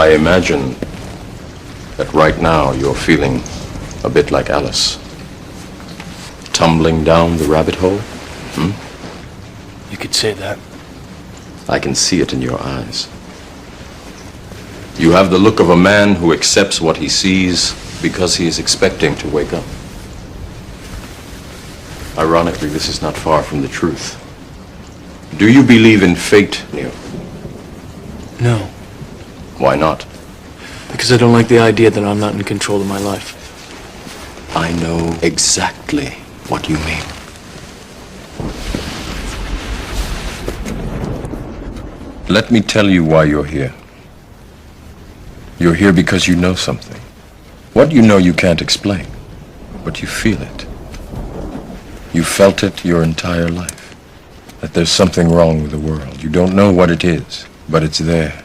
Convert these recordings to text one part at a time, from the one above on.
I imagine that right now you're feeling a bit like Alice. Tumbling down the rabbit hole? You could say that. I can see it in your eyes. You have the look of a man who accepts what he sees because he is expecting to wake up. Ironically, this is not far from the truth. Do you believe in fate, Neo? No. Why not? Because I don't like the idea that I'm not in control of my life. I know exactly what you mean. Let me tell you why you're here. You're here because you know something. What you know you can't explain, but you feel it. You felt it your entire life, that there's something wrong with the world. You don't know what it is, but it's there,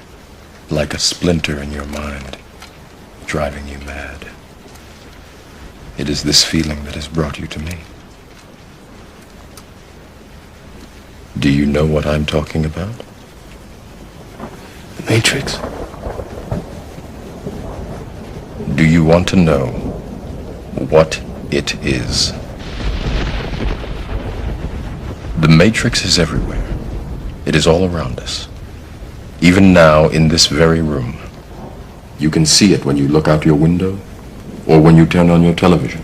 like a splinter in your mind, driving you mad. It is this feeling that has brought you to me. Do you know what I'm talking about? The Matrix? Do you want to know what it is? The Matrix is everywhere. It is all around us. Even now, in this very room. You can see it when you look out your window or when you turn on your television.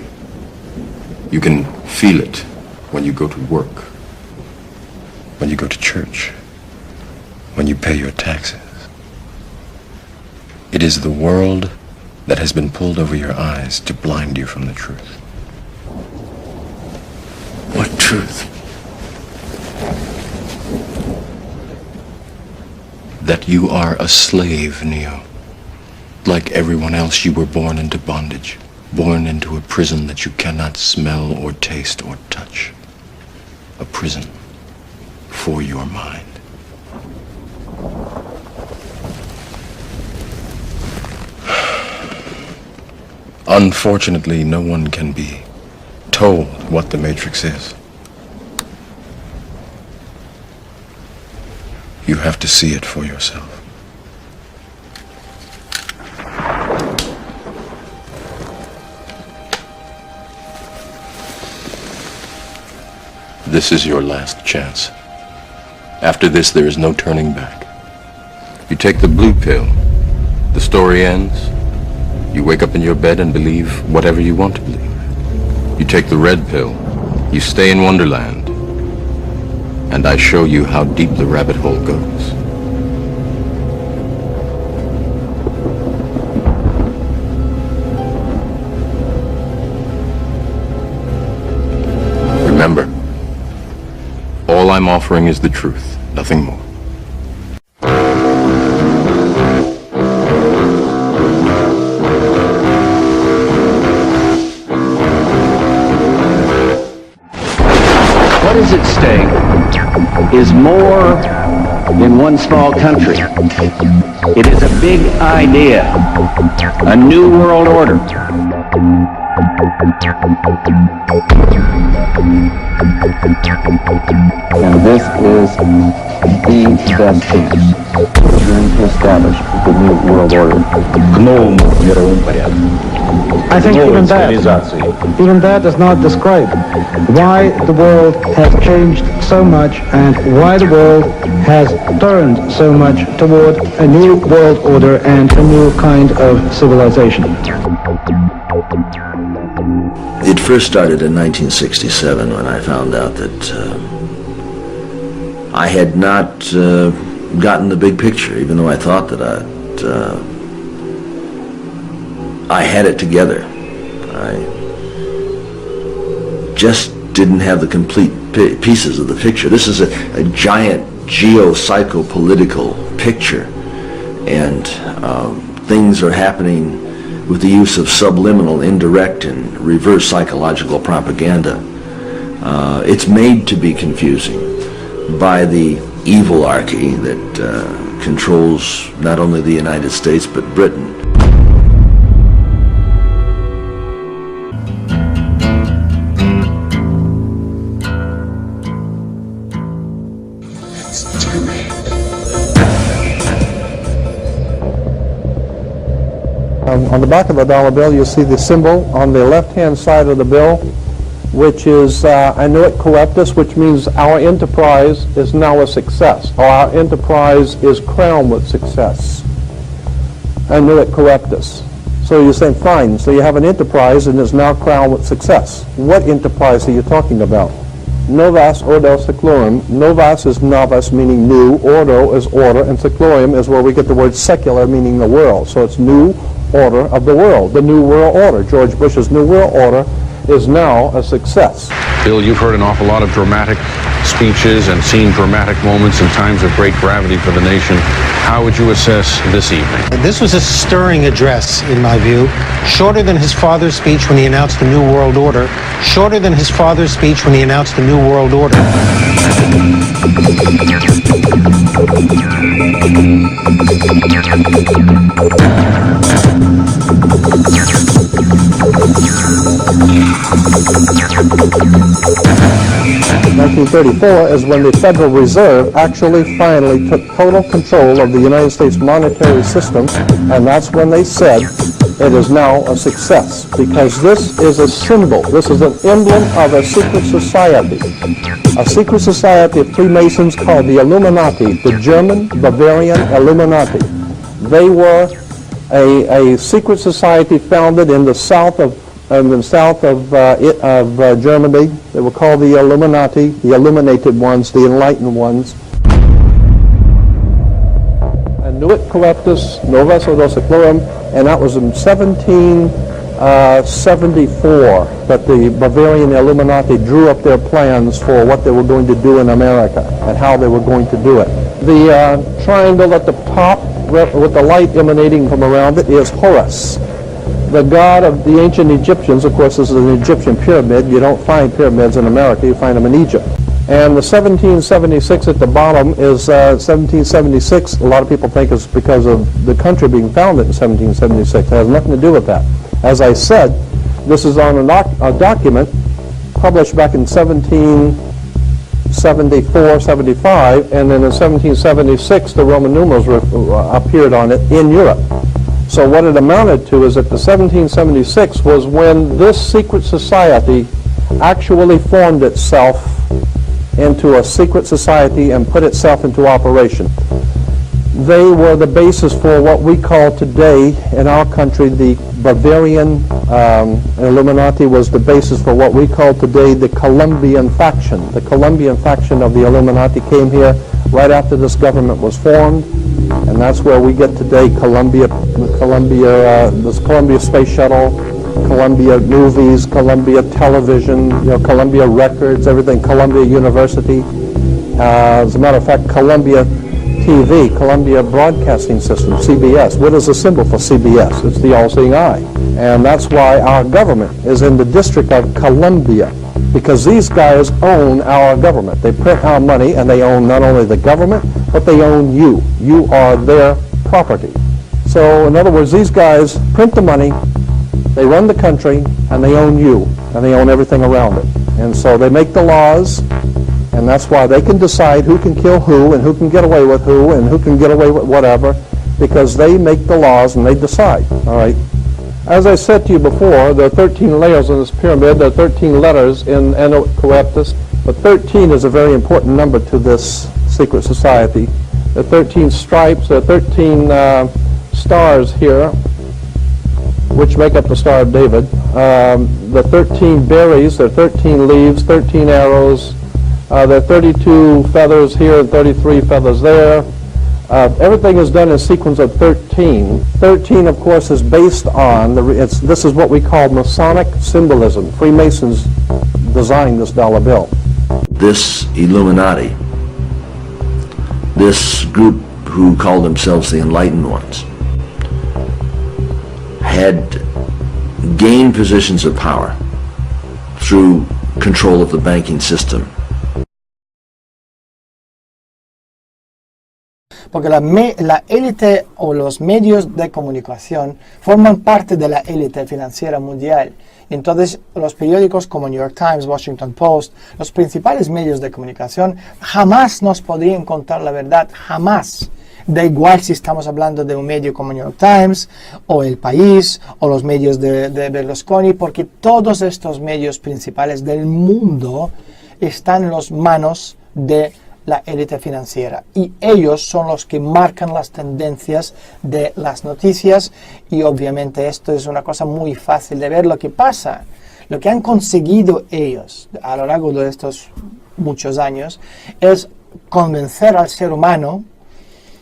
You can feel it when you go to work, when you go to church, when you pay your taxes. It is the world that has been pulled over your eyes to blind you from the truth. What truth? That you are a slave, Neo. Like everyone else, you were born into bondage, born into a prison that you cannot smell or taste or touch. A prison for your mind. Unfortunately, no one can be told what the Matrix is. You have to see it for yourself. This is your last chance. After this, there is no turning back. You take the blue pill, the story ends. You wake up in your bed and believe whatever you want to believe. You take the red pill, you stay in Wonderland, and I show you how deep the rabbit hole goes. Remember, all I'm offering is the truth, nothing more. What is at stake is more than one small country. It is a big idea, a new world order. And this is the best chance to establish the new world order. К новому мировому порядку. I think even that does not describe why the world has changed so much and why the world has turned so much toward a new world order and a new kind of civilization. It first started in 1967 when I found out that I had not gotten the big picture, even though I thought that I had it together. I just didn't have the complete pieces of the picture. This is a giant geo-psycho-political picture, and things are happening with the use of subliminal, indirect, and reverse psychological propaganda. It's made to be confusing by the evilarchy that controls not only the United States but Britain. On the back of the dollar bill, you'll see the symbol on the left-hand side of the bill, which is annuit coeptus, which means our enterprise is now a success, or our enterprise is crowned with success. Annuit coeptus. So you're saying, fine, so you have an enterprise and is now crowned with success. What enterprise are you talking about? Novas ordo seclorum. Novas is novus, meaning new. Ordo is order, and seclorum is where we get the word secular, meaning the world. So it's new order of the world, the new world order. George Bush's new world order is now a success. Bill, you've heard an awful lot of dramatic speeches and seen dramatic moments in times of great gravity for the nation. How would you assess this evening? This was a stirring address, in my view, shorter than his father's speech when he announced the New World Order, shorter than his father's speech when he announced the New World Order. 1934 is when the Federal Reserve actually finally took total control of the United States monetary system, and that's when they said it is now a success, because this is a symbol, this is an emblem of a secret society of Freemasons called the Illuminati, the German Bavarian Illuminati. They were a secret society founded in the south of Germany. They were called the Illuminati, the illuminated ones, the enlightened ones. Annuit coeptus, novus ordo seclorum, and that was in 1774 that the Bavarian Illuminati drew up their plans for what they were going to do in America and how they were going to do it. The triangle at the top with the light emanating from around it is Horus, the god of the ancient Egyptians. Of course, this is an Egyptian pyramid. You don't find pyramids in America, you find them in Egypt. And the 1776 at the bottom is 1776. A lot of people think it's because of the country being founded in 1776. It has nothing to do with that. As I said, this is on a document published back in 1774, 75, and then in 1776 the Roman numerals appeared on it in Europe. So what it amounted to is that the 1776 was when this secret society actually formed itself into a secret society and put itself into operation. They were the basis for what we call today in our country the Bavarian Illuminati was the basis for what we call today the Colombian faction. The Colombian faction of the Illuminati came here right after this government was formed, and that's where we get today this Columbia Space Shuttle, Columbia Movies, Columbia Television, Columbia Records, everything, Columbia University. As a matter of fact, Columbia TV, Columbia Broadcasting System, CBS. What is the symbol for CBS? It's the all-seeing eye. And that's why our government is in the District of Columbia, because these guys own our government. They print our money, and they own not only the government, but they own you. You are their property. So, in other words, these guys print the money, they run the country, and they own you, and they own everything around it. And so they make the laws, and that's why they can decide who can kill who, and who can get away with who, and who can get away with whatever, because they make the laws and they decide, all right? As I said to you before, there are 13 layers in this pyramid. There are 13 letters in Annuit coeptus, but 13 is a very important number to this secret society. There are 13 stripes, there are 13 stars here, which make up the Star of David. The 13 berries, there are 13 leaves, 13 arrows. There are 32 feathers here and 33 feathers there. Everything is done in a sequence of 13. 13, of course, is based on, this is what we call Masonic symbolism. Freemasons designed this dollar bill. This Illuminati, this group who called themselves the Enlightened Ones, had gained positions of power through control of the banking system. Porque la élite o los medios de comunicación forman parte de la élite financiera mundial. Entonces, los periódicos como New York Times, Washington Post, los principales medios de comunicación jamás nos podrían contar la verdad, jamás. Da igual si estamos hablando de un medio como New York Times, o El País, o los medios de Berlusconi, porque todos estos medios principales del mundo están en las manos de la élite financiera, y ellos son los que marcan las tendencias de las noticias, y obviamente esto es una cosa muy fácil de ver lo que pasa. Lo que han conseguido ellos a lo largo de estos muchos años es convencer al ser humano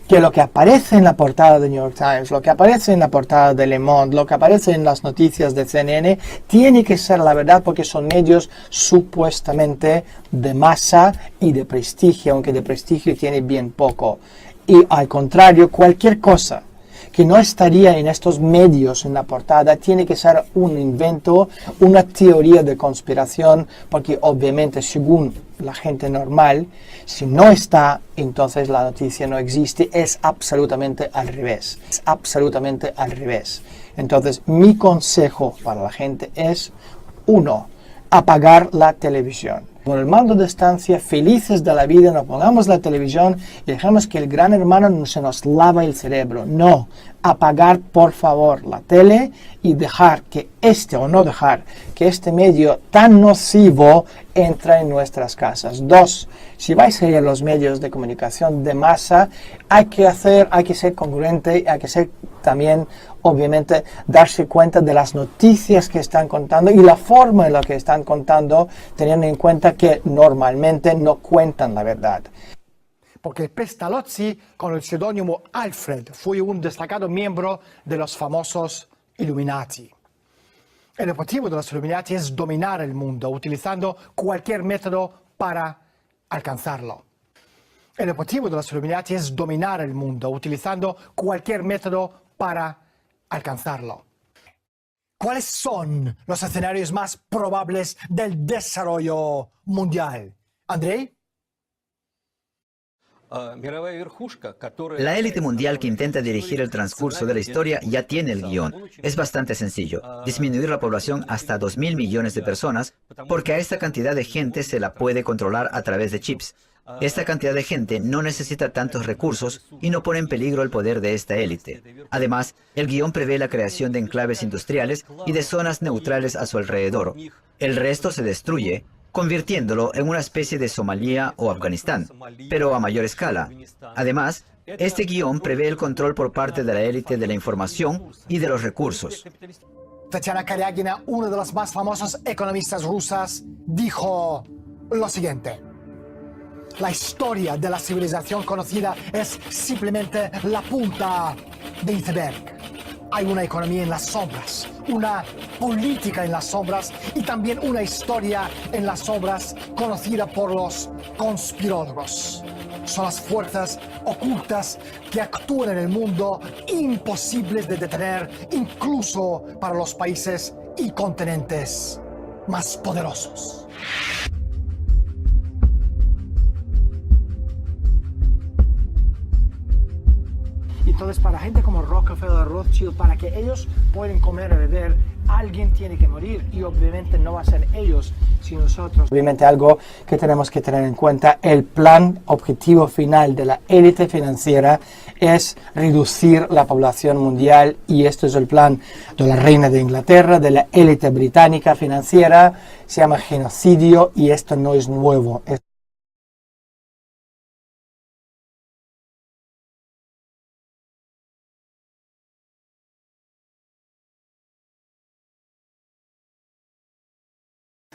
que lo que aparece en la portada de New York Times, lo que aparece en la portada de Le Monde, lo que aparece en las noticias de CNN, tiene que ser la verdad, porque son medios supuestamente de masa y de prestigio, aunque de prestigio tiene bien poco. Y al contrario, cualquier cosa que no estaría en estos medios en la portada tiene que ser un invento, una teoría de conspiración, porque obviamente según la gente normal, si no está, entonces la noticia no existe. Es absolutamente al revés, es absolutamente al revés. Entonces mi consejo para la gente es: 1. Apagar la televisión. Con el mando de estancia, felices de la vida, no pongamos la televisión y dejemos que el gran hermano se nos lava el cerebro. No, apagar por favor la tele y dejar que o no dejar que este medio tan nocivo entre en nuestras casas. 2. Si vais a ir a los medios de comunicación de masa, hay que ser congruente, hay que ser también, obviamente, darse cuenta de las noticias que están contando y la forma en la que están contando, teniendo en cuenta que normalmente no cuentan la verdad. Porque Pestalozzi, con el seudónimo Alfred, fue un destacado miembro de los famosos Illuminati. El objetivo de los Illuminati es dominar el mundo, utilizando cualquier método para alcanzarlo. El objetivo de los Illuminati es dominar el mundo, utilizando cualquier método para alcanzarlo. ¿Cuáles son los escenarios más probables del desarrollo mundial? ¿Andrei? La élite mundial que intenta dirigir el transcurso de la historia ya tiene el guión. Es bastante sencillo: disminuir la población hasta 2.000 millones de personas, porque a esta cantidad de gente se la puede controlar a través de chips. Esta cantidad de gente no necesita tantos recursos y no pone en peligro el poder de esta élite. Además, el guión prevé la creación de enclaves industriales y de zonas neutrales a su alrededor. El resto se destruye, convirtiéndolo en una especie de Somalia o Afganistán, pero a mayor escala. Además, este guión prevé el control por parte de la élite de la información y de los recursos. Tatiana Karyagina, una de las más famosas economistas rusas, dijo lo siguiente: la historia de la civilización conocida es simplemente la punta de iceberg. Hay una economía en las sombras, una política en las sombras y también una historia en las sombras conocida por los conspirólogos. Son las fuerzas ocultas que actúan en el mundo, imposibles de detener incluso para los países y continentes más poderosos. Entonces, para gente como Rockefeller, Rothschild, para que ellos puedan comer y beber, alguien tiene que morir, y obviamente no va a ser ellos, sino nosotros. Obviamente algo que tenemos que tener en cuenta: el plan objetivo final de la élite financiera es reducir la población mundial, y esto es el plan de la reina de Inglaterra, de la élite británica financiera. Se llama genocidio, y esto no es nuevo.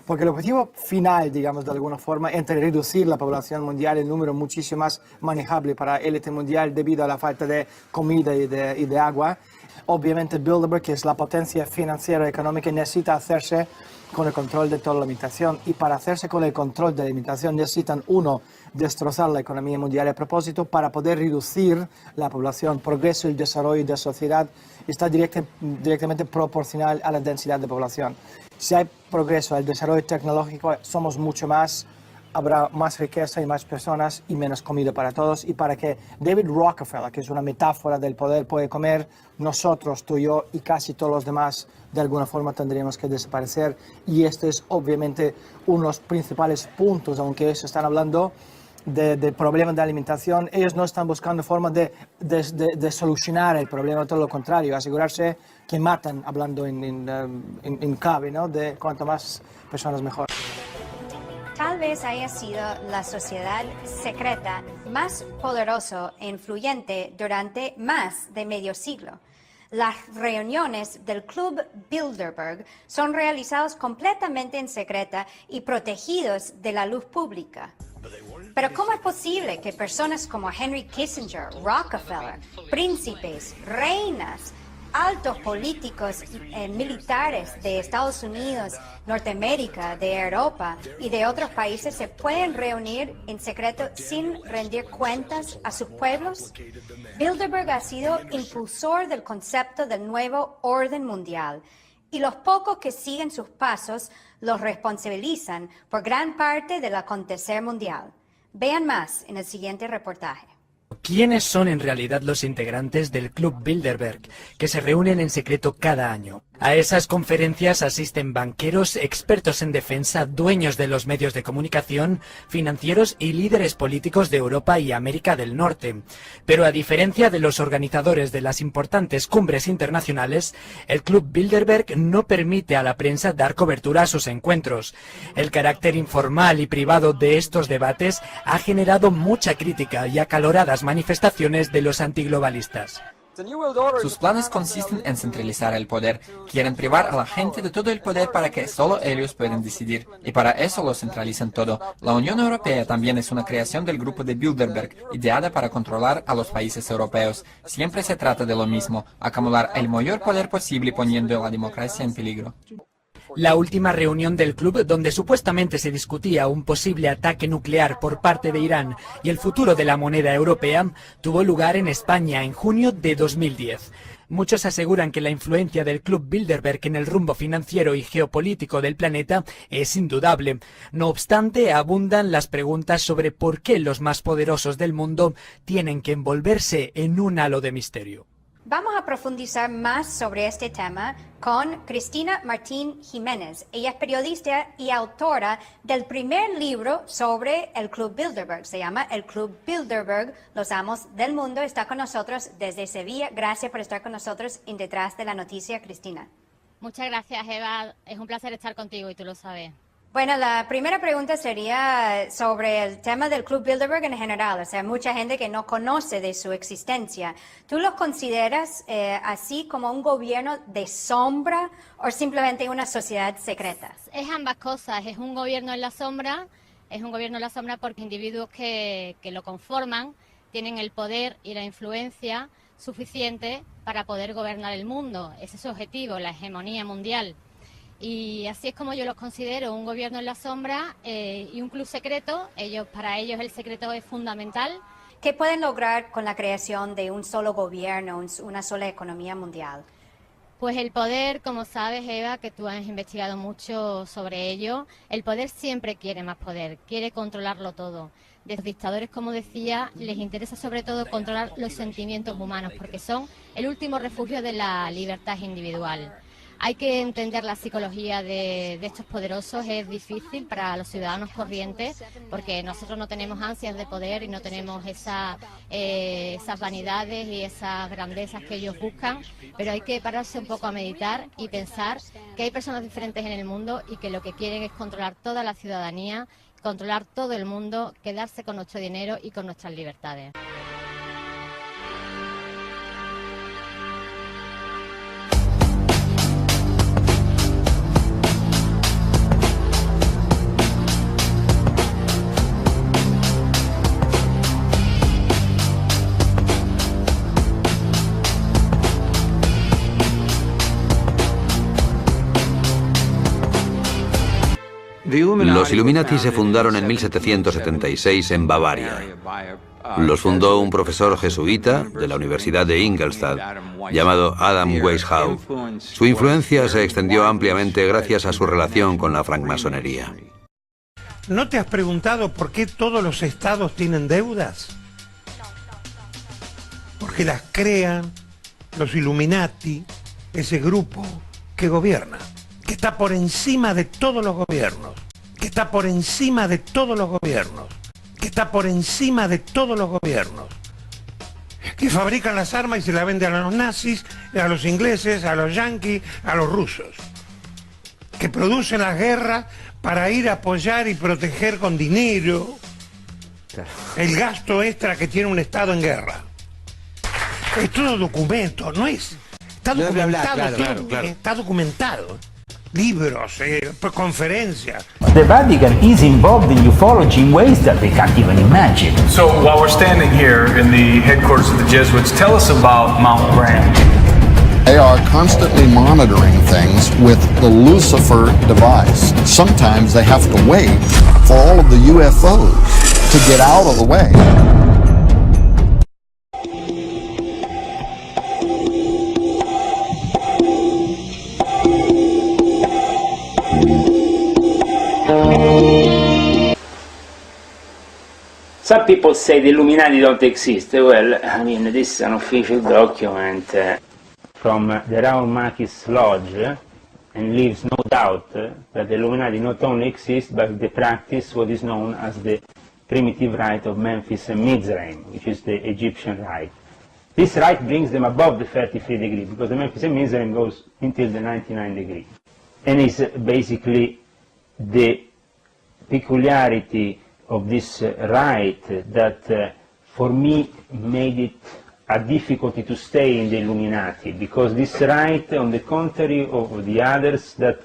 Porque el objetivo final, digamos, de alguna forma, entre reducir la población mundial, el número muchísimo más manejable para la élite mundial debido a la falta de comida y de agua. Obviamente Bilderberg, que es la potencia financiera y económica, necesita hacerse con el control de toda la limitación, y para hacerse con el control de la limitación necesitan, 1, destrozar la economía mundial. A propósito, para poder reducir la población, progreso y desarrollo de la sociedad está directamente proporcional a la densidad de población. Si hay progreso, el desarrollo tecnológico, somos mucho más, habrá más riqueza y más personas y menos comida para todos. Y para que David Rockefeller, que es una metáfora del poder, puede comer, nosotros, tú y yo y casi todos los demás, de alguna forma tendríamos que desaparecer. Y este es obviamente uno de los principales puntos, aunque ellos están hablando de problemas de alimentación, ellos no están buscando formas de solucionar el problema, todo lo contrario, asegurarse que matan, hablando en clave, ¿no? De cuanto más personas mejor. Tal vez haya sido la sociedad secreta más poderosa e influyente durante más de medio siglo. Las reuniones del Club Bilderberg son realizadas completamente en secreta y protegidos de la luz pública. Pero ¿cómo es posible que personas como Henry Kissinger, Rockefeller, príncipes, reinas, altos políticos militares de Estados Unidos, Norteamérica, de Europa y de otros países se pueden reunir en secreto sin rendir cuentas a sus pueblos? Bilderberg ha sido impulsor del concepto del Nuevo Orden Mundial y los pocos que siguen sus pasos los responsabilizan por gran parte del acontecer mundial. Vean más en el siguiente reportaje. ¿Quiénes son en realidad los integrantes del Club Bilderberg, que se reúnen en secreto cada año? A esas conferencias asisten banqueros, expertos en defensa, dueños de los medios de comunicación, financieros y líderes políticos de Europa y América del Norte. Pero a diferencia de los organizadores de las importantes cumbres internacionales, el Club Bilderberg no permite a la prensa dar cobertura a sus encuentros. El carácter informal y privado de estos debates ha generado mucha crítica y acaloradas manifestaciones de los antiglobalistas. Sus planes consisten en centralizar el poder. Quieren privar a la gente de todo el poder para que solo ellos puedan decidir. Y para eso lo centralizan todo. La Unión Europea también es una creación del grupo de Bilderberg, ideada para controlar a los países europeos. Siempre se trata de lo mismo, acumular el mayor poder posible poniendo la democracia en peligro. La última reunión del club, donde supuestamente se discutía un posible ataque nuclear por parte de Irán y el futuro de la moneda europea, tuvo lugar en España en junio de 2010. Muchos aseguran que la influencia del Club Bilderberg en el rumbo financiero y geopolítico del planeta es indudable. No obstante, abundan las preguntas sobre por qué los más poderosos del mundo tienen que envolverse en un halo de misterio. Vamos a profundizar más sobre este tema con Cristina Martín Jiménez. Ella es periodista y autora del primer libro sobre el Club Bilderberg. Se llama El Club Bilderberg, los amos del mundo. Está con nosotros desde Sevilla. Gracias por estar con nosotros en Detrás de la Noticia, Cristina. Muchas gracias, Eva. Es un placer estar contigo y tú lo sabes. Bueno, la primera pregunta sería sobre el tema del Club Bilderberg en general. O sea, mucha gente que no conoce de su existencia. ¿Tú los consideras así como un gobierno de sombra o simplemente una sociedad secreta? Es ambas cosas. Es un gobierno en la sombra. Es un gobierno en la sombra porque individuos que lo conforman tienen el poder y la influencia suficiente para poder gobernar el mundo. Ese es su objetivo, la hegemonía mundial. Y así es como yo los considero, un gobierno en la sombra y un club secreto. Para ellos el secreto es fundamental. ¿Qué pueden lograr con la creación de un solo gobierno, una sola economía mundial? Pues el poder, como sabes, Eva, que tú has investigado mucho sobre ello, el poder siempre quiere más poder, quiere controlarlo todo. De los dictadores, como decía, les interesa sobre todo controlar los sentimientos humanos, porque son el último refugio de la libertad individual. Hay que entender la psicología de estos poderosos, es difícil para los ciudadanos corrientes porque nosotros no tenemos ansias de poder y no tenemos esas vanidades y esas grandezas que ellos buscan, pero hay que pararse un poco a meditar y pensar que hay personas diferentes en el mundo y que lo que quieren es controlar toda la ciudadanía, controlar todo el mundo, quedarse con nuestro dinero y con nuestras libertades. Los Illuminati se fundaron en 1776 en Bavaria. Los fundó un profesor jesuita de la Universidad de Ingolstadt llamado Adam Weishaupt. Su influencia se extendió ampliamente gracias a su relación con la francmasonería. ¿No te has preguntado por qué todos los estados tienen deudas? Porque las crean los Illuminati, ese grupo que gobierna, que está por encima de todos los gobiernos, que está por encima de todos los gobiernos. que está por encima de todos los gobiernos, que fabrican las armas y se las venden a los nazis, a los ingleses, a los yanquis, a los rusos, que producen las guerras para ir a apoyar y proteger con dinero el gasto extra que tiene un Estado en guerra. Es todo documento, no es... Está documentado, está documentado. Libros, conferencias. The Vatican is involved in ufology in ways that they can't even imagine. So while we're standing here in the headquarters of the Jesuits, tell us about Mount Graham. They are constantly monitoring things with the Lucifer device. Sometimes they have to wait for all of the UFOs to get out of the way. Some people say the Illuminati don't exist. Well, I mean, this is an official document from the Raoul Makis Lodge, and leaves no doubt that the Illuminati not only exist, but they practice what is known as the primitive rite of Memphis and Mizraim, which is the Egyptian rite. This rite brings them above the 33 degrees, because the Memphis and Mizraim goes until the 99 degrees. And it's basically the peculiarity of this rite that for me made it a difficulty to stay in the Illuminati, because this rite, on the contrary of the others that,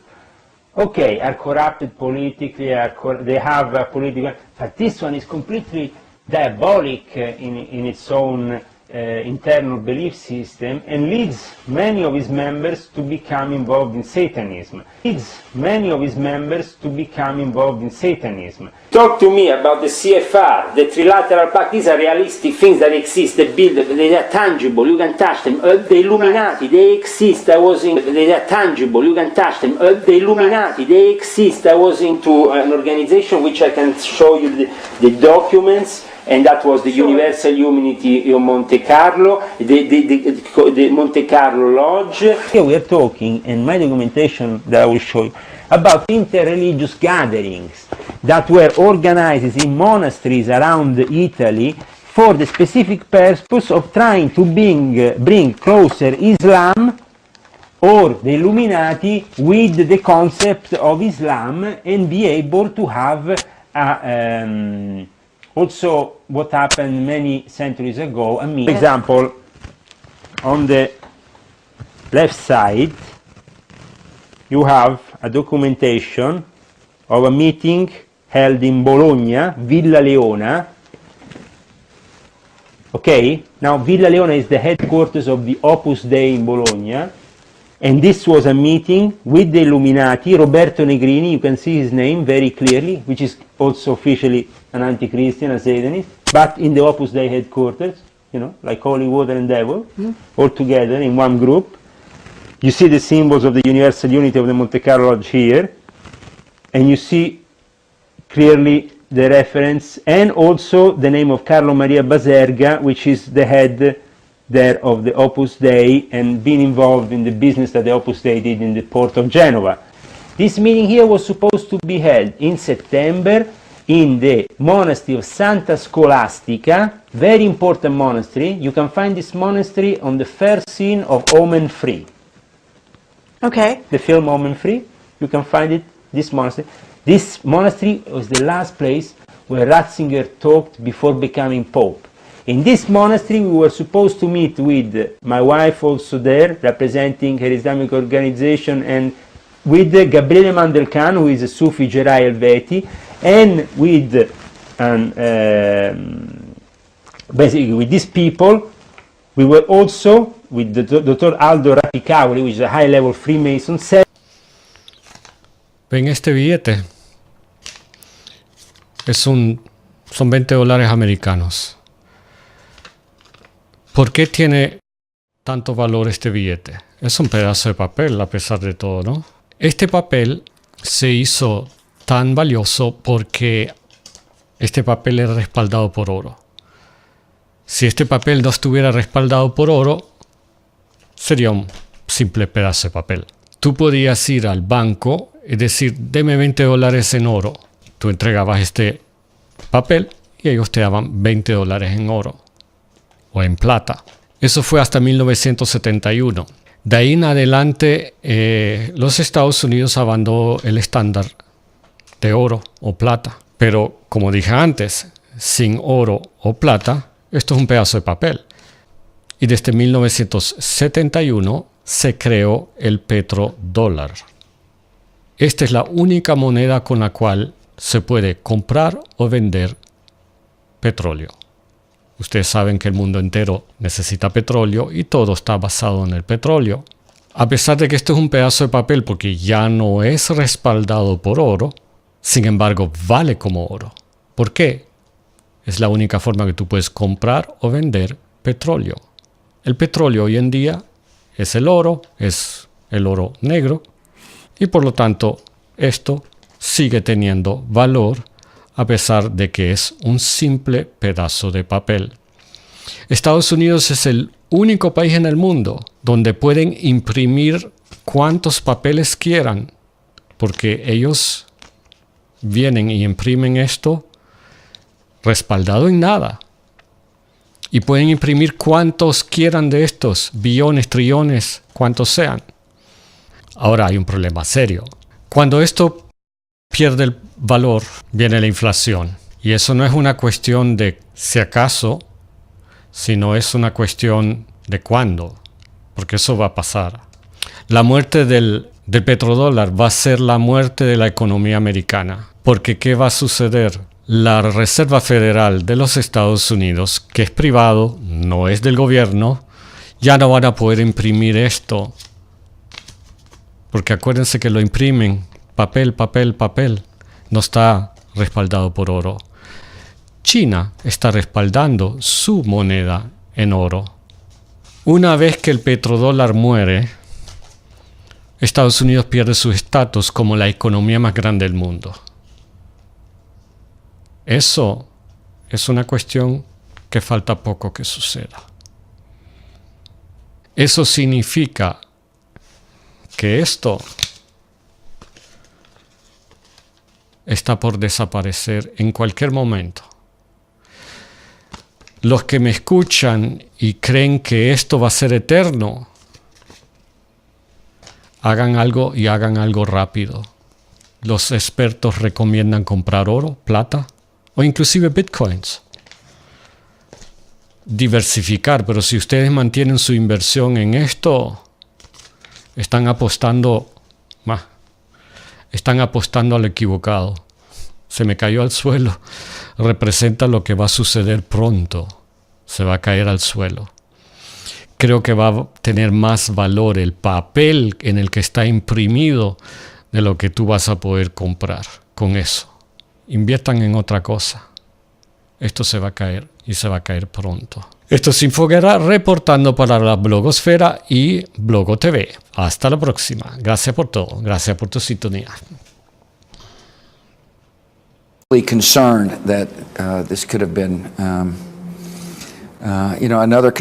okay, are corrupted politically, they have a political, but this one is completely diabolic in its own internal belief system, and leads many of his members to become involved in Satanism. Talk to me about the CFR, the Trilateral Pact. These are realistic things that exist, they build, they are tangible, you can touch them. The Illuminati, they exist, they are tangible, you can touch them. The Illuminati, they exist, I was into an organization which I can show you the documents, and that was the Universal Humanity of Monte Carlo, the Monte Carlo Lodge. Here we are talking, in my documentation that I will show you, about interreligious gatherings that were organized in monasteries around Italy for the specific purpose of trying to bring closer Islam or the Illuminati with the concept of Islam, and be able to have also what happened many centuries ago. I mean, for example, on the left side you have a documentation of a meeting held in Bologna, Villa Leona. Okay, now Villa Leona is the headquarters of the Opus Dei in Bologna, and this was a meeting with the Illuminati. Roberto Negrini, you can see his name very clearly, which is also officially an anti-Christian, a Satanist, but in the Opus Dei headquarters, you know, like Holy Water and Devil, all together in one group. You see the symbols of the Universal Unity of the Monte Carlo Lodge here, and you see clearly the reference, and also the name of Carlo Maria Baserga, which is the head there of the Opus Dei, and been involved in the business that the Opus Dei did in the port of Genova. This meeting here was supposed to be held in September in the monastery of Santa Scholastica, very important monastery. You can find this monastery on the first scene of Omen Free. Okay. The film Omen Free, you can find it, this monastery. This monastery was the last place where Ratzinger talked before becoming Pope. In this monastery we were supposed to meet with my wife also there, representing her Islamic organization, and with Gabriele Mandelkhan, who is a Sufi Gerai Helveti, and with basically with these people. We were also with the Dr. Aldo Rapicavoli, which is a high-level Freemason. ¿Ven este billete? Son $20 americanos. ¿Por qué tiene tanto valor este billete? Es un pedazo de papel, a pesar de todo, ¿no? Este papel se hizo tan valioso porque este papel era respaldado por oro. Si este papel no estuviera respaldado por oro, sería un simple pedazo de papel. Tú podías ir al banco y decir, deme $20 en oro. Tú entregabas este papel y ellos te daban $20 en oro o en plata. Eso fue hasta 1971. De ahí en adelante, los Estados Unidos abandonó el estándar de oro o plata. Pero, como dije antes, sin oro o plata, esto es un pedazo de papel. Y desde 1971 se creó el petrodólar. Esta es la única moneda con la cual se puede comprar o vender petróleo. Ustedes saben que el mundo entero necesita petróleo y todo está basado en el petróleo. A pesar de que esto es un pedazo de papel porque ya no es respaldado por oro, sin embargo vale como oro. ¿Por qué? Es la única forma que tú puedes comprar o vender petróleo. El petróleo hoy en día es el oro negro, y por lo tanto esto sigue teniendo valor a pesar de que es un simple pedazo de papel. Estados Unidos es el único país en el mundo donde pueden imprimir cuantos papeles quieran, porque ellos vienen y imprimen esto respaldado en nada. Y pueden imprimir cuantos quieran de estos, billones, trillones, cuantos sean. Ahora hay un problema serio. Cuando esto pierde el valor, viene la inflación. Y eso no es una cuestión de si acaso, sino es una cuestión de cuándo, porque eso va a pasar. La muerte del petrodólar va a ser la muerte de la economía americana, porque ¿qué va a suceder? La Reserva Federal de los Estados Unidos, que es privado, no es del gobierno, ya no van a poder imprimir esto, porque acuérdense que lo imprimen papel, no está respaldado por oro. China está respaldando su moneda en oro. Una vez que el petrodólar muere, Estados Unidos pierde su estatus como la economía más grande del mundo. Eso es una cuestión que falta poco que suceda. Eso significa que esto está por desaparecer en cualquier momento. Los que me escuchan y creen que esto va a ser eterno, hagan algo y hagan algo rápido. Los expertos recomiendan comprar oro, plata o inclusive bitcoins. Diversificar, pero si ustedes mantienen su inversión en esto, están apostando al equivocado. Se me cayó al suelo. Representa lo que va a suceder pronto. Se va a caer al suelo. Creo que va a tener más valor el papel en el que está imprimido de lo que tú vas a poder comprar con eso. Inviertan en otra cosa. Esto se va a caer y se va a caer pronto. Esto es Infoguerra reportando para la blogosfera y Blogo TV. Hasta la próxima. Gracias por todo. Gracias por tu sintonía. Concerned that this could have been, another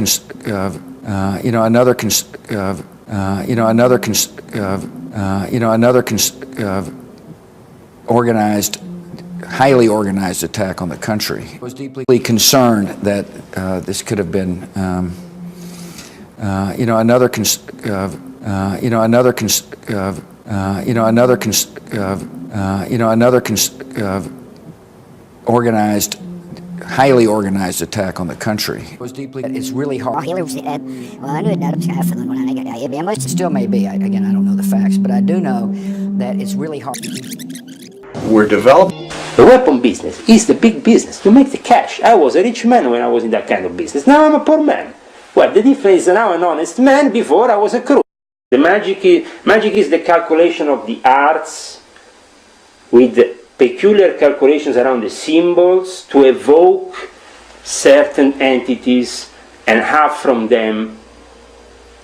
organized, highly organized attack on the country. I was deeply concerned that this could have been, organized, highly organized attack on the country. It's really hard. It still may be. Again, I don't know the facts, but I do know that it's really hard. We're developing. The weapon business is the big business. You make the cash. I was a rich man when I was in that kind of business. Now I'm a poor man. Well, the difference is now I'm an honest man. Before I was a crook. The magic is the calculation of the arts with the peculiar calculations around the symbols to evoke certain entities and have from them,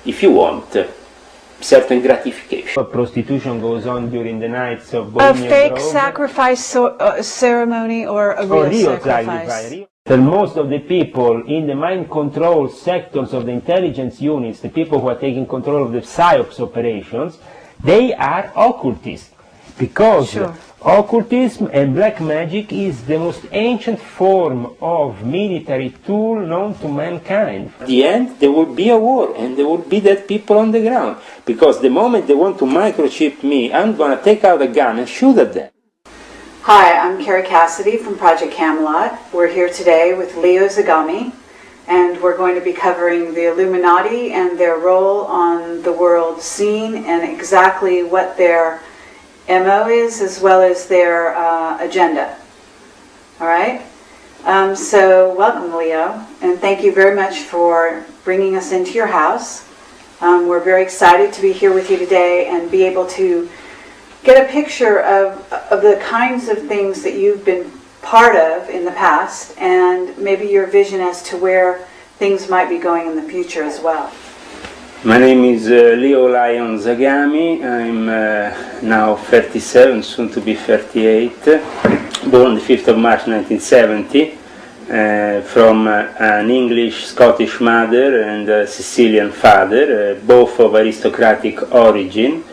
if you want, certain gratification. Prostitution goes on during the nights of Bohemian A fake sacrifice ceremony or a real sacrifice? That most of the people in the mind control sectors of the intelligence units, the people who are taking control of the PSYOPs operations, they are occultists. Because Occultism and black magic is the most ancient form of military tool known to mankind. At the end, there will be a war, and there will be dead people on the ground. Because the moment they want to microchip me, I'm going to take out a gun and shoot at them. Hi, I'm Carrie Cassidy from Project Camelot. We're here today with Leo Zagami, and we're going to be covering the Illuminati and their role on the world scene and exactly what their MO is, as well as their agenda. All right? So welcome, Leo, and thank you very much for bringing us into your house. We're very excited to be here with you today and be able to get a picture of the kinds of things that you've been part of in the past, and maybe your vision as to where things might be going in the future as well. My name is Leo Lion Zagami. I'm now 37, soon to be 38, born the 5th of March 1970, from an English-Scottish mother and a Sicilian father, both of aristocratic origin.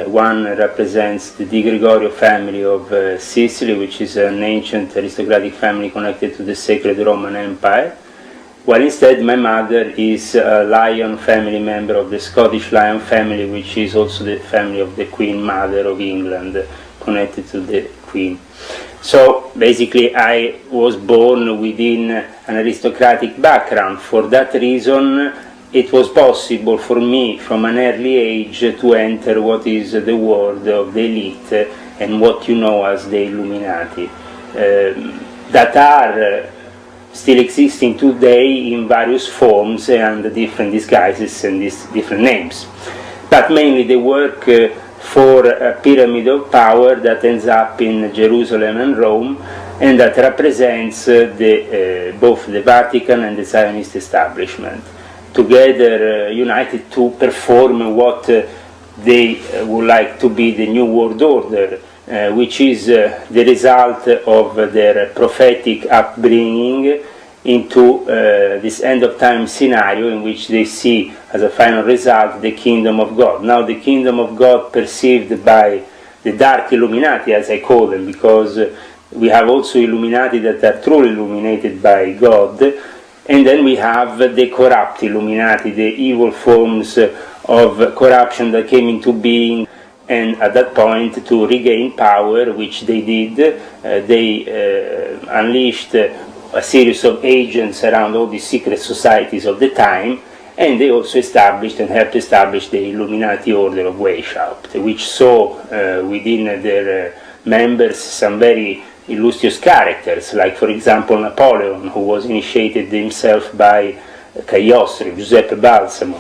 One represents the Di Gregorio family of Sicily, which is an ancient aristocratic family connected to the Sacred Roman Empire. While instead my mother is a Lion family member of the Scottish Lion family, which is also the family of the Queen Mother of England, connected to the Queen. So basically I was born within an aristocratic background. For that reason it was possible for me from an early age to enter what is the world of the elite and what you know as the Illuminati, that are still existing today in various forms and different disguises and different names. But mainly they work for a pyramid of power that ends up in Jerusalem and Rome, and that represents both the Vatican and the Zionist establishment, together united to perform what they would like to be the New World Order, which is the result of their prophetic upbringing into this end-of-time scenario in which they see as a final result the kingdom of God. Now the kingdom of God perceived by the dark Illuminati, as I call them, because we have also Illuminati that are truly illuminated by God, and then we have the corrupt Illuminati, the evil forms of corruption that came into being. And at that point, to regain power, which they did, they unleashed a series of agents around all the secret societies of the time, and they also established and helped establish the Illuminati Order of Weishaupt, which saw within their members some very illustrious characters, like for example Napoleon, who was initiated himself by Cagliostro, Giuseppe Balsamo,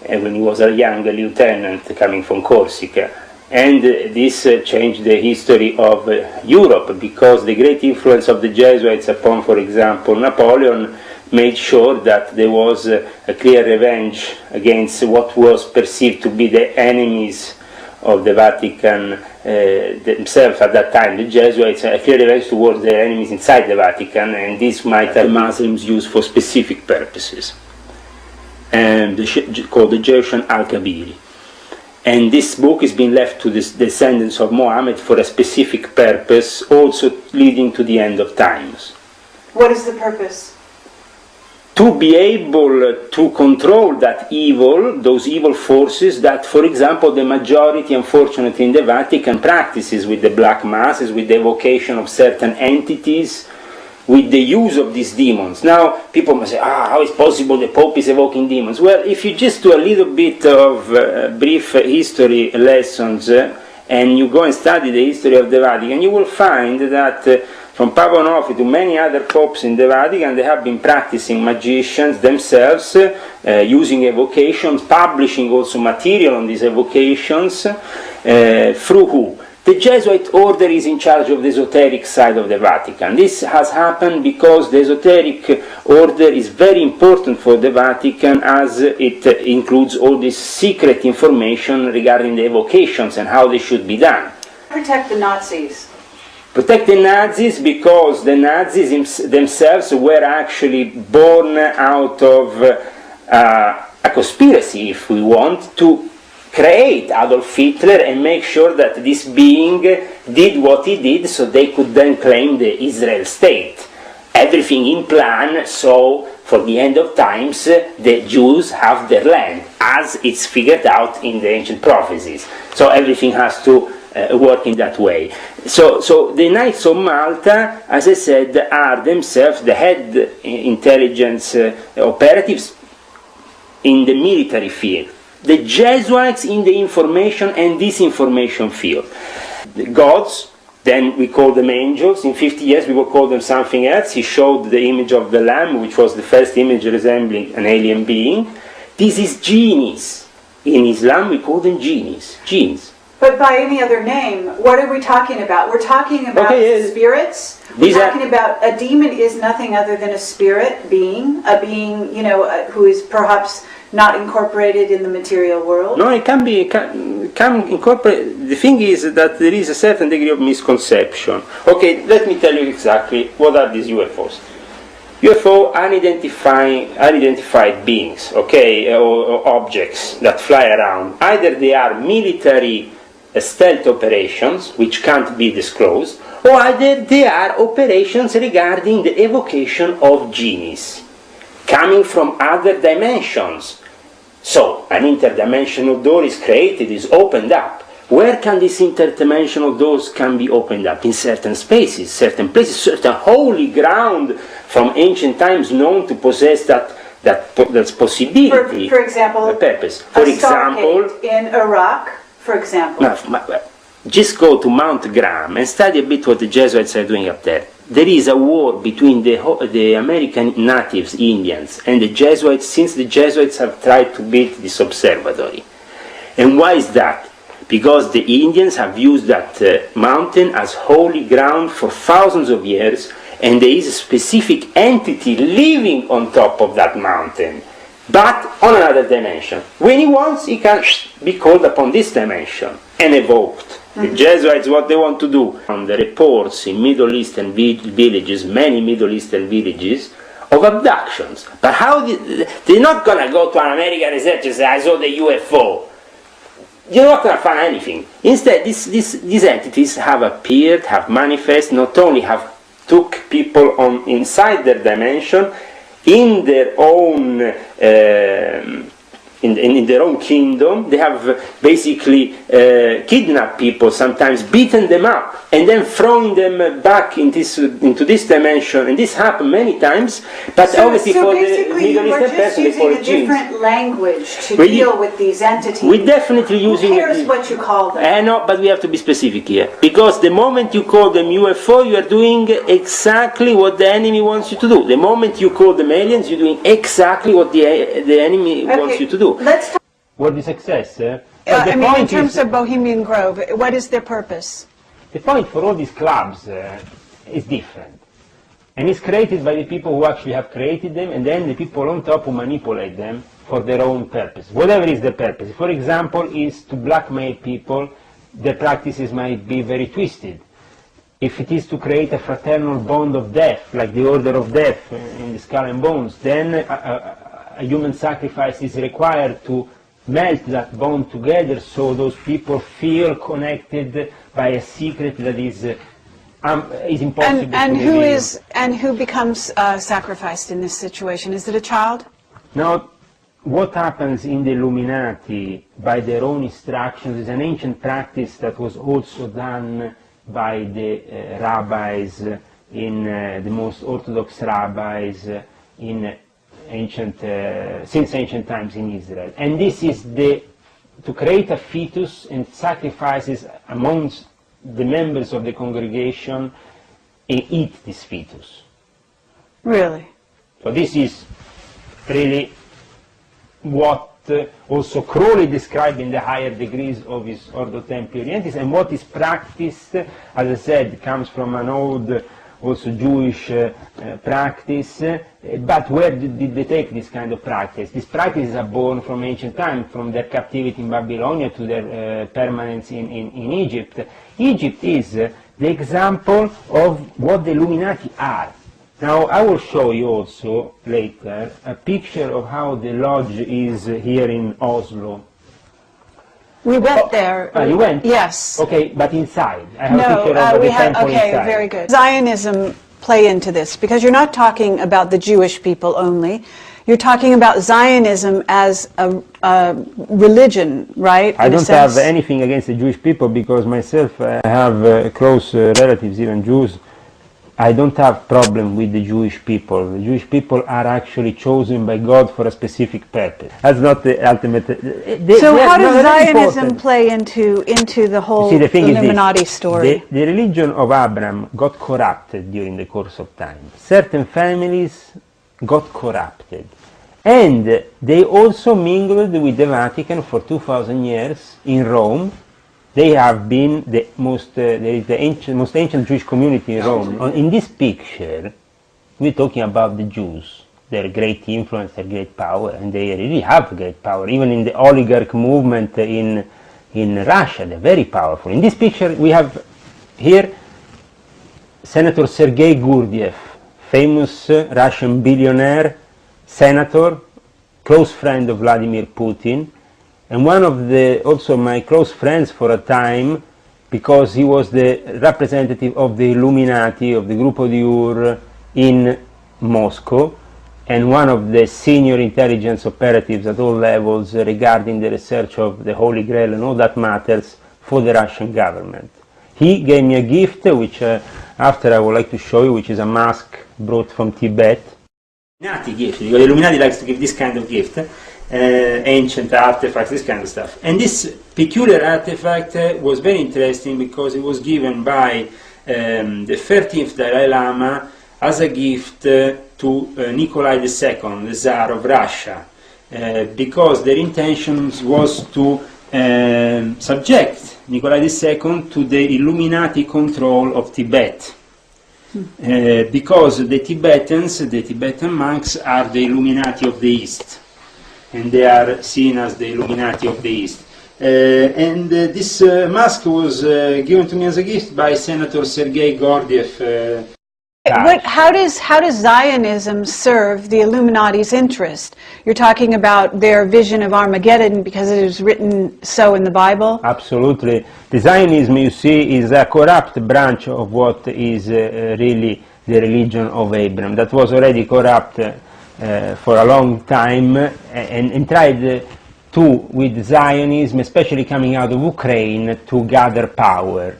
when he was a young lieutenant coming from Corsica. And this changed the history of Europe, because the great influence of the Jesuits upon, for example, Napoleon made sure that there was a clear revenge against what was perceived to be the enemies of the Vatican themselves at that time, the Jesuits, a clear revenge towards their enemies inside the Vatican, and this might have Muslims used for specific purposes, and called the Jaysh al-Kabiri. And this book has been left to the descendants of Mohammed for a specific purpose, also leading to the end of times. What is the purpose? To be able to control that evil, those evil forces that, for example, the majority, unfortunately, in the Vatican practices with the black masses, with the evocation of certain entities, with the use of these demons. Now, people must say, how is possible the Pope is evoking demons? Well, if you just do a little bit of brief history lessons and you go and study the history of the Vatican, you will find that from Papa Onofre to many other popes in the Vatican, they have been practicing magicians themselves, using evocations, publishing also material on these evocations, through who? The Jesuit order is in charge of the esoteric side of the Vatican. This has happened because the esoteric order is very important for the Vatican, as it includes all this secret information regarding the evocations and how they should be done. Protect the Nazis. Protect the Nazis because the Nazis themselves were actually born out of a conspiracy, if we want, to create Adolf Hitler and make sure that this being did what he did so they could then claim the Israel state. Everything in plan, so for the end of times the Jews have their land, as it's figured out in the ancient prophecies. So everything has to work in that way. So the Knights of Malta, as I said, are themselves the head intelligence operatives in the military field. The Jesuits in the information and disinformation field. The gods, then we call them angels. In 50 years we will call them something else. He showed the image of the lamb, which was the first image resembling an alien being. This is genies. In Islam we call them genies. Genes. But by any other name, what are we talking about? We're talking about spirits. We're talking about a demon is nothing other than a spirit being, a being, you know, who is perhaps not incorporated in the material world. No, it can be, can incorporate. The thing is that there is a certain degree of misconception. Okay, let me tell you exactly what are these UFOs. UFO unidentified beings, okay, or objects that fly around. Either they are military stealth operations, which can't be disclosed, or either they are operations regarding the evocation of genies, coming from other dimensions. So, an interdimensional door is created, is opened up. Where can this interdimensional doors can be opened up? In certain spaces, certain places, certain holy ground from ancient times known to possess that's possibility. For example, purpose. For example, in Iraq, for example. Just go to Mount Graham and study a bit what the Jesuits are doing up there. There is a war between the American natives, Indians, and the Jesuits, since the Jesuits have tried to build this observatory. And why is that? Because the Indians have used that mountain as holy ground for thousands of years, and there is a specific entity living on top of that mountain, but on another dimension. When he wants, he can be called upon this dimension and evoked. The Jesuits, what they want to do, on the reports in Middle Eastern villages, many Middle Eastern villages, of abductions. But how they're not going to go to an American researcher and say, I saw the UFO. You're not going to find anything. Instead, these entities have appeared, have manifested, not only have took people on inside their dimension, in their own in their own kingdom. They have basically kidnapped people, sometimes beaten them up, and then thrown them back into this dimension. And this happened many times. But obviously, for the Middle Eastern person, they call it genes. Different language to deal with these entities. We're definitely using. Who cares what you call them? I know, but we have to be specific here, because the moment you call them UFO, you are doing exactly what the enemy wants you to do. The moment you call them aliens, you're doing exactly what the enemy wants you to do. Let's talk. What is success? In terms of Bohemian Grove, what is their purpose? The point for all these clubs is different. And it's created by the people who actually have created them, and then the people on top who manipulate them for their own purpose. Whatever is the purpose. For example, is to blackmail people, the practices might be very twisted. If it is to create a fraternal bond of death, like the order of death in the Skull and Bones, then a human sacrifice is required to melt that bond together, so those people feel connected by a secret that is impossible and to who reveal. and who becomes sacrificed in this situation? Is it a child? Now, what happens in the Illuminati by their own instructions is an ancient practice that was also done by the rabbis, in the most orthodox rabbis in ancient, since ancient times in Israel. And this is to create a fetus and sacrifices amongst the members of the congregation and eat this fetus. Really? So this is really what also Crowley described in the higher degrees of his Ordo Templi Orientis, and what is practiced, as I said, comes from an old, also Jewish practice, but where did they take this kind of practice? These practices are born from ancient times, from their captivity in Babylonia to their permanence in Egypt. Egypt is the example of what the Illuminati are. Now, I will show you also later a picture of how the lodge is here in Oslo. We went there. You went? Yes. Okay, but inside. I have a picture of the temple inside. Very good. Zionism play into this, because you're not talking about the Jewish people only. You're talking about Zionism as a religion, right? I don't have anything against the Jewish people, because myself I have close relatives, even Jews. I don't have problem with the Jewish people. The Jewish people are actually chosen by God for a specific purpose. That's not the ultimate. So how does Zionism play into the whole Illuminati story? The religion of Abraham got corrupted during the course of time. Certain families got corrupted, and they also mingled with the Vatican for 2,000 years in Rome. They have been the most ancient Jewish community in Rome. In this picture, we're talking about the Jews, their great influence, their great power, and they really have great power. Even in the oligarch movement in Russia, they're very powerful. In this picture, we have here Senator Sergei Gurdjieff, famous Russian billionaire, senator, close friend of Vladimir Putin, and one of also my close friends for a time, because he was the representative of the Illuminati, of the Gruppo Diur in Moscow, and one of the senior intelligence operatives at all levels regarding the research of the Holy Grail and all that matters for the Russian government. He gave me a gift, which after I would like to show you, which is a mask brought from Tibet. Illuminati gift, because the Illuminati likes to give this kind of gift. Ancient artifacts, this kind of stuff. And this peculiar artifact was very interesting because it was given by the 13th Dalai Lama as a gift to Nikolai II, the Tsar of Russia, because their intentions was to subject Nikolai II to the Illuminati control of Tibet. Because the Tibetan monks are the Illuminati of the East, and they are seen as the Illuminati of the East. This mask was given to me as a gift by Senator Sergei Gurdjieff. How does Zionism serve the Illuminati's interest? You're talking about their vision of Armageddon because it is written so in the Bible? Absolutely. The Zionism, you see, is a corrupt branch of what is really the religion of Abraham. That was already corrupt for a long time, and tried to, with Zionism, especially coming out of Ukraine, to gather power.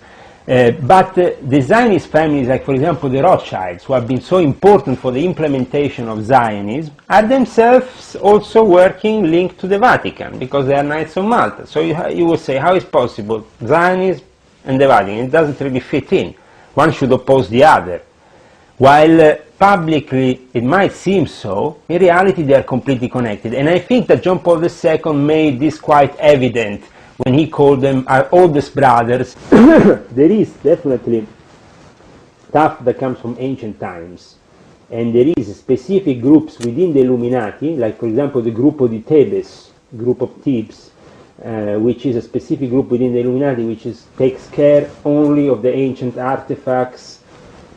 But the Zionist families, like for example the Rothschilds, who have been so important for the implementation of Zionism, are themselves also working linked to the Vatican, because they are Knights of Malta. So you will say, how is possible Zionism and the Vatican? It doesn't really fit in. One should oppose the other. While publicly it might seem so, in reality they are completely connected. And I think that John Paul II made this quite evident when he called them our oldest brothers. There is definitely stuff that comes from ancient times, and there is specific groups within the Illuminati, like for example the Gruppo di Thebes, group of Thebes, which is a specific group within the Illuminati which takes care only of the ancient artifacts.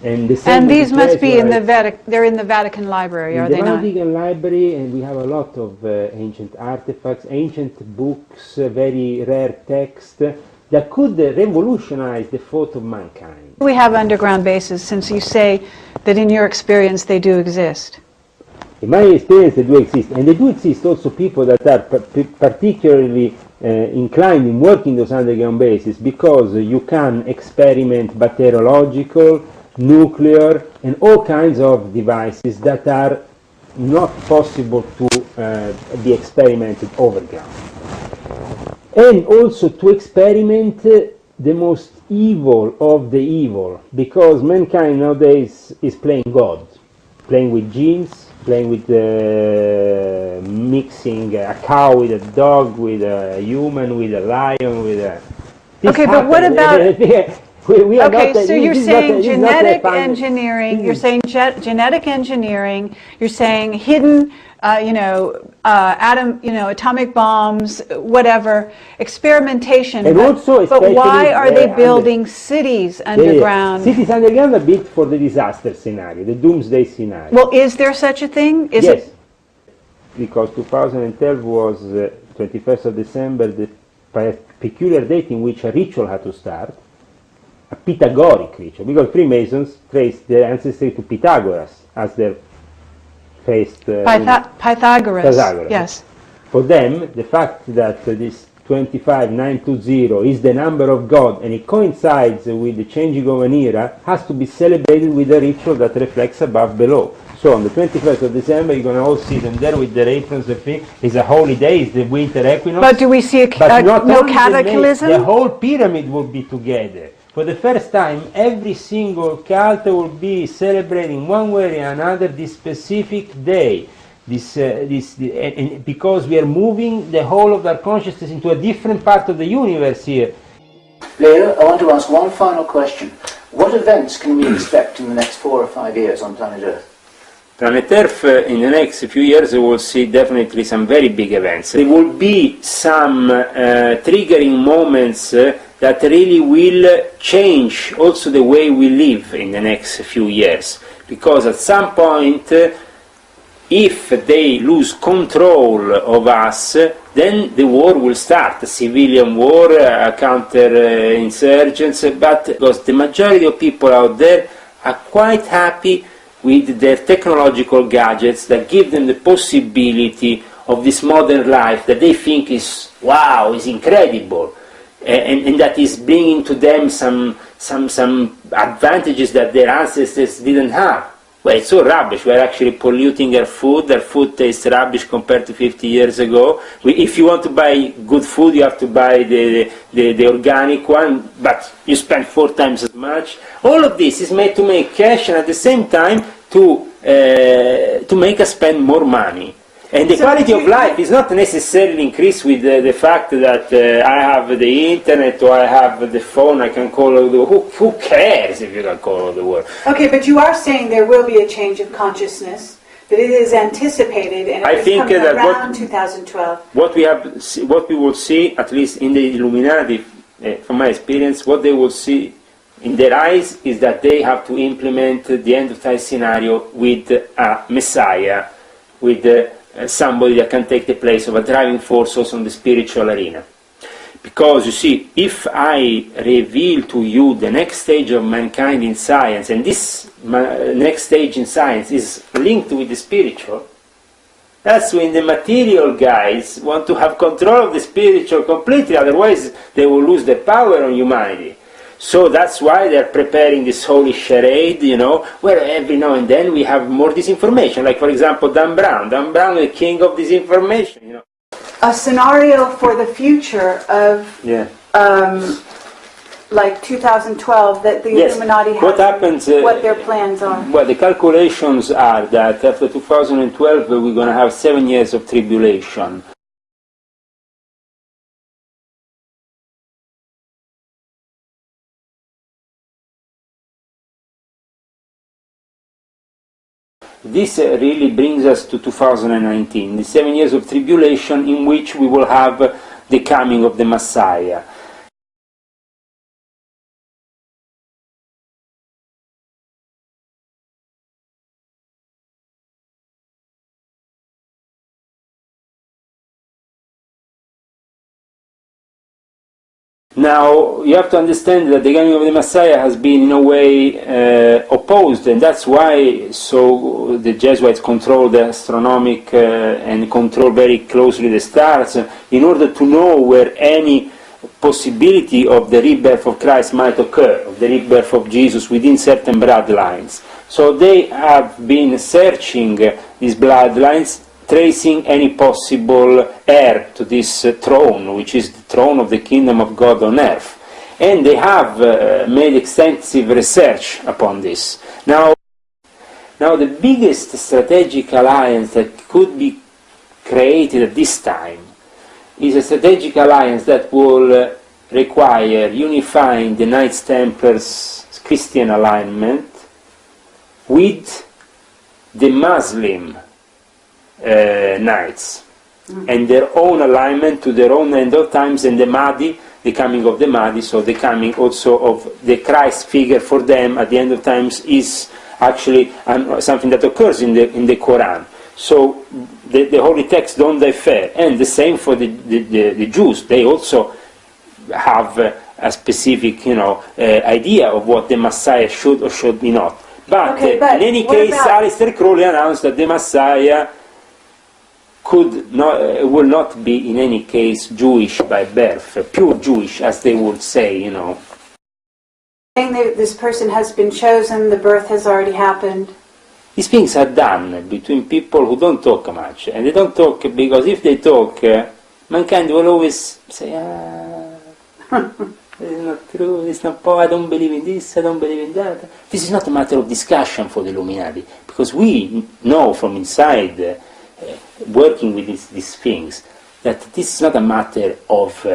And these must be in the Vatican. They're in the Vatican Library, are they not? In the Vatican Library, and we have a lot of ancient artifacts, ancient books, very rare text that could revolutionize the thought of mankind. We have underground bases, since you say that in your experience they do exist. In my experience, they do exist, and they do exist also people that are particularly inclined in working those underground bases, because you can experiment bacteriological, nuclear, and all kinds of devices that are not possible to be experimented overground. And also to experiment the most evil of the evil, because mankind nowadays is playing God, playing with genes, playing with mixing a cow with a dog, with a human, with a lion, with a... Okay, but what about... Okay, so you're saying genetic engineering, you're saying genetic engineering, you're saying hidden, atomic bombs, whatever, experimentation. And also, but why are they building cities underground? Cities underground are built for the disaster scenario, the doomsday scenario. Well, is there such a thing? Yes, because 2012 was 21st of December, the peculiar date in which a ritual had to start, a Pythagorean ritual, because Freemasons trace their ancestry to Pythagoras as their faced Pythagoras. Yes. For them, the fact that this 25920 is the number of God and it coincides with the changing of an era has to be celebrated with a ritual that reflects above below. So on the 21st of December, you're going to all see them there with their aprons. It's a holy day, it's the winter equinox. But do we see no cataclysm? The whole pyramid will be together. For the first time, every single cult will be celebrating one way or another this specific day. Because we are moving the whole of our consciousness into a different part of the universe here. Leo, I want to ask one final question. What events can we expect in the next 4 or 5 years on planet Earth? Planet Earth, in the next few years, we will see definitely some very big events. There will be some triggering moments that really will change also the way we live in the next few years. Because at some point, if they lose control of us, then the war will start, a civilian war, counter-insurgents, but because the majority of people out there are quite happy with their technological gadgets that give them the possibility of this modern life that they think is, wow, is incredible, and that is bringing to them some advantages that their ancestors didn't have. Well, it's all rubbish. We're actually polluting their food. Their food tastes rubbish compared to 50 years ago. If you want to buy good food, you have to buy the organic one, but you spend 4 times as much. All of this is made to make cash and at the same time to make us spend more money. And the quality of life is not necessarily increased with the fact that I have the internet or I have the phone, I can call all the world. Who cares if you can call all the world? Okay, but you are saying there will be a change of consciousness, that it is anticipated and it is coming around 2012. What we will see, at least in the Illuminati, from my experience, what they will see in their eyes is that they have to implement the end of time scenario with a messiah, with somebody that can take the place of a driving force also in the spiritual arena. Because you see, if I reveal to you the next stage of mankind in science, and this next stage in science is linked with the spiritual, that's when the material guys want to have control of the spiritual completely, otherwise they will lose their power on humanity. So that's why they're preparing this holy charade, you know, where every now and then we have more disinformation. Like, for example, Dan Brown. Dan Brown is the king of disinformation, you know. A scenario for the future of, like 2012, that the Illuminati has, what their plans are. Well, the calculations are that after 2012 we're going to have 7 years of tribulation. This really brings us to 2019, the 7 years of tribulation in which we will have the coming of the Messiah. Now, you have to understand that the coming of the Messiah has been in a way opposed, and that's why the Jesuits control the astronomic and control very closely the stars in order to know where any possibility of the rebirth of Christ might occur, of the rebirth of Jesus within certain bloodlines. So they have been searching these bloodlines, tracing any possible heir to this throne, which is the throne of the kingdom of God on earth. And they have made extensive research upon this. Now the biggest strategic alliance that could be created at this time is a strategic alliance that will require unifying the Knights Templars Christian alignment with the Muslim Knights, and their own alignment to their own end of times, and the Mahdi, the coming of the Mahdi, so the coming also of the Christ figure for them at the end of times is actually something that occurs in the Quran. So the holy texts don't differ, and the same for the Jews. They also have a specific, idea of what the Messiah should or should be not. But, in any case, Aleister Crowley announced that the Messiah will not be in any case Jewish by birth, pure Jewish, as they would say, Saying that this person has been chosen, the birth has already happened. These things are done between people who don't talk much, and they don't talk because if they talk, mankind will always say, it's not true, it's not, I don't believe in this, I don't believe in that. This is not a matter of discussion for the Illuminati, because we know from inside, working with these things, that this is not a matter of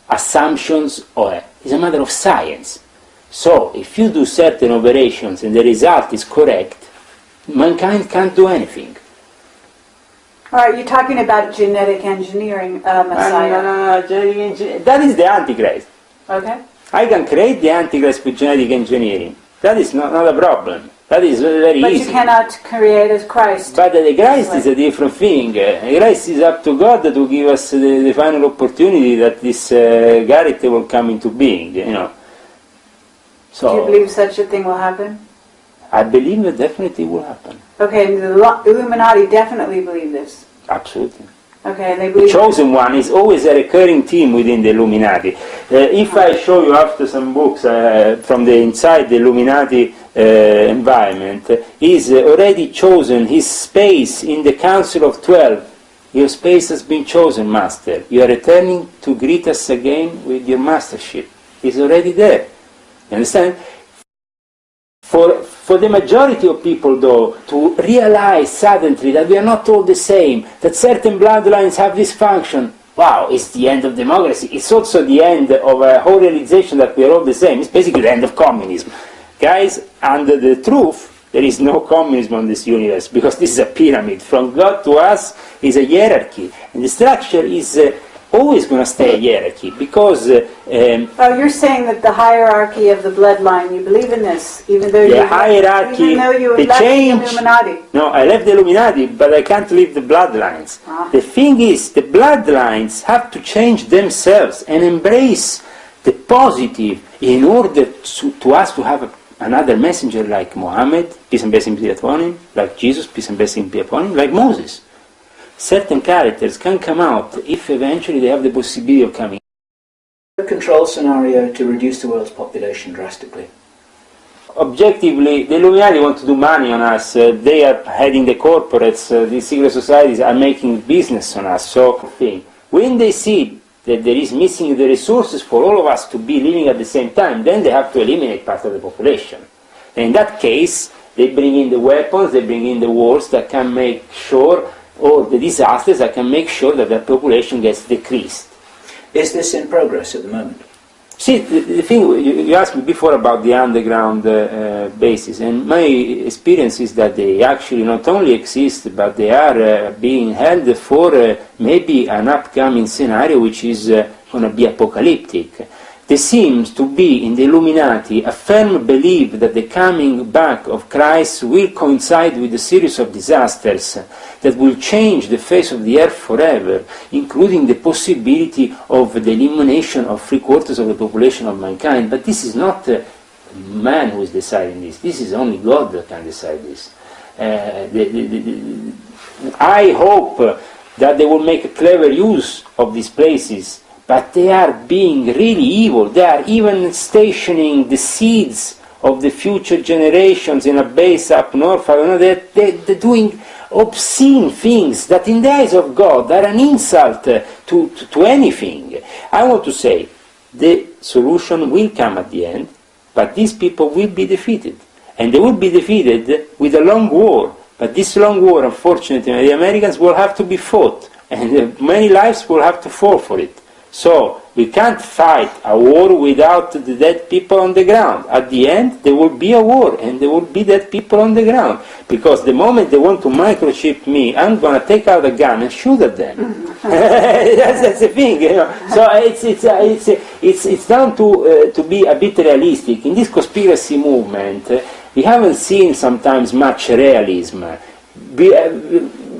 assumptions, it's a matter of science. So, if you do certain operations and the result is correct, mankind can't do anything. All right, you're talking about genetic engineering, Messiah. No, genetic engineering. That is the Antichrist. Okay. I can create the Antichrist with genetic engineering. That is not a problem. That is very but easy. But you cannot create as Christ. But the Christ is a different thing. Christ is up to God to give us the final opportunity that this Garrett will come into being, So, do you believe such a thing will happen? I believe it definitely will happen. Okay, the Illuminati definitely believe this. Absolutely. Okay, they believe the chosen one is always a recurring theme within the Illuminati. If I show you after some books from the inside the Illuminati environment, he's already chosen his space in the Council of 12. Your space has been chosen, Master. You are returning to greet us again with your mastership. He's already there. You understand? For the majority of people, though, to realize suddenly that we are not all the same, that certain bloodlines have this function, wow, it's the end of democracy. It's also the end of a whole realization that we are all the same. It's basically the end of communism. Guys, under the truth, there is no communism on this universe, because this is a pyramid. From God to us is a hierarchy. And the structure is always going to stay a hierarchy, because... you're saying that the hierarchy of the bloodline, you believe in this, even though the hierarchy, even though you left the Illuminati. No, I left the Illuminati, but I can't leave the bloodlines. The thing is, the bloodlines have to change themselves and embrace the positive in order to us to have another messenger like Muhammad, peace and blessing be upon him, like Jesus, peace and blessing be upon him, like Moses. Certain characters can come out if eventually they have the possibility of coming. A control scenario to reduce the world's population drastically. Objectively, the Illuminati want to do money on us. They are heading the corporates. These secret societies are making business on us. So, when they see that there is missing the resources for all of us to be living at the same time, then they have to eliminate part of the population. And in that case, they bring in the weapons, they bring in the wars that can make sure, or the disasters that can make sure that the population gets decreased. Is this in progress at the moment? See, the thing, you asked me before about the underground bases, and my experience is that they actually not only exist, but they are being held for maybe an upcoming scenario which is going to be apocalyptic. There seems to be in the Illuminati a firm belief that the coming back of Christ will coincide with a series of disasters that will change the face of the earth forever, including the possibility of the elimination of 3/4 of the population of mankind. But this is not man who is deciding this. This is only God that can decide this. I hope that they will make a clever use of these places, but they are being really evil. They are even stationing the seeds of the future generations in a base up north. I don't know, they're doing obscene things that in the eyes of God are an insult to anything. I want to say, the solution will come at the end, but these people will be defeated. And they will be defeated with a long war. But this long war, unfortunately, the Americans will have to be fought, and many lives will have to fall for it. So, we can't fight a war without the dead people on the ground. At the end, there will be a war, and there will be dead people on the ground. Because the moment they want to microchip me, I'm going to take out a gun and shoot at them. That's the thing, you know. So it's down to be a bit realistic. In this conspiracy movement, we haven't seen sometimes much realism.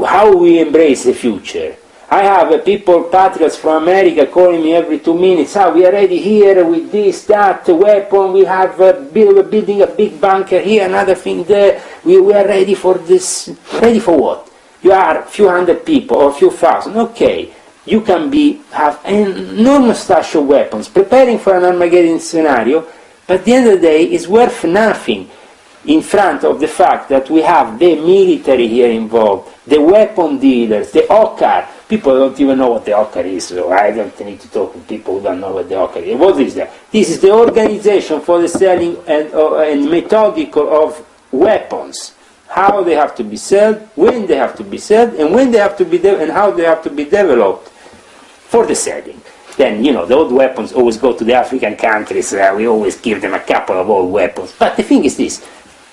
How we embrace the future. I have people, patriots from America, calling me every 2 minutes. We are ready here with this, that, weapon. We have building a big bunker here, another thing there. We are ready for this. Ready for what? You are a few hundred people or a few thousand. Okay, you can have an enormous stash of weapons, preparing for an Armageddon scenario, but at the end of the day, it's worth nothing in front of the fact that we have the military here involved, the weapon dealers, the OCCAR. People don't even know what the OCCAR is, so I don't need to talk to people who don't know what the OCCAR is. What is that? This is the organization for the selling and methodical of weapons. How they have to be sold, when they have to be sold, and when they have to be and how they have to be developed for the selling. Then, you know, the old weapons always go to the African countries. We always give them a couple of old weapons. But the thing is this.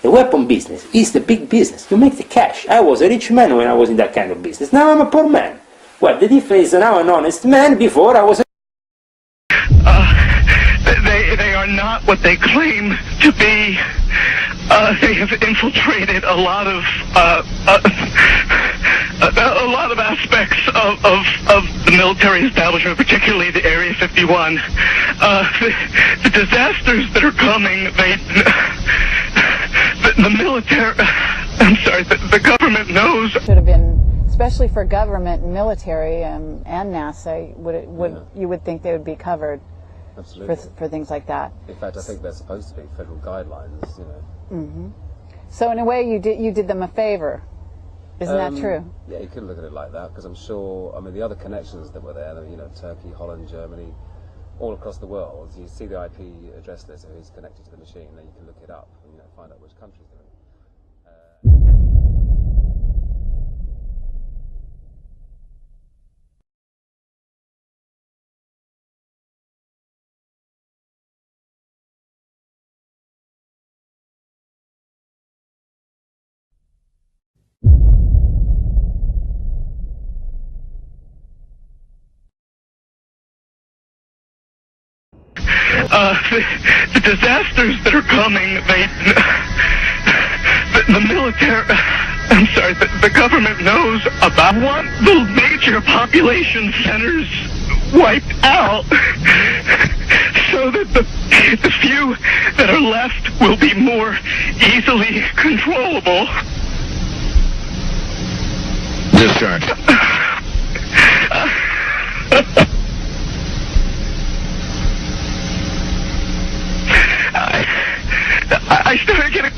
The weapon business is the big business. You make the cash. I was a rich man when I was in that kind of business. Now I'm a poor man. Well, the difference is now I'm an honest man. Before I was They are not what they claim to be. They have infiltrated a lot of aspects of the military establishment, particularly the Area 51. The disasters that are coming, the military, I'm sorry, the government knows. Should have been, especially for government and military and NASA, you would think they would be covered. Absolutely. For things like that. In fact, I think they're supposed to be federal guidelines, you know. Mm-hmm. So in a way, you did them a favor. Isn't that true? Yeah, you could look at it like that, because I'm sure, I mean, the other connections that were there, you know, Turkey, Holland, Germany, all across the world, you see the IP address list of who's connected to the machine, then you can look it up and, you know, find out which countries they're in. The disasters that are coming, the military, I'm sorry, the government knows about one. The major population centers wiped out so that the few that are left will be more easily controllable. Discharge. I started getting...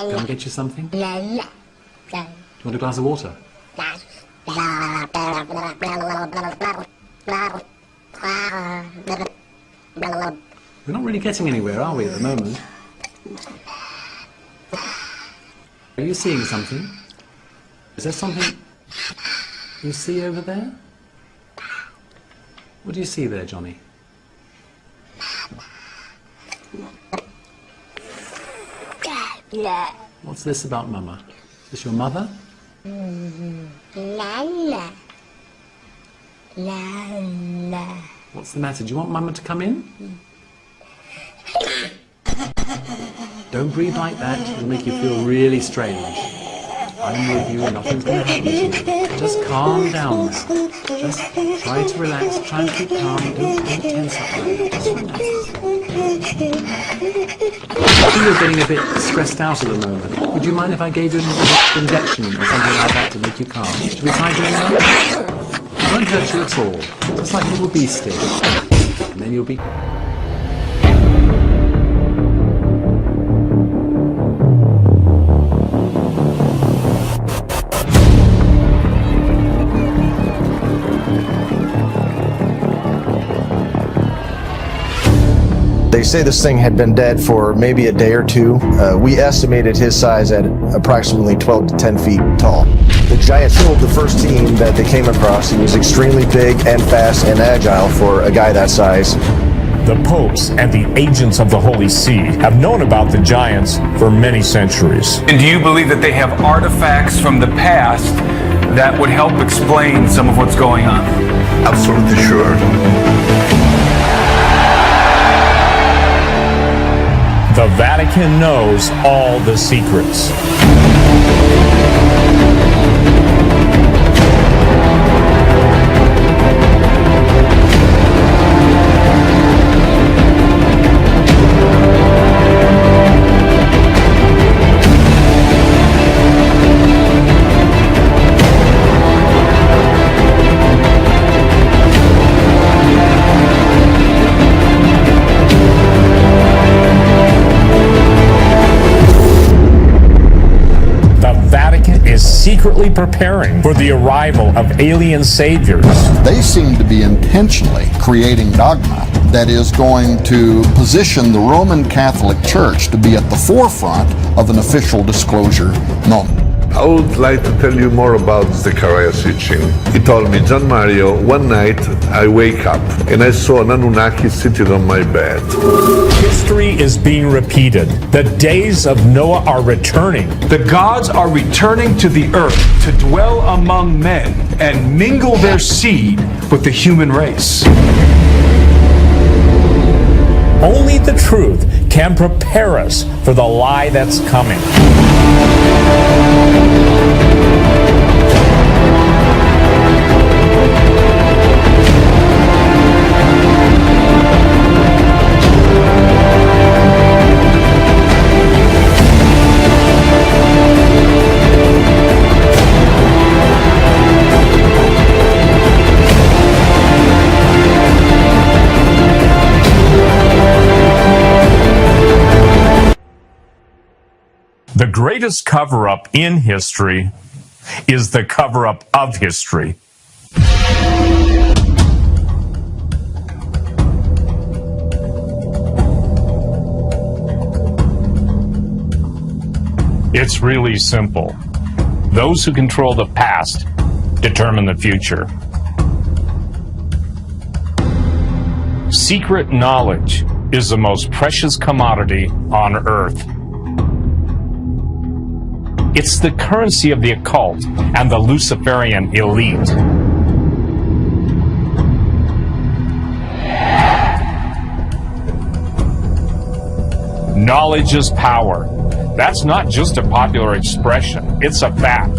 Can I get you something? Do you want a glass of water? We're not really getting anywhere, are we, at the moment? Are you seeing something? Is there something you see over there? What do you see there, Johnny? What's this about Mama? Is this your mother? What's the matter? Do you want Mama to come in? Don't breathe like that. It'll make you feel really strange. I'm with you. Nothing's going to happen to you. Just calm down now. Just try to relax. Try and keep calm. Don't tense up. Just relax. I think you're getting a bit stressed out at the moment. Would you mind if I gave you an injection or something like that to make you calm? Should we try doing that? It won't hurt you at all. Just like a little bee sting. And then you'll be... They They say this thing had been dead for maybe a day or two. We estimated his size at approximately 12 to 10 feet tall. The giant killed the first team that they came across. He was extremely big and fast and agile for a guy that size. The popes and the agents of the Holy See have known about the giants for many centuries. And do you believe that they have artifacts from the past that would help explain some of what's going on? Absolutely sure. The Vatican knows all the secrets. Secretly preparing for the arrival of alien saviors. They seem to be intentionally creating dogma that is going to position the Roman Catholic Church to be at the forefront of an official disclosure moment. I would like to tell you more about Zechariah's teaching. He told me, John Mario, one night I wake up and I saw an Anunnaki sitting on my bed. History is being repeated. The days of Noah are returning. The gods are returning to the earth to dwell among men and mingle their seed with the human race. Only the truth can prepare us for the lie that's coming. The greatest cover-up in history is the cover-up of history. It's really simple. Those who control the past determine the future. Secret knowledge is the most precious commodity on Earth. It's the currency of the occult and the Luciferian elite. Knowledge is power. That's not just a popular expression, it's a fact.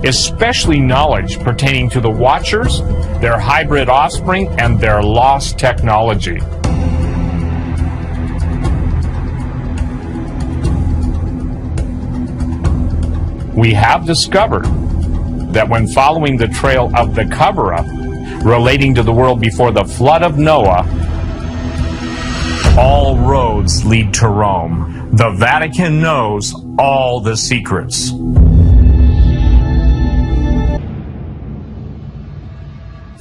Especially knowledge pertaining to the Watchers, their hybrid offspring, and their lost technology. We have discovered that when following the trail of the cover-up relating to the world before the flood of Noah, all roads lead to Rome. The Vatican knows all the secrets.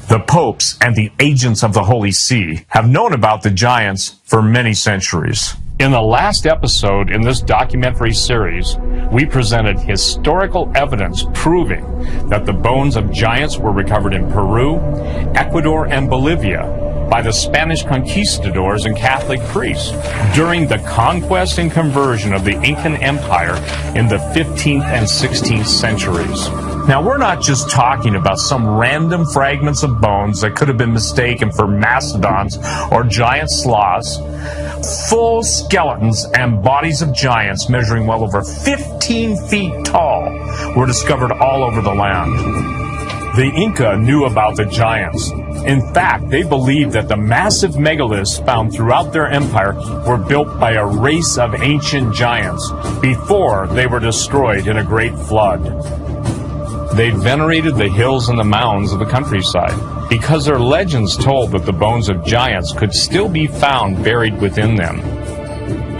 The popes and the agents of the Holy See have known about the giants for many centuries. In the last episode in this documentary series, we presented historical evidence proving that the bones of giants were recovered in Peru, Ecuador, and Bolivia by the Spanish conquistadors and Catholic priests during the conquest and conversion of the Incan Empire in the 15th and 16th centuries. Now, we're not just talking about some random fragments of bones that could have been mistaken for mastodons or giant sloths. Full skeletons and bodies of giants measuring well over 15 feet tall were discovered all over the land. The Inca knew about the giants. In fact, they believed that the massive megaliths found throughout their empire were built by a race of ancient giants before they were destroyed in a great flood. They venerated the hills and the mountains of the countryside because their legends told that the bones of giants could still be found buried within them.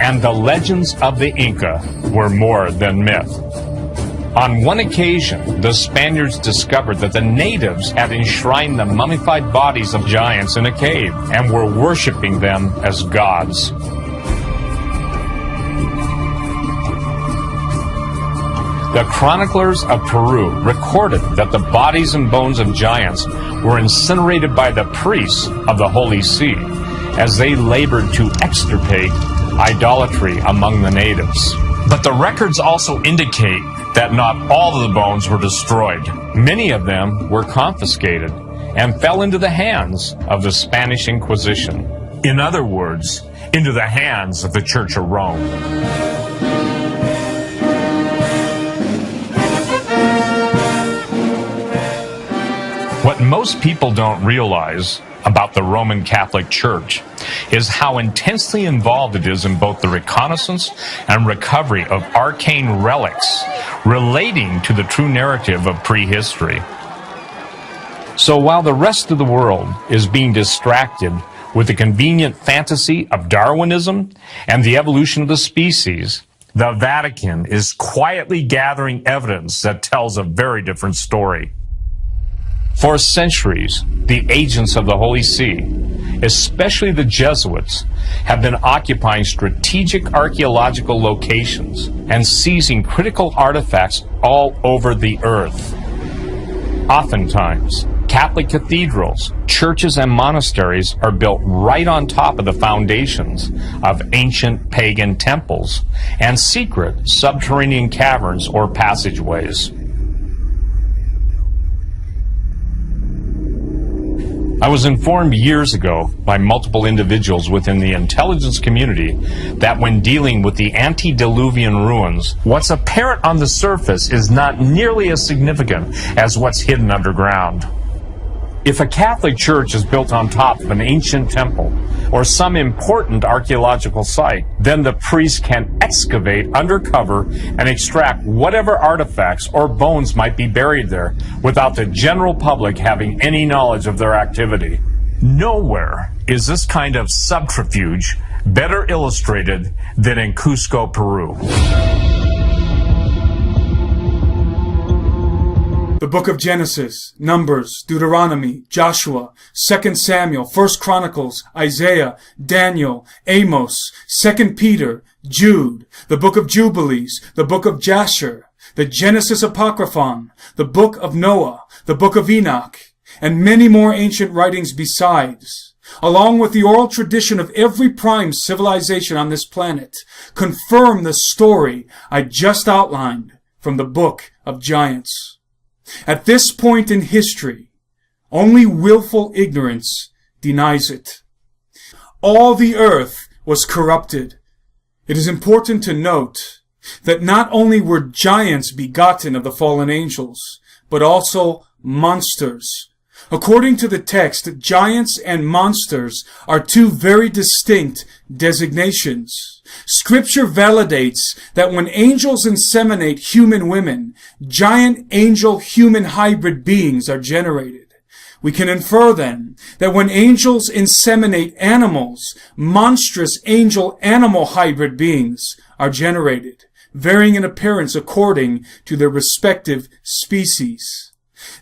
And the legends of the Inca were more than myth. On one occasion, the Spaniards discovered that the natives had enshrined the mummified bodies of giants in a cave and were worshipping them as gods. The chroniclers of Peru recorded that the bodies and bones of giants were incinerated by the priests of the Holy See as they labored to extirpate idolatry among the natives. But the records also indicate that not all of the bones were destroyed. Many of them were confiscated and fell into the hands of the Spanish Inquisition. In other words, into the hands of the Church of Rome. What most people don't realize about the Roman Catholic Church is how intensely involved it is in both the reconnaissance and recovery of arcane relics relating to the true narrative of prehistory. So while the rest of the world is being distracted with the convenient fantasy of Darwinism and the evolution of the species, the Vatican is quietly gathering evidence that tells a very different story. For centuries, the agents of the Holy See, especially the Jesuits, have been occupying strategic archaeological locations and seizing critical artifacts all over the earth. Oftentimes, Catholic cathedrals, churches, and monasteries are built right on top of the foundations of ancient pagan temples and secret subterranean caverns or passageways. I was informed years ago by multiple individuals within the intelligence community that when dealing with the antediluvian ruins, what's apparent on the surface is not nearly as significant as what's hidden underground. If a Catholic church is built on top of an ancient temple or some important archaeological site, then the priest can excavate undercover and extract whatever artifacts or bones might be buried there without the general public having any knowledge of their activity. Nowhere is this kind of subterfuge better illustrated than in Cusco, Peru. The book of Genesis, Numbers, Deuteronomy, Joshua, 2 Samuel, 1 Chronicles, Isaiah, Daniel, Amos, 2 Peter, Jude, the book of Jubilees, the book of Jasher, the Genesis Apocryphon, the book of Noah, the book of Enoch, and many more ancient writings besides, along with the oral tradition of every prime civilization on this planet, confirm the story I just outlined from the book of Giants. At this point in history, only willful ignorance denies it. All the earth was corrupted. It is important to note that not only were giants begotten of the fallen angels, but also monsters. According to the text, giants and monsters are two very distinct designations. Scripture validates that when angels inseminate human women, giant angel-human hybrid beings are generated. We can infer then that when angels inseminate animals, monstrous angel-animal hybrid beings are generated, varying in appearance according to their respective species.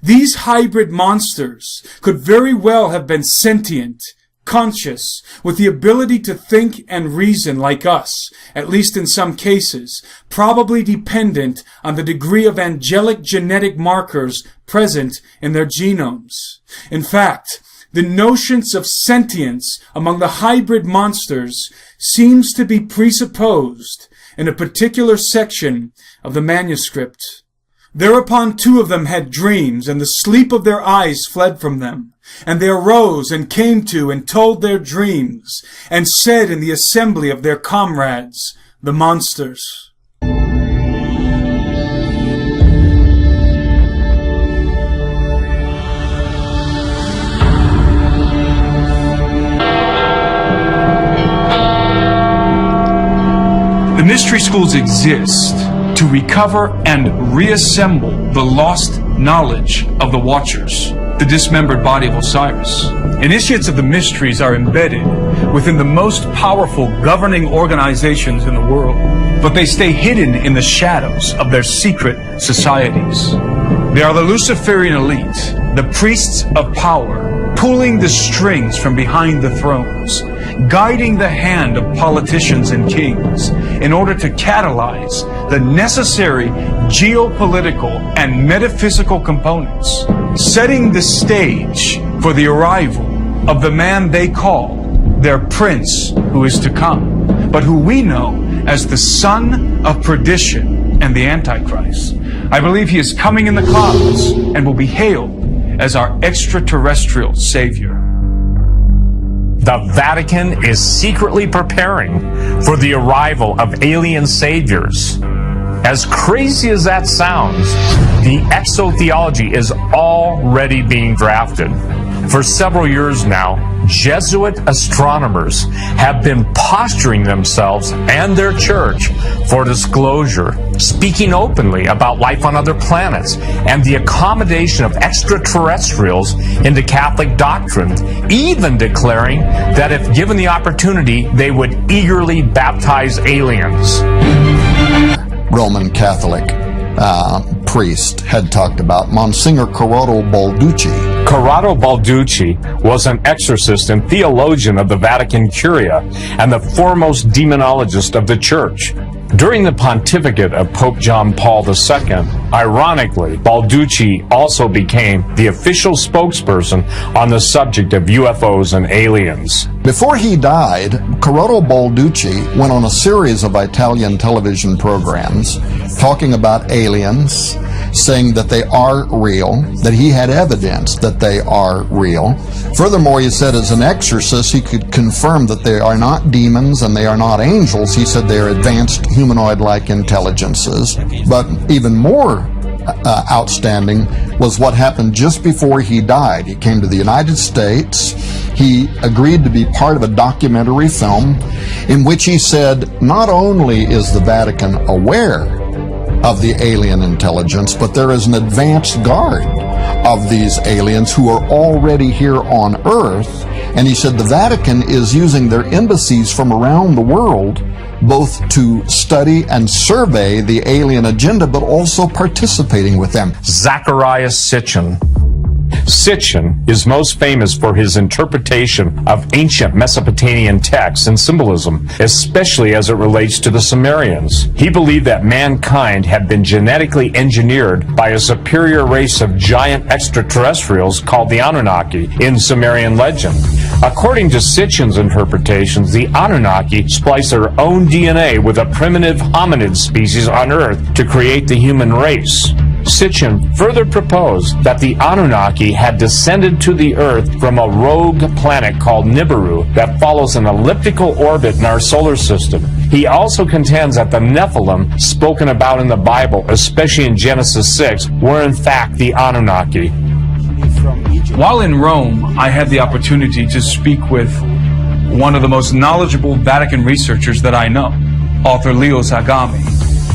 These hybrid monsters could very well have been sentient, conscious, with the ability to think and reason like us, at least in some cases, probably dependent on the degree of angelic genetic markers present in their genomes. In fact, the notions of sentience among the hybrid monsters seems to be presupposed in a particular section of the manuscript. Thereupon 2 of them had dreams, and the sleep of their eyes fled from them. And they arose and came to and told their dreams, and said in the assembly of their comrades, the monsters. The mystery schools exist to recover and reassemble the lost knowledge of the Watchers, the dismembered body of Osiris. Initiates of the mysteries are embedded within the most powerful governing organizations in the world. but they stay hidden in the shadows of their secret societies. They are the Luciferian elite, the priests of power, pulling the strings from behind the thrones, guiding the hand of politicians and kings in order to catalyze the necessary geopolitical and metaphysical components, setting the stage for the arrival of the man they call their prince who is to come, but who we know as the son of perdition and the Antichrist. I believe he is coming in the clouds and will be hailed as our extraterrestrial savior. The Vatican is secretly preparing for the arrival of alien saviors. As crazy as that sounds, the exotheology is already being drafted. For several years now, Jesuit astronomers have been posturing themselves and their church for disclosure, speaking openly about life on other planets and the accommodation of extraterrestrials into Catholic doctrine, even declaring that if given the opportunity, they would eagerly baptize aliens. Roman Catholic priest had talked about Monsignor Corrado Balducci. Corrado Balducci was an exorcist and theologian of the Vatican Curia and the foremost demonologist of the Church. During the pontificate of Pope John Paul II, ironically, Balducci also became the official spokesperson on the subject of UFOs and aliens. Before he died, Corrado Balducci went on a series of Italian television programs talking about aliens, saying that they are real, that he had evidence that they are real. Furthermore, he said as an exorcist, he could confirm that they are not demons and they are not angels. He said they are advanced humanoid-like intelligences. But even more outstanding was what happened just before he died. He came to the United States. He agreed to be part of a documentary film in which he said not only is the Vatican aware of the alien intelligence, but there is an advanced guard of these aliens who are already here on Earth. And he said the Vatican is using their embassies from around the world both to study and survey the alien agenda, but also participating with them. Zacharias Sitchin. Sitchin is most famous for his interpretation of ancient Mesopotamian texts and symbolism, especially as it relates to the Sumerians. He believed that mankind had been genetically engineered by a superior race of giant extraterrestrials called the Anunnaki in Sumerian legend. According to Sitchin's interpretations, the Anunnaki spliced their own DNA with a primitive hominid species on Earth to create the human race. Sitchin further proposed that the Anunnaki had descended to the Earth from a rogue planet called Nibiru that follows an elliptical orbit in our solar system. He also contends that the Nephilim spoken about in the Bible, especially in Genesis 6, were in fact the Anunnaki. While in Rome, I had the opportunity to speak with one of the most knowledgeable Vatican researchers that I know, author Leo Zagami,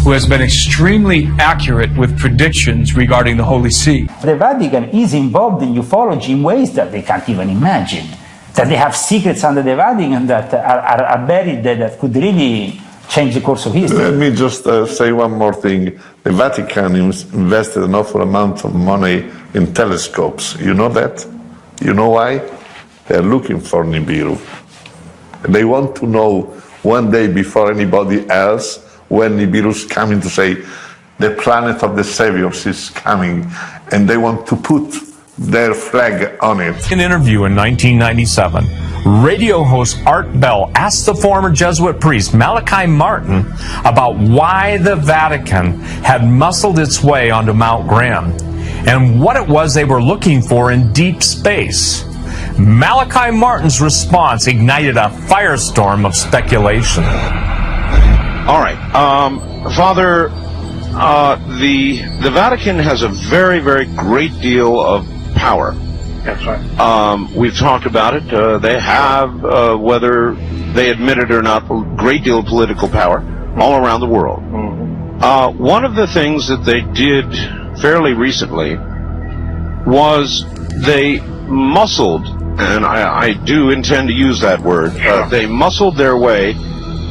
who has been extremely accurate with predictions regarding the Holy See. The Vatican is involved in ufology in ways that they can't even imagine. That they have secrets under the Vatican that are buried that could really change the course of history. Let me just say one more thing. The Vatican invested an awful amount of money in telescopes. You know that? You know why? They're looking for Nibiru. They want to know one day before anybody else when Nibiru's coming to say, the planet of the saviors is coming, and they want to put their flag on it. In an interview in 1997, radio host Art Bell asked the former Jesuit priest Malachi Martin about why the Vatican had muscled its way onto Mount Graham and what it was they were looking for in deep space. Malachi Martin's response ignited a firestorm of speculation. All right, Father, the Vatican has a very, very great deal of power. That's right. We've talked about it. They have, whether they admit it or not, a great deal of political power all around the world. Mm-hmm. One of the things that they did fairly recently was they muscled, and I do intend to use that word, they muscled their way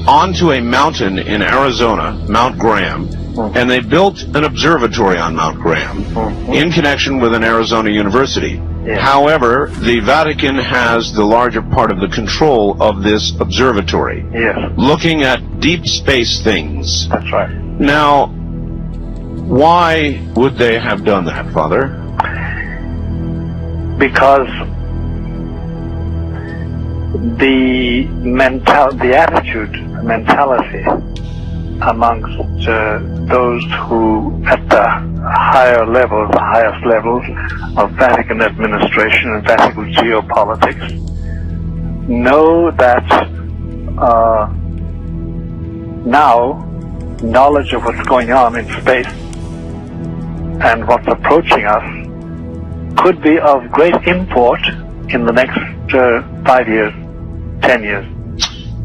onto a mountain in Arizona, Mount Graham, and they built an observatory on Mount Graham in connection with an Arizona university. However, the Vatican has the larger part of the control of this observatory, looking at deep space things. That's right. Now, why would they have done that, Father? Because the mentality amongst those who at the highest levels of Vatican administration and Vatican geopolitics know that now knowledge of what's going on in space and what's approaching us could be of great import in the next 5 years, 10 years.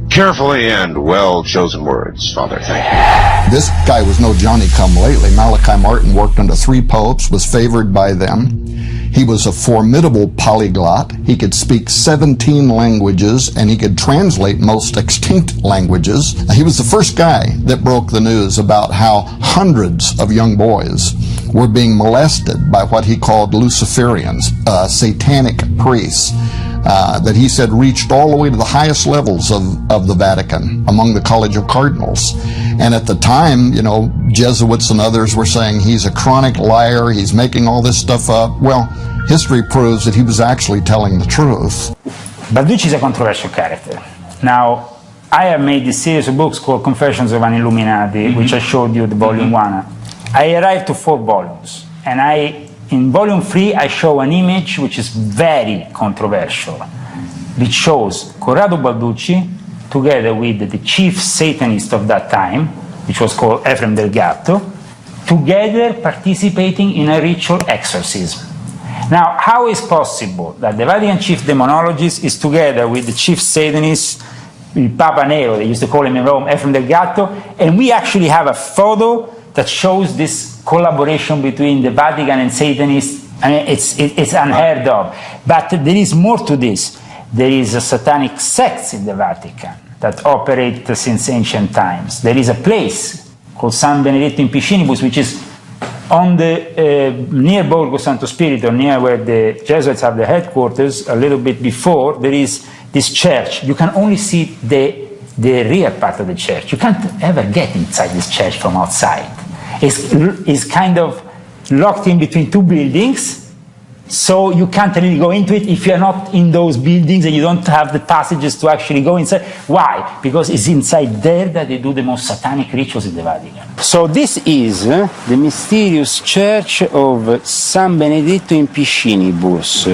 Carefully and well-chosen words, Father. Thank you. This guy was no Johnny-come-lately. Malachi Martin worked under 3 popes, was favored by them. He was a formidable polyglot. He could speak 17 languages, and he could translate most extinct languages. He was the first guy that broke the news about how hundreds of young boys were being molested by what he called Luciferians, satanic priests. That he said reached all the way to the highest levels of the Vatican, among the College of Cardinals. And at the time, you know, Jesuits and others were saying he's a chronic liar, he's making all this stuff up. Well, history proves that he was actually telling the truth. Balducci is a controversial character. Now, I have made this series of books called Confessions of an Illuminati, which I showed you, the volume 1. I arrived to 4 volumes, and in volume 3, I show an image which is very controversial, which shows Corrado Balducci together with the chief Satanist of that time, which was called Ephraim Del Gatto, together participating in a ritual exorcism. Now, how is possible that the Vatican chief demonologist is together with the chief Satanist, Papa Nero, they used to call him in Rome, Ephraim Del Gatto, and we actually have a photo that shows this collaboration between the Vatican and Satanists? I mean, it's unheard of. But there is more to this. There is a satanic sects in the Vatican that operate since ancient times. There is a place called San Benedetto in Piscinibus, which is on the near Borgo Santo Spirito, near where the Jesuits have their headquarters. A little bit before, there is this church. You can only see the rear part of the church. You can't ever get inside this church from outside. It's kind of locked in between 2 buildings, so you can't really go into it if you're not in those buildings and you don't have the passages to actually go inside. Why? Because it's inside there that they do the most satanic rituals in the Vatican. So this is the mysterious church of San Benedetto in Piscinibus,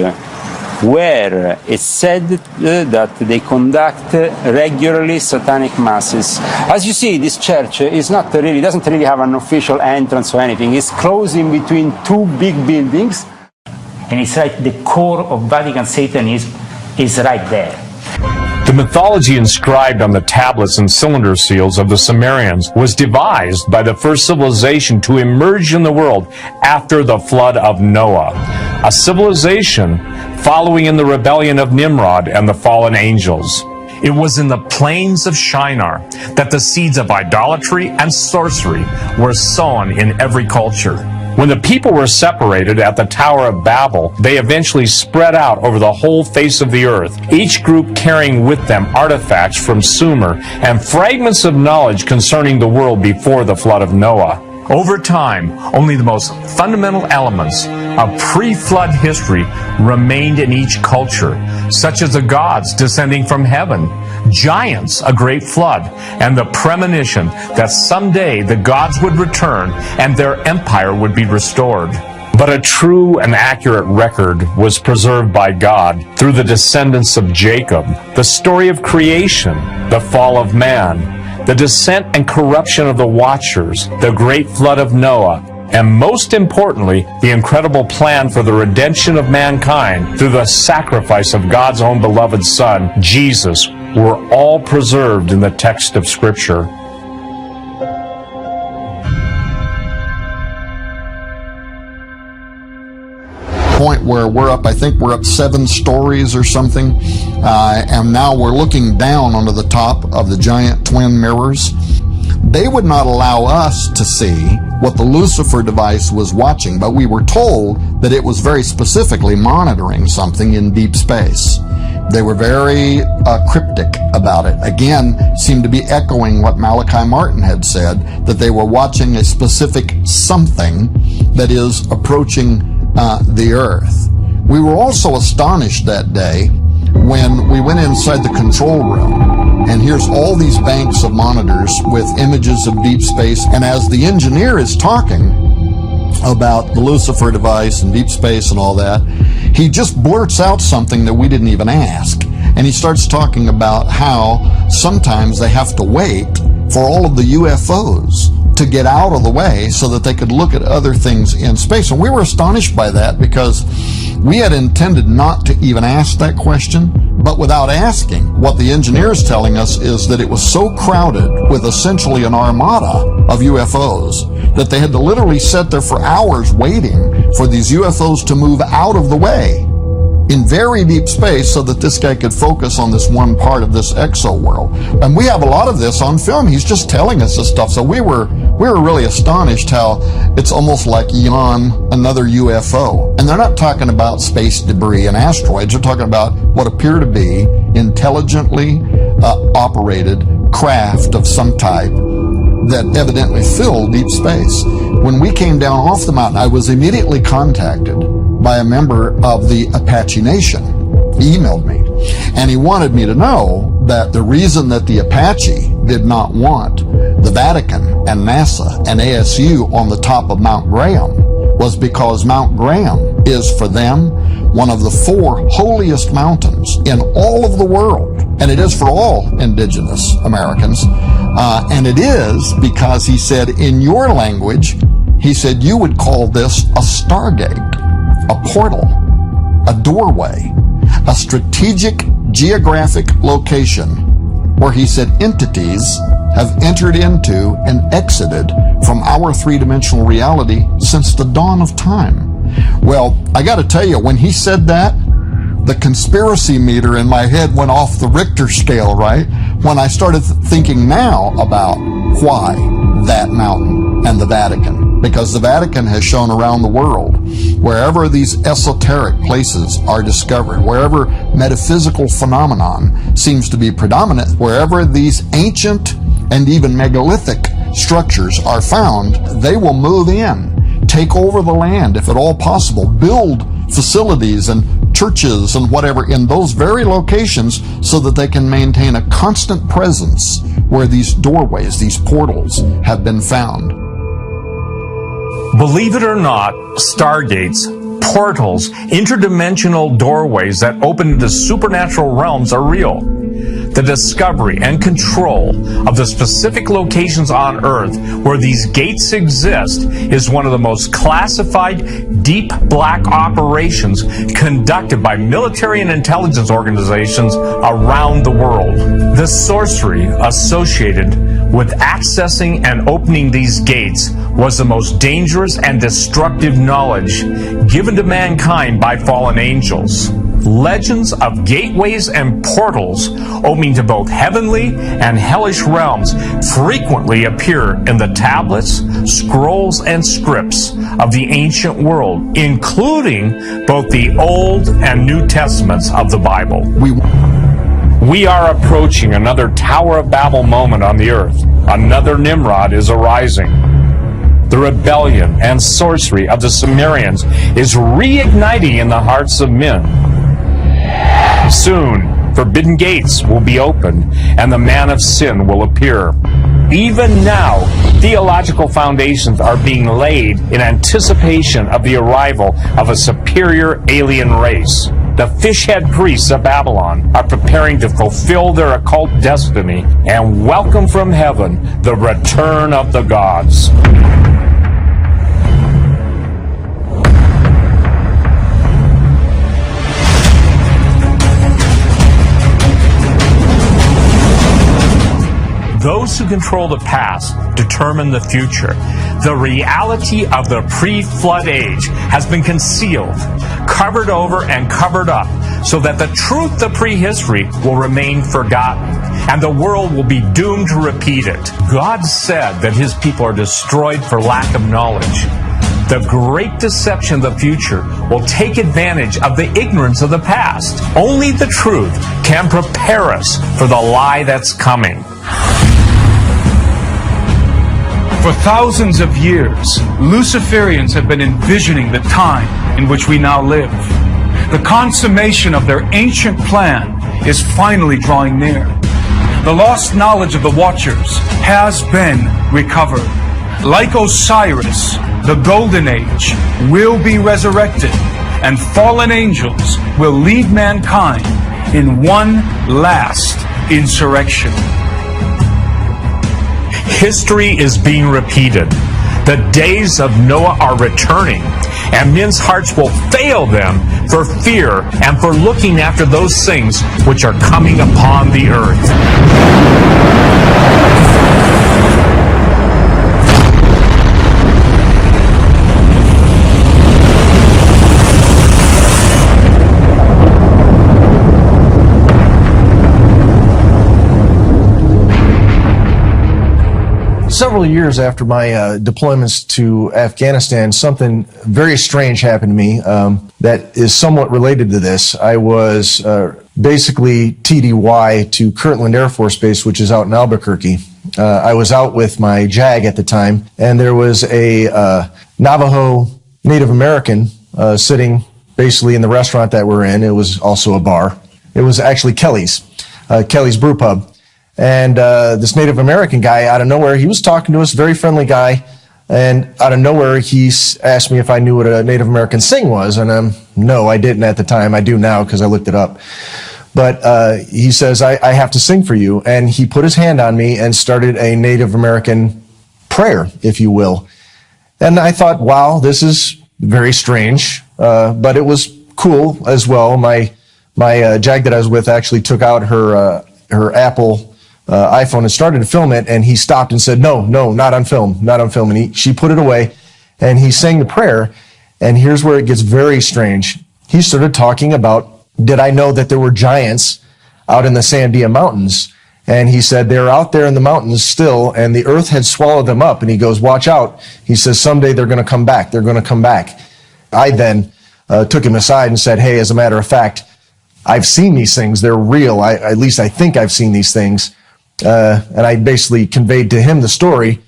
where it's said that they conduct regularly satanic masses. As you see, this church doesn't really have an official entrance or anything. It's closed in between 2 big buildings, and it's right, the core of Vatican Satanism is right there. The mythology inscribed on the tablets and cylinder seals of the Sumerians was devised by the first civilization to emerge in the world after the flood of Noah, a civilization following in the rebellion of Nimrod and the fallen angels. It was in the plains of Shinar that the seeds of idolatry and sorcery were sown in every culture. When the people were separated at the Tower of Babel, they eventually spread out over the whole face of the earth, each group carrying with them artifacts from Sumer and fragments of knowledge concerning the world before the flood of Noah. Over time, only the most fundamental elements of pre-flood history remained in each culture, such as the gods descending from heaven, giants, a great flood, and the premonition that someday the gods would return and their empire would be restored. But a true and accurate record was preserved by God through the descendants of Jacob, the story of creation, the fall of man, the descent and corruption of the Watchers, the great flood of Noah, and most importantly, the incredible plan for the redemption of mankind through the sacrifice of God's own beloved Son, Jesus, were all preserved in the text of Scripture. point where I think we're up 7 stories or something, and now we're looking down onto the top of the giant twin mirrors. They would not allow us to see what the Lucifer device was watching, but we were told that it was very specifically monitoring something in deep space. They were very cryptic about it. Again, seemed to be echoing what Malachi Martin had said, that they were watching a specific something that is approaching the Earth. We were also astonished that day when we went inside the control room, and here's all these banks of monitors with images of deep space, and as the engineer is talking about the Lucifer device and deep space and all that, he just blurts out something that we didn't even ask. And he starts talking about how sometimes they have to wait for all of the UFOs to get out of the way so that they could look at other things in space. And we were astonished by that because we had intended not to even ask that question, but without asking, what the engineer is telling us is that it was so crowded with essentially an armada of UFOs that they had to literally sit there for hours waiting for these UFOs to move out of the way in very deep space so that this guy could focus on this one part of this exo world. And we have a lot of this on film. He's just telling us this stuff. So we were really astonished how it's almost like Elon, another UFO. And they're not talking about space debris and asteroids. They're talking about what appear to be intelligently operated craft of some type that evidently fill deep space. When we came down off the mountain, I was immediately contacted by a member of the Apache Nation. He emailed me, and he wanted me to know that the reason that the Apache did not want the Vatican and NASA and ASU on the top of Mount Graham was because Mount Graham is, for them, one of the 4 holiest mountains in all of the world. And it is for all indigenous Americans. And it is because, he said, in your language, he said, you would call this a stargate, a portal, a doorway, a strategic geographic location where, he said, entities have entered into and exited from our 3-dimensional reality since the dawn of time. Well, I got to tell you, when he said that, the conspiracy meter in my head went off the Richter scale, right? When I started thinking now about why that mountain and the Vatican. Because the Vatican has shown around the world, wherever these esoteric places are discovered, wherever metaphysical phenomenon seems to be predominant, wherever these ancient and even megalithic structures are found, they will move in, take over the land if at all possible, build facilities and churches and whatever in those very locations so that they can maintain a constant presence where these doorways, these portals have been found. Believe it or not, stargates, portals, interdimensional doorways that open into supernatural realms are real. The discovery and control of the specific locations on Earth where these gates exist is one of the most classified deep black operations conducted by military and intelligence organizations around the world. The sorcery associated with accessing and opening these gates was the most dangerous and destructive knowledge given to mankind by fallen angels. Legends of gateways and portals opening to both heavenly and hellish realms frequently appear in the tablets, scrolls, and scripts of the ancient world, including both the Old and New Testaments of the Bible. We are approaching another Tower of Babel moment on the earth. Another Nimrod is arising. The rebellion and sorcery of the Sumerians is reigniting in the hearts of men. Soon, forbidden gates will be opened, and the man of sin will appear. Even now, theological foundations are being laid in anticipation of the arrival of a superior alien race. The fishhead priests of Babylon are preparing to fulfill their occult destiny and welcome from heaven the return of the gods. Those who control the past determine the future. The reality of the pre-flood age has been concealed, covered over and covered up, so that the truth of prehistory will remain forgotten, and the world will be doomed to repeat it. God said that his people are destroyed for lack of knowledge. The great deception of the future will take advantage of the ignorance of the past. Only the truth can prepare us for the lie that's coming. For thousands of years, Luciferians have been envisioning the time in which we now live. The consummation of their ancient plan is finally drawing near. The lost knowledge of the Watchers has been recovered. Like Osiris, the Golden Age will be resurrected, and fallen angels will lead mankind in one last insurrection. History is being repeated. The days of Noah are returning, and men's hearts will fail them for fear and for looking after those things which are coming upon the earth. Several years after my deployments to Afghanistan, something very strange happened to me that is somewhat related to this. I was basically TDY to Kirtland Air Force Base, which is out in Albuquerque. I was out with my JAG at the time, and there was a Navajo Native American sitting basically in the restaurant that we're in. It was also a bar. It was actually Kelly's Brew Pub. And this Native American guy, out of nowhere, he was talking to us, very friendly guy, and out of nowhere, he asked me if I knew what a Native American sing was, and no, I didn't at the time. I do now because I looked it up. But he says, I have to sing for you, and he put his hand on me and started a Native American prayer, if you will. And I thought, wow, this is very strange, but it was cool as well. My JAG that I was with actually took out her Apple iPhone and started to film it, and he stopped and said, no, not on film, not on film. And she put it away, and he sang the prayer, and here's where it gets very strange. He started talking about, did I know that there were giants out in the Sandia Mountains? And he said, they're out there in the mountains still, and the earth had swallowed them up. And he goes, watch out. He says, someday they're going to come back. They're going to come back. I then took him aside and said, hey, as a matter of fact, I've seen these things. They're real. At least I think I've seen these things. And I basically conveyed to him the story.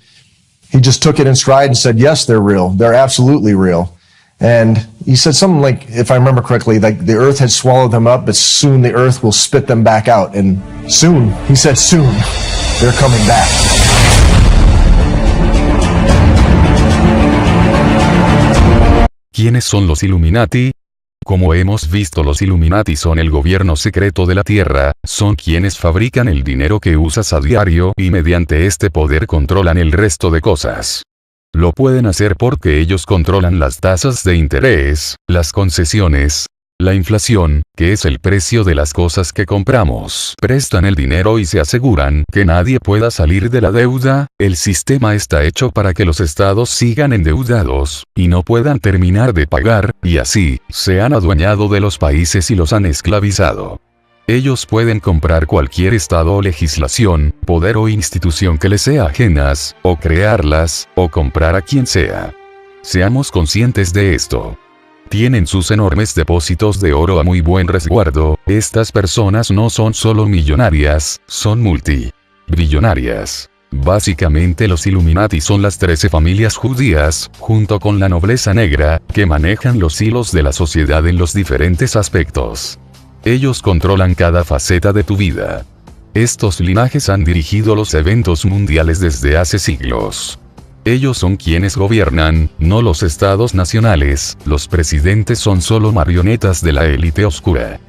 He just took it in stride and said, yes, they're real. They're absolutely real. And he said something like, if I remember correctly, like the earth had swallowed them up, but soon the earth will spit them back out. And soon, he said soon, they're coming back. ¿Quiénes son los Illuminati? Como hemos visto, los Illuminati son el gobierno secreto de la Tierra, son quienes fabrican el dinero que usas a diario y mediante este poder controlan el resto de cosas. Lo pueden hacer porque ellos controlan las tasas de interés, las concesiones, la inflación, que es el precio de las cosas que compramos. Prestan el dinero y se aseguran que nadie pueda salir de la deuda. El sistema está hecho para que los estados sigan endeudados, y no puedan terminar de pagar, y así, se han adueñado de los países y los han esclavizado. Ellos pueden comprar cualquier estado o legislación, poder o institución que les sea ajenas, o crearlas, o comprar a quien sea. Seamos conscientes de esto. Tienen sus enormes depósitos de oro a muy buen resguardo. Estas personas no son solo millonarias, son multibillonarias. Básicamente los Illuminati son las 13 familias judías, junto con la nobleza negra, que manejan los hilos de la sociedad en los diferentes aspectos. Ellos controlan cada faceta de tu vida. Estos linajes han dirigido los eventos mundiales desde hace siglos. Ellos son quienes gobiernan, no los estados nacionales. Los presidentes son solo marionetas de la élite oscura.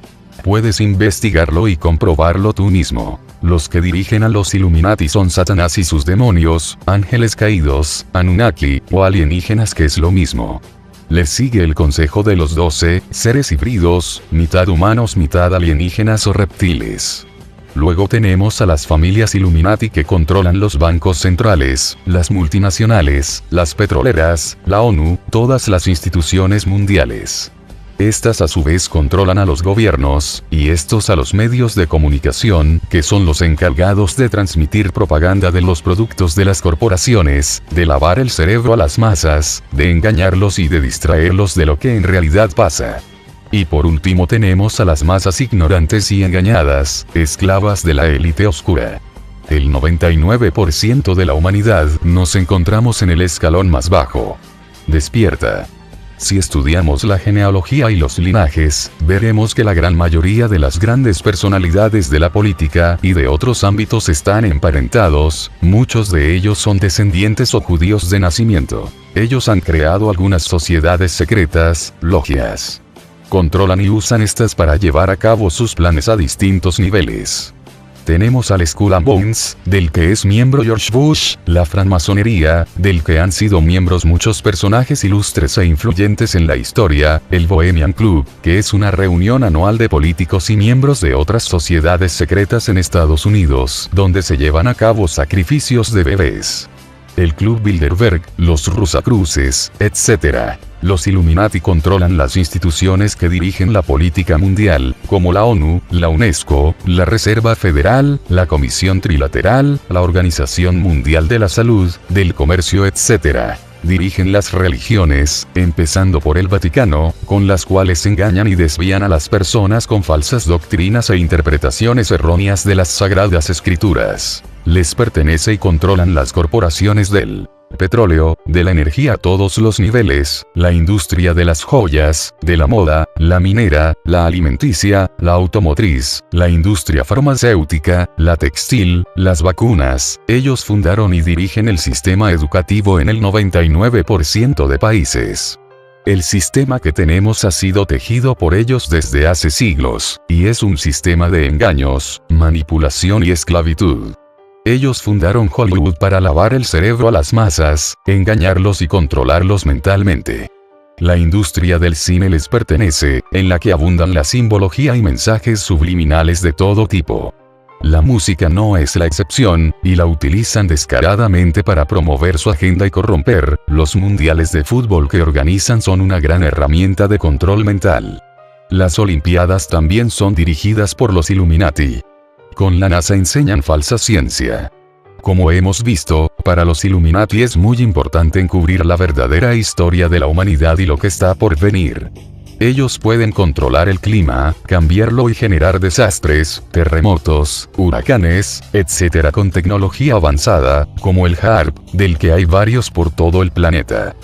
Puedes investigarlo y comprobarlo tú mismo. Los que dirigen a los Illuminati son Satanás y sus demonios, ángeles caídos, Anunnaki, o alienígenas, que es lo mismo. Les sigue el consejo de los 12, seres híbridos, mitad humanos mitad alienígenas o reptiles. Luego tenemos a las familias Illuminati que controlan los bancos centrales, las multinacionales, las petroleras, la ONU, todas las instituciones mundiales. Estas a su vez controlan a los gobiernos, y estos a los medios de comunicación, que son los encargados de transmitir propaganda de los productos de las corporaciones, de lavar el cerebro a las masas, de engañarlos y de distraerlos de lo que en realidad pasa. Y por último tenemos a las masas ignorantes y engañadas, esclavas de la élite oscura. El 99% de la humanidad nos encontramos en el escalón más bajo. Despierta. Si estudiamos la genealogía y los linajes, veremos que la gran mayoría de las grandes personalidades de la política y de otros ámbitos están emparentados, muchos de ellos son descendientes o judíos de nacimiento. Ellos han creado algunas sociedades secretas, logias. Controlan y usan estas para llevar a cabo sus planes a distintos niveles. Tenemos al Skull and Bones, del que es miembro George Bush, la francmasonería, del que han sido miembros muchos personajes ilustres e influyentes en la historia, el Bohemian Club, que es una reunión anual de políticos y miembros de otras sociedades secretas en Estados Unidos, donde se llevan a cabo sacrificios de bebés. El Club Bilderberg, los Rosacruces, etc. Los Illuminati controlan las instituciones que dirigen la política mundial, como la ONU, la UNESCO, la Reserva Federal, la Comisión Trilateral, la Organización Mundial de la Salud, del Comercio, etc. Dirigen las religiones, empezando por el Vaticano, con las cuales engañan y desvían a las personas con falsas doctrinas e interpretaciones erróneas de las Sagradas Escrituras. Les pertenece y controlan las corporaciones del petróleo, de la energía a todos los niveles, la industria de las joyas, de la moda, la minera, la alimenticia, la automotriz, la industria farmacéutica, la textil, las vacunas. Ellos fundaron y dirigen el sistema educativo en el 99% de países. El sistema que tenemos ha sido tejido por ellos desde hace siglos, y es un sistema de engaños, manipulación y esclavitud. Ellos fundaron Hollywood para lavar el cerebro a las masas, engañarlos y controlarlos mentalmente. La industria del cine les pertenece, en la que abundan la simbología y mensajes subliminales de todo tipo. La música no es la excepción, y la utilizan descaradamente para promover su agenda y corromper. Los mundiales de fútbol que organizan son una gran herramienta de control mental. Las olimpiadas también son dirigidas por los Illuminati. Con la NASA enseñan falsa ciencia. Como hemos visto, para los Illuminati es muy importante encubrir la verdadera historia de la humanidad y lo que está por venir. Ellos pueden controlar el clima, cambiarlo y generar desastres, terremotos, huracanes, etc. con tecnología avanzada, como el HAARP, del que hay varios por todo el planeta.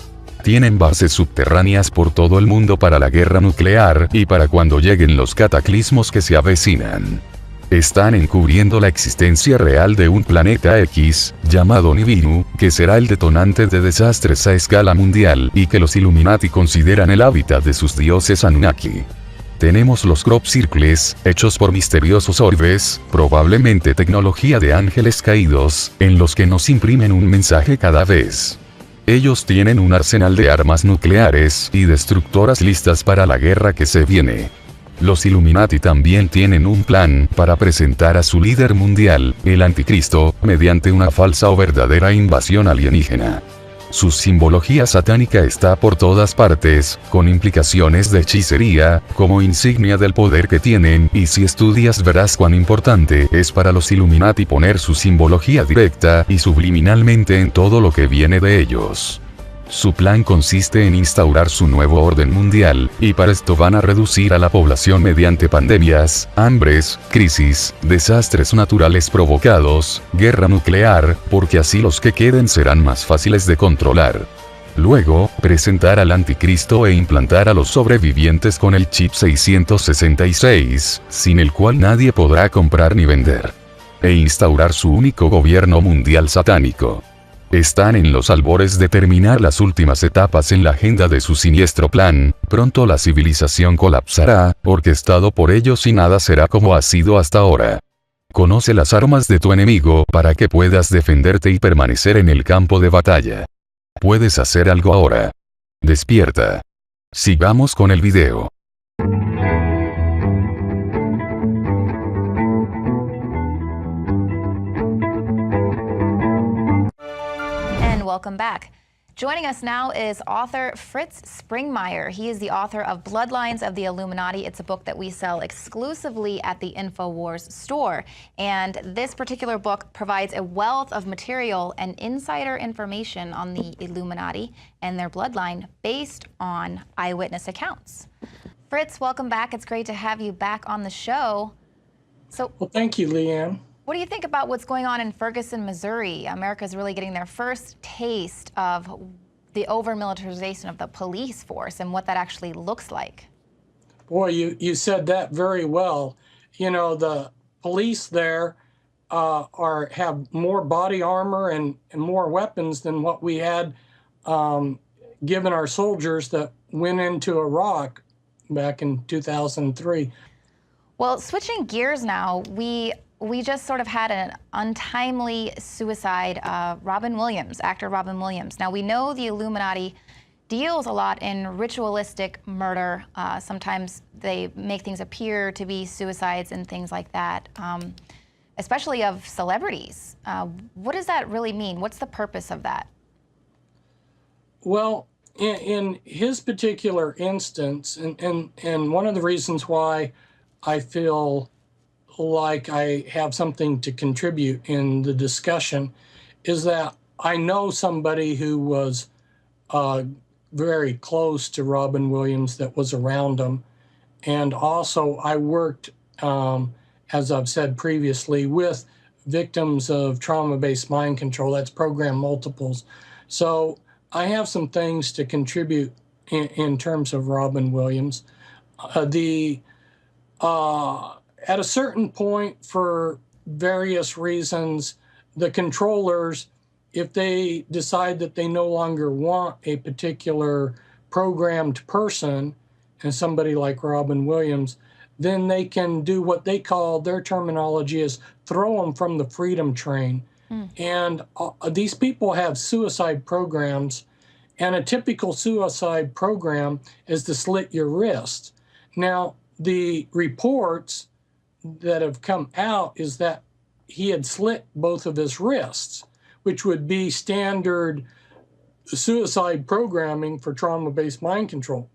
Tienen bases subterráneas por todo el mundo para la guerra nuclear y para cuando lleguen los cataclismos que se avecinan. Están encubriendo la existencia real de un planeta X, llamado Nibiru, que será el detonante de desastres a escala mundial y que los Illuminati consideran el hábitat de sus dioses Anunnaki. Tenemos los crop circles, hechos por misteriosos orbes, probablemente tecnología de ángeles caídos, en los que nos imprimen un mensaje cada vez. Ellos tienen un arsenal de armas nucleares y destructoras listas para la guerra que se viene. Los Illuminati también tienen un plan para presentar a su líder mundial, el anticristo, mediante una falsa o verdadera invasión alienígena. Su simbología satánica está por todas partes, con implicaciones de hechicería, como insignia del poder que tienen, y si estudias verás cuán importante es para los Illuminati poner su simbología directa y subliminalmente en todo lo que viene de ellos. Su plan consiste en instaurar su nuevo orden mundial, y para esto van a reducir a la población mediante pandemias, hambres, crisis, desastres naturales provocados, guerra nuclear, porque así los que queden serán más fáciles de controlar. Luego, presentar al anticristo e implantar a los sobrevivientes con el chip 666, sin el cual nadie podrá comprar ni vender. E instaurar su único gobierno mundial satánico. Están en los albores de terminar las últimas etapas en la agenda de su siniestro plan. Pronto la civilización colapsará, orquestado por ellos, y nada será como ha sido hasta ahora. Conoce las armas de tu enemigo para que puedas defenderte y permanecer en el campo de batalla. Puedes hacer algo ahora. Despierta. Sigamos con el video. welcome back. Joining us now is author Fritz Springmeier. He is the author of Bloodlines of the Illuminati. It's a book that we sell exclusively at the InfoWars store. And this particular book provides a wealth of material and insider information on the Illuminati and their bloodline based on eyewitness accounts. Fritz, welcome back. It's great to have you back on the show. Well, thank you, Leanne. What do you think about what's going on in Ferguson, Missouri? America's really getting their first taste of the over-militarization of the police force and what that actually looks like. Boy, you said that very well. You know, the police there have more body armor and more weapons than what we had given our soldiers that went into Iraq back in 2003. Well, switching gears now, we just sort of had an untimely suicide, Robin Williams, actor Robin Williams. Now, we know the Illuminati deals a lot in ritualistic murder. Sometimes they make things appear to be suicides and things like that, especially of celebrities. What does that really mean? What's the purpose of that? Well, in his particular instance, and one of the reasons why I feel like I have something to contribute in the discussion is that I know somebody who was very close to Robin Williams that was around him. And also I worked, as I've said previously, with victims of trauma-based mind control. That's program multiples. So I have some things to contribute in terms of Robin Williams. At a certain point, for various reasons, the controllers, if they decide that they no longer want a particular programmed person, and somebody like Robin Williams, then they can do what they call, their terminology is, throw them from the freedom train. And these people have suicide programs, and a typical suicide program is to slit your wrist. Now, the reports that have come out is that he had slit both of his wrists, which would be standard suicide programming for trauma-based mind control.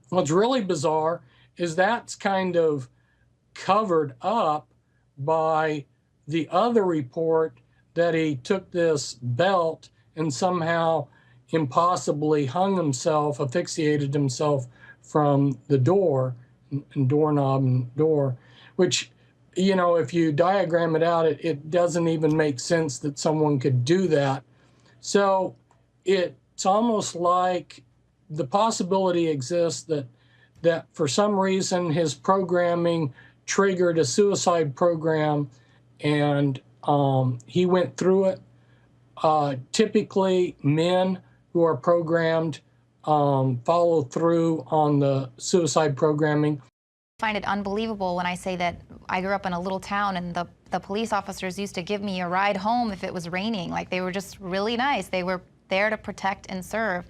What's really bizarre is that's kind of covered up by the other report that he took this belt and somehow impossibly hung himself, asphyxiated himself from the door and doorknob and door, which, you know, if you diagram it out, it doesn't even make sense that someone could do that. So it's almost like the possibility exists that for some reason his programming triggered a suicide program and he went through it. Typically, men who are programmed follow through on the suicide programming. I find it unbelievable when I say that I grew up in a little town and the police officers used to give me a ride home if it was raining. Like, they were just really nice. They were there to protect and serve.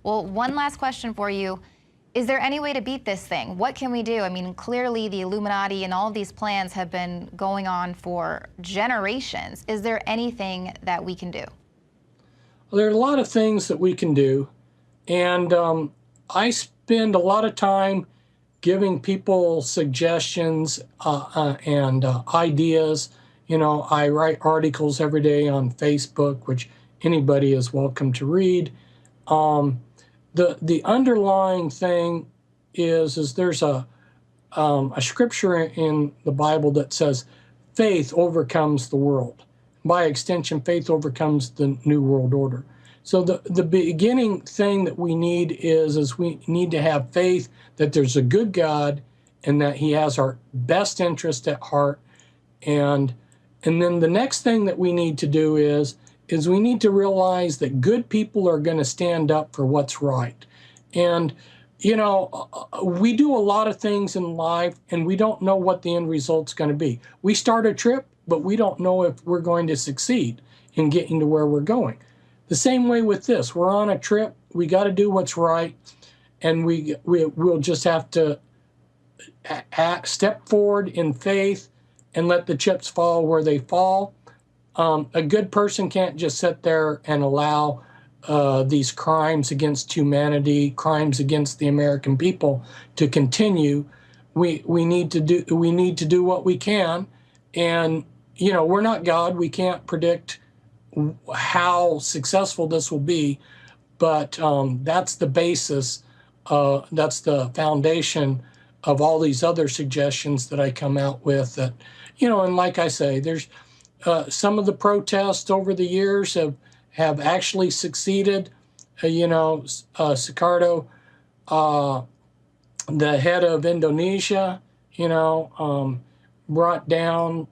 Well, one last question for you. Is there any way to beat this thing? What can we do? I mean, clearly the Illuminati and all of these plans have been going on for generations. Is there anything that we can do? Well, there are a lot of things that we can do. And I spend a lot of time giving people suggestions and ideas. You know, I write articles every day on Facebook, which anybody is welcome to read. The underlying thing is there's a scripture in the Bible that says faith overcomes the world. By extension, faith overcomes the New World Order. So the beginning thing that we need is we need to have faith that there's a good God and that he has our best interest at heart. And then the next thing that we need to do is we need to realize that good people are going to stand up for what's right. And, you know, we do a lot of things in life and we don't know what the end result's going to be. We start a trip, but we don't know if we're going to succeed in getting to where we're going. The same way with this. We're on a trip. We got to do what's right, and we'll just have to step forward in faith and let the chips fall where they fall. A good person can't just sit there and allow these crimes against humanity, crimes against the American people to continue, we need to do what we can. And you know, we're not God. We can't predict how successful this will be, but that's the basis. That's the foundation of all these other suggestions that I come out with. That, you know, and like I say, there's some of the protests over the years have actually succeeded. You know, Sukarno, the head of Indonesia, you know, brought down.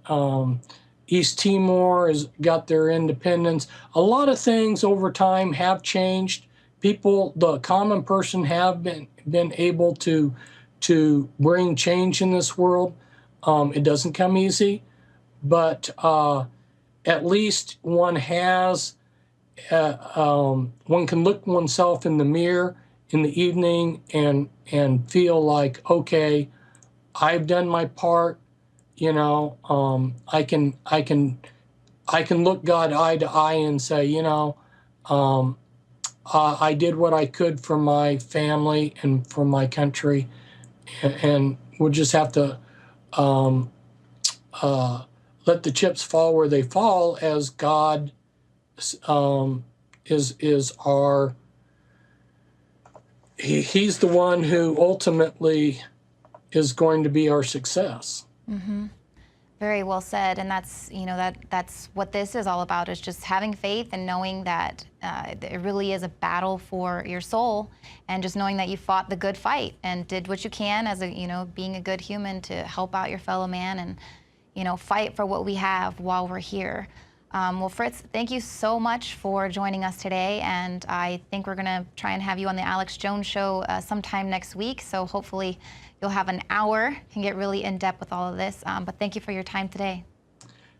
East Timor has got their independence. A lot of things over time have changed. People, the common person, have been able to bring change in this world. It doesn't come easy, but at least one has. One can look oneself in the mirror in the evening and feel like, okay, I've done my part. You know, I can look God eye to eye and say, you know, I did what I could for my family and for my country, and we'll just have to let the chips fall where they fall, as God is our. He's the one who ultimately is going to be our success. Mm-hmm. Very well said, and that's, you know, that's what this is all about, is just having faith and knowing that it really is a battle for your soul, and just knowing that you fought the good fight and did what you can as a, you know, being a good human to help out your fellow man and, you know, fight for what we have while we're here. Well, Fritz, thank you so much for joining us today, and I think we're gonna try and have you on the Alex Jones Show sometime next week, so hopefully you'll have an hour and get really in depth with all of this, but thank you for your time today.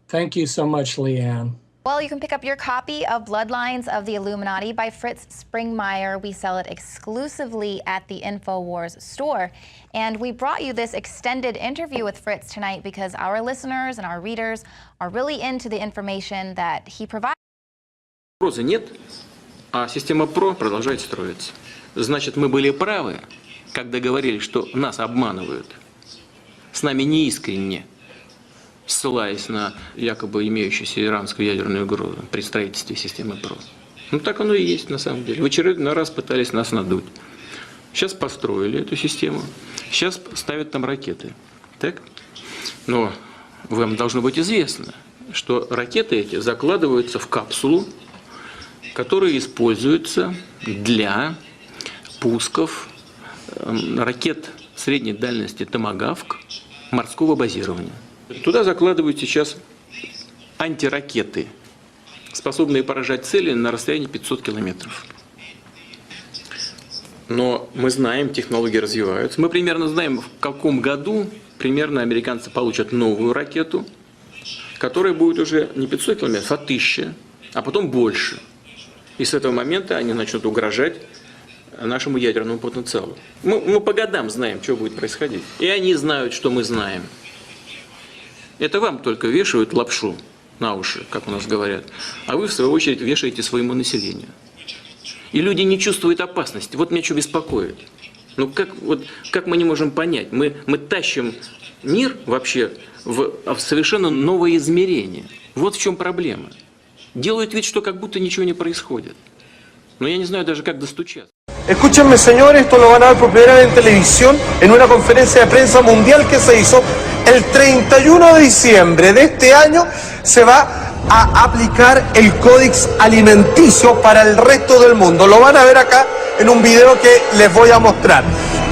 Thank you so much, Leanne. Well, you can pick up your copy of Bloodlines of the Illuminati by Fritz Springmeier. We sell it exclusively at the InfoWars store. And we brought you this extended interview with Fritz tonight because our listeners and our readers are really into the information that he provides. Угрозы нет, а система ПРО продолжает строиться. Значит, мы были правы, когда говорили, что нас обманывают. С нами неискренне, ссылаясь на якобы имеющуюся иранскую ядерную угрозу при строительстве системы ПРО. Ну так оно и есть на самом деле. В очередной раз пытались нас надуть. Сейчас построили эту систему, сейчас ставят там ракеты. Так? Но вам должно быть известно, что ракеты эти закладываются в капсулу, которая используется для пусков ракет средней дальности «Томагавк» морского базирования. Туда закладывают сейчас антиракеты, способные поражать цели на расстоянии 500 километров. Но мы знаем, технологии развиваются. Мы примерно знаем, в каком году примерно американцы получат новую ракету, которая будет уже не 500 километров, а 1000, а потом больше. И с этого момента они начнут угрожать нашему ядерному потенциалу. Мы по годам знаем, что будет происходить. И они знают, что мы знаем. Это вам только вешают лапшу на уши, как у нас говорят, а вы, в свою очередь, вешаете своему населению. И люди не чувствуют опасности. Вот меня что беспокоит. Ну как мы не можем понять? Мы тащим мир вообще в совершенно новое измерение. Вот в чем проблема. Делают вид, что как будто ничего не происходит. Но я не знаю даже, как достучаться. Escúchenme, señores, esto lo van a ver por primera vez en televisión en una conferencia de prensa mundial que se hizo el 31 de diciembre de este año. Se va a aplicar el Códex Alimenticio para el resto del mundo. Lo van a ver acá en un video que les voy a mostrar.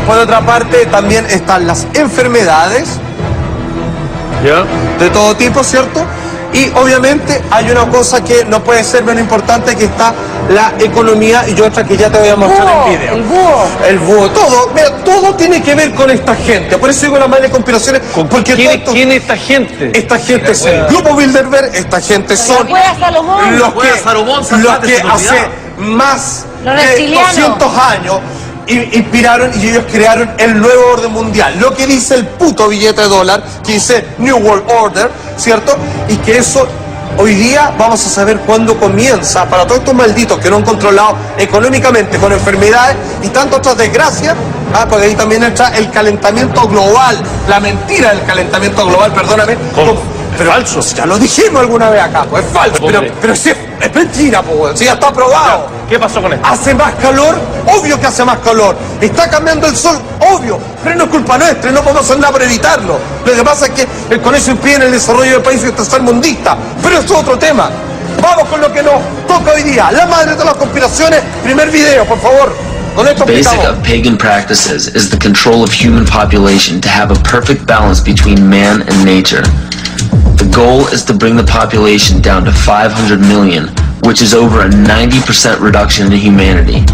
Por otra parte, también están las enfermedades de todo tipo, ¿cierto? Y obviamente hay una cosa que no puede ser menos importante, que está la economía, y otra que ya te voy a mostrar en video. El búho, todo, mira, todo tiene que ver con esta gente. Por eso digo la madre de conspiraciones, porque ¿quién es esta gente? Esta gente es el grupo Bilderberg, esta gente son los que hace más de 200 años inspiraron y ellos crearon el Nuevo Orden Mundial. Lo que dice el puto billete de dólar, que dice New World Order, ¿cierto? Y que eso Hoy día vamos a saber cuándo comienza, para todos estos malditos que no han controlado económicamente con enfermedades y tantas otras desgracias, porque ahí también entra el calentamiento global, la mentira del calentamiento global, perdóname. Pero falso. Ya lo dijimos alguna vez acá, pues es falso. Pero sí, es mentira, pues, sí, ya está probado. ¿Qué pasó con esto? ¿Hace más calor? Obvio que hace más calor. ¿Está cambiando el sol? Obvio. Pero no es culpa nuestra, no podemos hacer nada por evitarlo. Lo que pasa es que con eso impiden el desarrollo de países tercermundistas. Pero eso es otro tema. Vamos con lo que nos toca hoy día. La madre de todas las conspiraciones. Primer video, por favor. Con esto The basic explicamos. of pagan practices is the control of human population to have a perfect balance between man and nature. The goal is to bring the population down to 500 million, which is over a 90% reduction in humanity.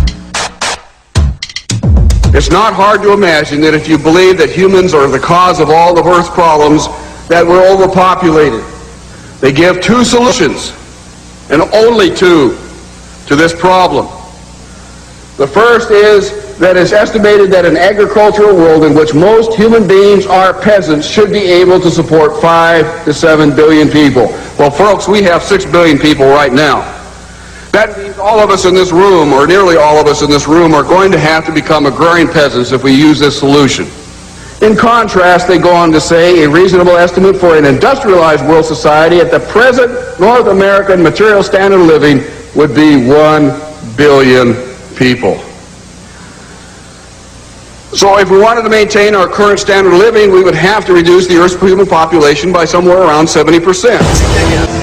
It's not hard to imagine that if you believe that humans are the cause of all of Earth's problems, that we're overpopulated. They give two solutions, and only two, to this problem. The first is that it's estimated that an agricultural world in which most human beings are peasants should be able to support 5 to 7 billion people. Well, folks, we have 6 billion people right now. That means all of us in this room, or nearly all of us in this room, are going to have to become agrarian peasants if we use this solution. In contrast, they go on to say a reasonable estimate for an industrialized world society at the present North American material standard of living would be 1 billion people. So if we wanted to maintain our current standard of living, we would have to reduce the Earth's human population by somewhere around 70%.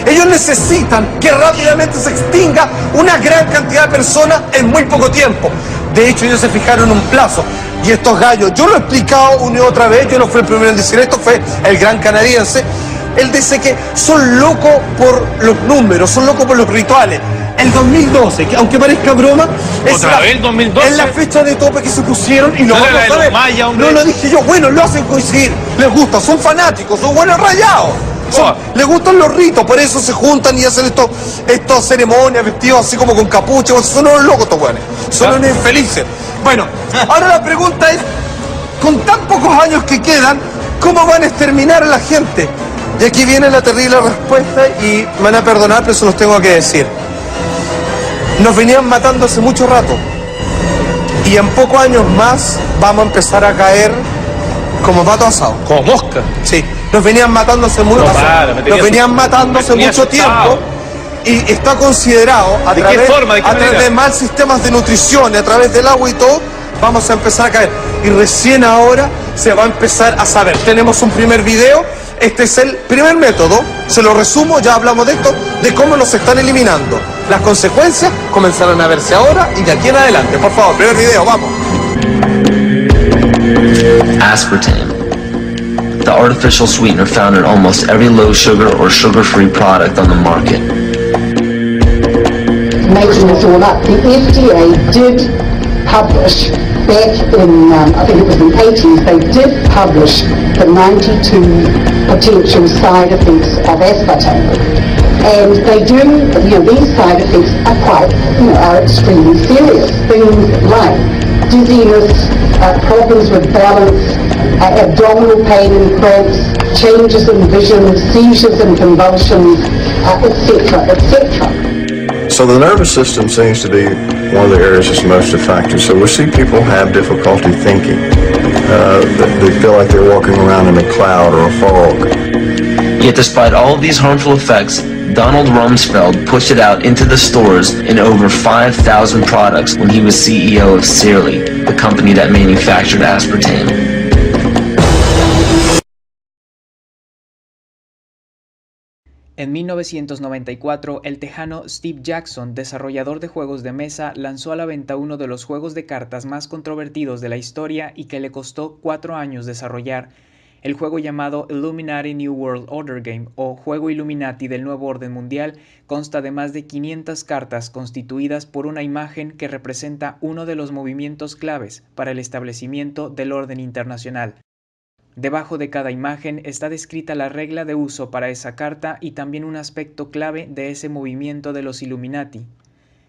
Ellos necesitan que rápidamente se extinga una gran cantidad de personas en muy poco tiempo. De hecho, ellos se fijaron un plazo. Y estos gallos, yo lo he explicado una y otra vez, yo no fui el primero en decir esto, fue el gran canadiense. Él dice que son locos por los números, son locos por los rituales. El 2012, que aunque parezca broma, es la fecha de tope que se pusieron y lo vamos a ver. No lo dije yo, bueno, lo hacen coincidir, les gusta, son fanáticos, son buenos rayados. Les gustan los ritos, por eso se juntan y hacen estas ceremonias vestidos así como con capucha. Son unos locos estos buenos, son unos infelices. Bueno, ahora la pregunta es, con tan pocos años que quedan, ¿cómo van a exterminar a la gente? Y aquí viene la terrible respuesta y me van a perdonar, pero eso los tengo que decir. Nos venían matando hace mucho rato y en pocos años más vamos a empezar a caer como pato asado. Como mosca. Sí, nos venían matando hace mucho tiempo y está considerado a través de mal sistemas de nutrición, a través del agua y todo, vamos a empezar a caer. Y recién ahora se va a empezar a saber. Tenemos un primer video, este es el primer método, se lo resumo, ya hablamos de esto, de cómo nos están eliminando. Las consecuencias comenzarán a verse ahora y de aquí en adelante. Por favor, primer video, vamos. Aspartame, the artificial sweetener found in almost every low sugar or sugar-free product on the market. Making this all up, the FDA did publish back in, I think it was the 80s, they did publish the 92 potential side effects of aspartame. And they do, these side effects are quite, are extremely serious. Things like dizziness, problems with balance, abdominal pain and cramps, changes in vision, seizures and convulsions, etc., etc. So the nervous system seems to be one of the areas that's most affected. So we see people have difficulty thinking. They feel like they're walking around in a cloud or a fog. Yet despite all of these harmful effects, Donald Rumsfeld pushed it out into the stores in over 5,000 products when he was CEO of Searly, the company that manufactured aspartame. En 1994, el tejano Steve Jackson, desarrollador de juegos de mesa, lanzó a la venta uno de los juegos de cartas más controvertidos de la historia y que le costó 4 años desarrollar. El juego llamado Illuminati New World Order Game o Juego Illuminati del Nuevo Orden Mundial consta de más de 500 cartas constituidas por una imagen que representa uno de los movimientos claves para el establecimiento del orden internacional. Debajo de cada imagen está descrita la regla de uso para esa carta y también un aspecto clave de ese movimiento de los Illuminati.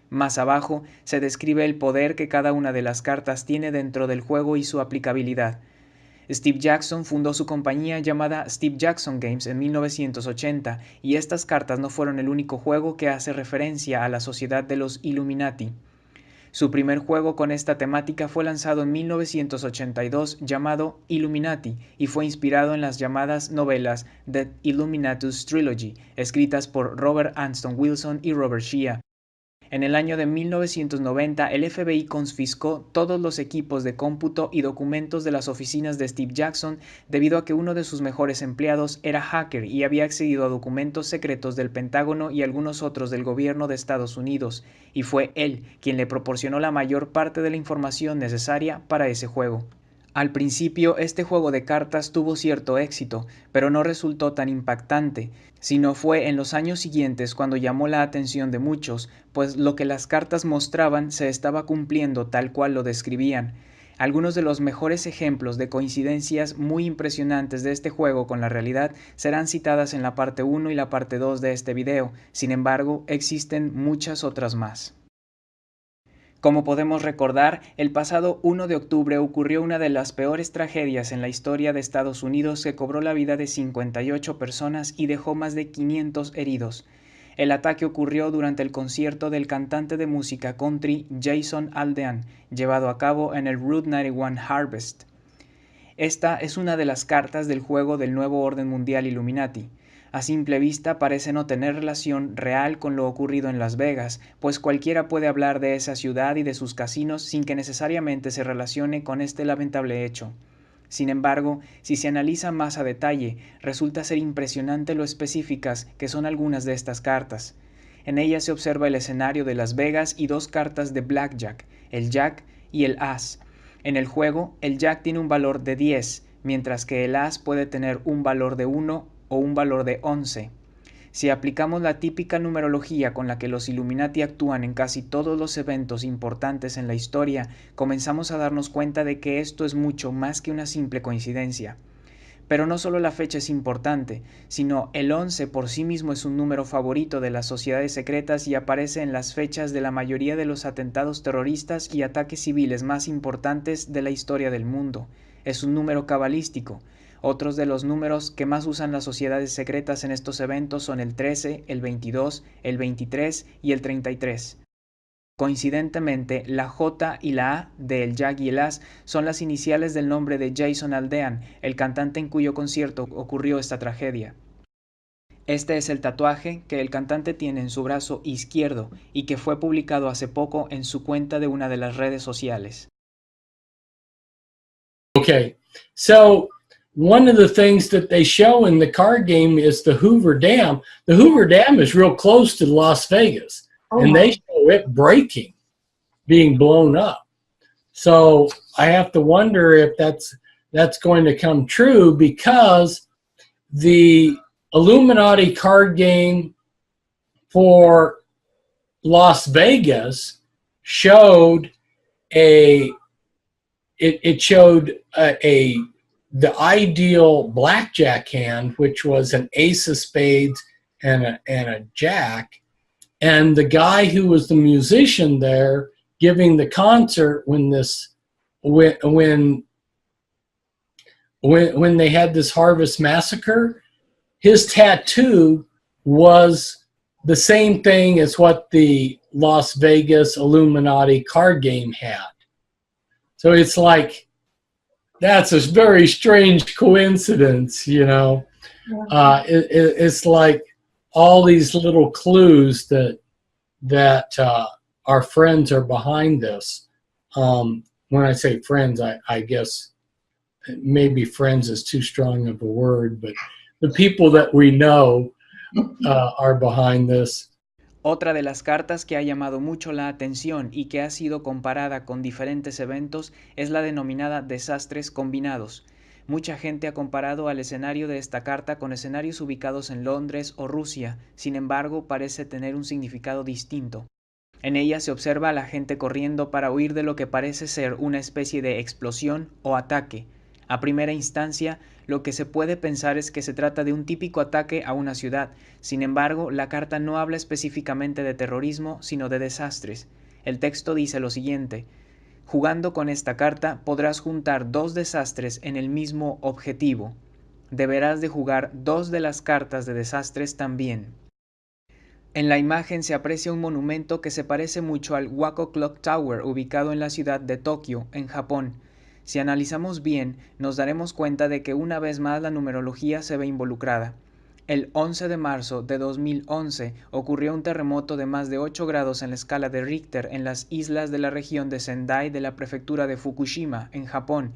Más abajo se describe el poder que cada una de las cartas tiene dentro del juego y su aplicabilidad. Steve Jackson fundó su compañía llamada Steve Jackson Games en 1980, y estas cartas no fueron el único juego que hace referencia a la sociedad de los Illuminati. Su primer juego con esta temática fue lanzado en 1982 llamado Illuminati y fue inspirado en las llamadas novelas The Illuminatus Trilogy, escritas por Robert Anton Wilson y Robert Shea. En el año de 1990, el FBI confiscó todos los equipos de cómputo y documentos de las oficinas de Steve Jackson debido a que uno de sus mejores empleados era hacker y había accedido a documentos secretos del Pentágono y algunos otros del gobierno de Estados Unidos, y fue él quien le proporcionó la mayor parte de la información necesaria para ese juego. Al principio, este juego de cartas tuvo cierto éxito, pero no resultó tan impactante, sino fue en los años siguientes cuando llamó la atención de muchos, pues lo que las cartas mostraban se estaba cumpliendo tal cual lo describían. Algunos de los mejores ejemplos de coincidencias muy impresionantes de este juego con la realidad serán citadas en la parte 1 y la parte 2 de este video, sin embargo, existen muchas otras más. Como podemos recordar, el pasado 1 de octubre ocurrió una de las peores tragedias en la historia de Estados Unidos que cobró la vida de 58 personas y dejó más de 500 heridos. El ataque ocurrió durante el concierto del cantante de música country Jason Aldean, llevado a cabo en el Route 91 Harvest. Esta es una de las cartas del juego del Nuevo Orden Mundial Illuminati. A simple vista parece no tener relación real con lo ocurrido en Las Vegas, pues cualquiera puede hablar de esa ciudad y de sus casinos sin que necesariamente se relacione con este lamentable hecho. Sin embargo, si se analiza más a detalle, resulta ser impresionante lo específicas que son algunas de estas cartas. En ellas se observa el escenario de Las Vegas y dos cartas de blackjack, el jack y el as. En el juego, el jack tiene un valor de 10, mientras que el as puede tener un valor de 1 o un valor de 11. Si aplicamos la típica numerología con la que los Illuminati actúan en casi todos los eventos importantes en la historia, comenzamos a darnos cuenta de que esto es mucho más que una simple coincidencia. Pero no solo la fecha es importante, sino el 11 por sí mismo es un número favorito de las sociedades secretas y aparece en las fechas de la mayoría de los atentados terroristas y ataques civiles más importantes de la historia del mundo. Es un número cabalístico. Otros de los números que más usan las sociedades secretas en estos eventos son el 13, el 22, el 23 y el 33. Coincidentemente, la J y la A de el Jack y el As son las iniciales del nombre de Jason Aldean, el cantante en cuyo concierto ocurrió esta tragedia. Este es el tatuaje que el cantante tiene en su brazo izquierdo y que fue publicado hace poco en su cuenta de una de las redes sociales. Okay, so one of the things that they show in the card game is the Hoover Dam. The Hoover Dam is real close to Las Vegas, and they show it breaking, being blown up. So I have to wonder if that's going to come true, because the Illuminati card game for Las Vegas showed the ideal blackjack hand, which was an ace of spades and a jack, and the guy who was the musician there giving the concert when they had this Harvest Massacre, his tattoo was the same thing as what the Las Vegas Illuminati card game had. So it's like, that's a very strange coincidence, you know. It's like all these little clues that our friends are behind this. When I say friends, I guess maybe friends is too strong of a word, but the people that we know are behind this. Otra de las cartas que ha llamado mucho la atención y que ha sido comparada con diferentes eventos es la denominada desastres combinados. Mucha gente ha comparado al escenario de esta carta con escenarios ubicados en Londres o Rusia, sin embargo parece tener un significado distinto. En ella se observa a la gente corriendo para huir de lo que parece ser una especie de explosión o ataque. A primera instancia, lo que se puede pensar es que se trata de un típico ataque a una ciudad. Sin embargo, la carta no habla específicamente de terrorismo, sino de desastres. El texto dice lo siguiente: Jugando con esta carta podrás juntar 2 desastres en el mismo objetivo. Deberás de jugar 2 de las cartas de desastres también. En la imagen se aprecia un monumento que se parece mucho al Wako Clock Tower ubicado en la ciudad de Tokio, en Japón. Si analizamos bien, nos daremos cuenta de que una vez más la numerología se ve involucrada. El 11 de marzo de 2011 ocurrió un terremoto de más de 8 grados en la escala de Richter en las islas de la región de Sendai de la prefectura de Fukushima, en Japón.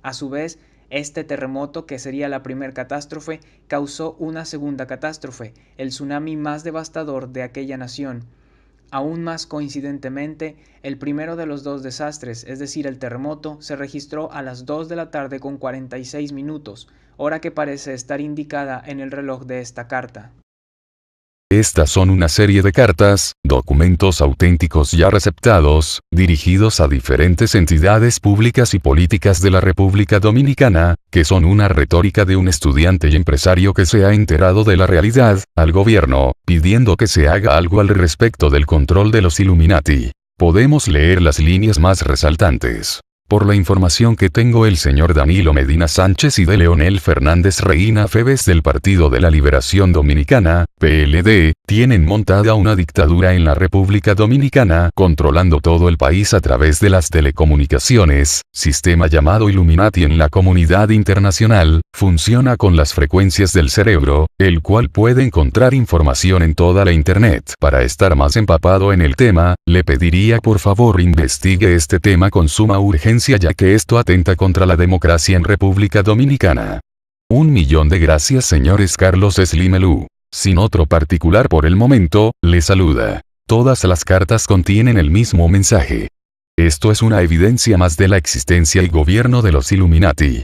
A su vez, este terremoto, que sería la primera catástrofe, causó una segunda catástrofe, el tsunami más devastador de aquella nación. Aún más coincidentemente, el primero de los 2 desastres, es decir, el terremoto, se registró a las 2 de la tarde con 46 minutos, hora que parece estar indicada en el reloj de esta carta. Estas son una serie de cartas, documentos auténticos ya receptados, dirigidos a diferentes entidades públicas y políticas de la República Dominicana, que son una retórica de un estudiante y empresario que se ha enterado de la realidad, al gobierno, pidiendo que se haga algo al respecto del control de los Illuminati. Podemos leer las líneas más resaltantes. Por la información que tengo, el señor Danilo Medina Sánchez y de Leonel Fernández Reina Febes del Partido de la Liberación Dominicana, PLD, tienen montada una dictadura en la República Dominicana, controlando todo el país a través de las telecomunicaciones, sistema llamado Illuminati en la comunidad internacional, funciona con las frecuencias del cerebro, el cual puede encontrar información en toda la internet. Para estar más empapado en el tema, le pediría por favor investigue este tema con suma urgencia, ya que esto atenta contra la democracia en República Dominicana. 1.000.000 de gracias, señores. Carlos Slimelú. Sin otro particular por el momento, le saluda. Todas las cartas contienen el mismo mensaje. Esto es una evidencia más de la existencia y gobierno de los Illuminati.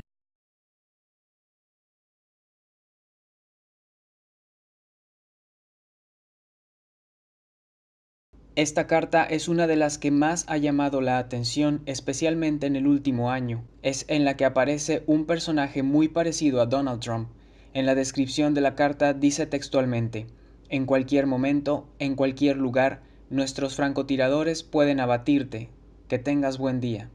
Esta carta es una de las que más ha llamado la atención, especialmente en el último año. Es en la que aparece un personaje muy parecido a Donald Trump. En la descripción de la carta dice textualmente: en cualquier momento, en cualquier lugar, nuestros francotiradores pueden abatirte. Que tengas buen día.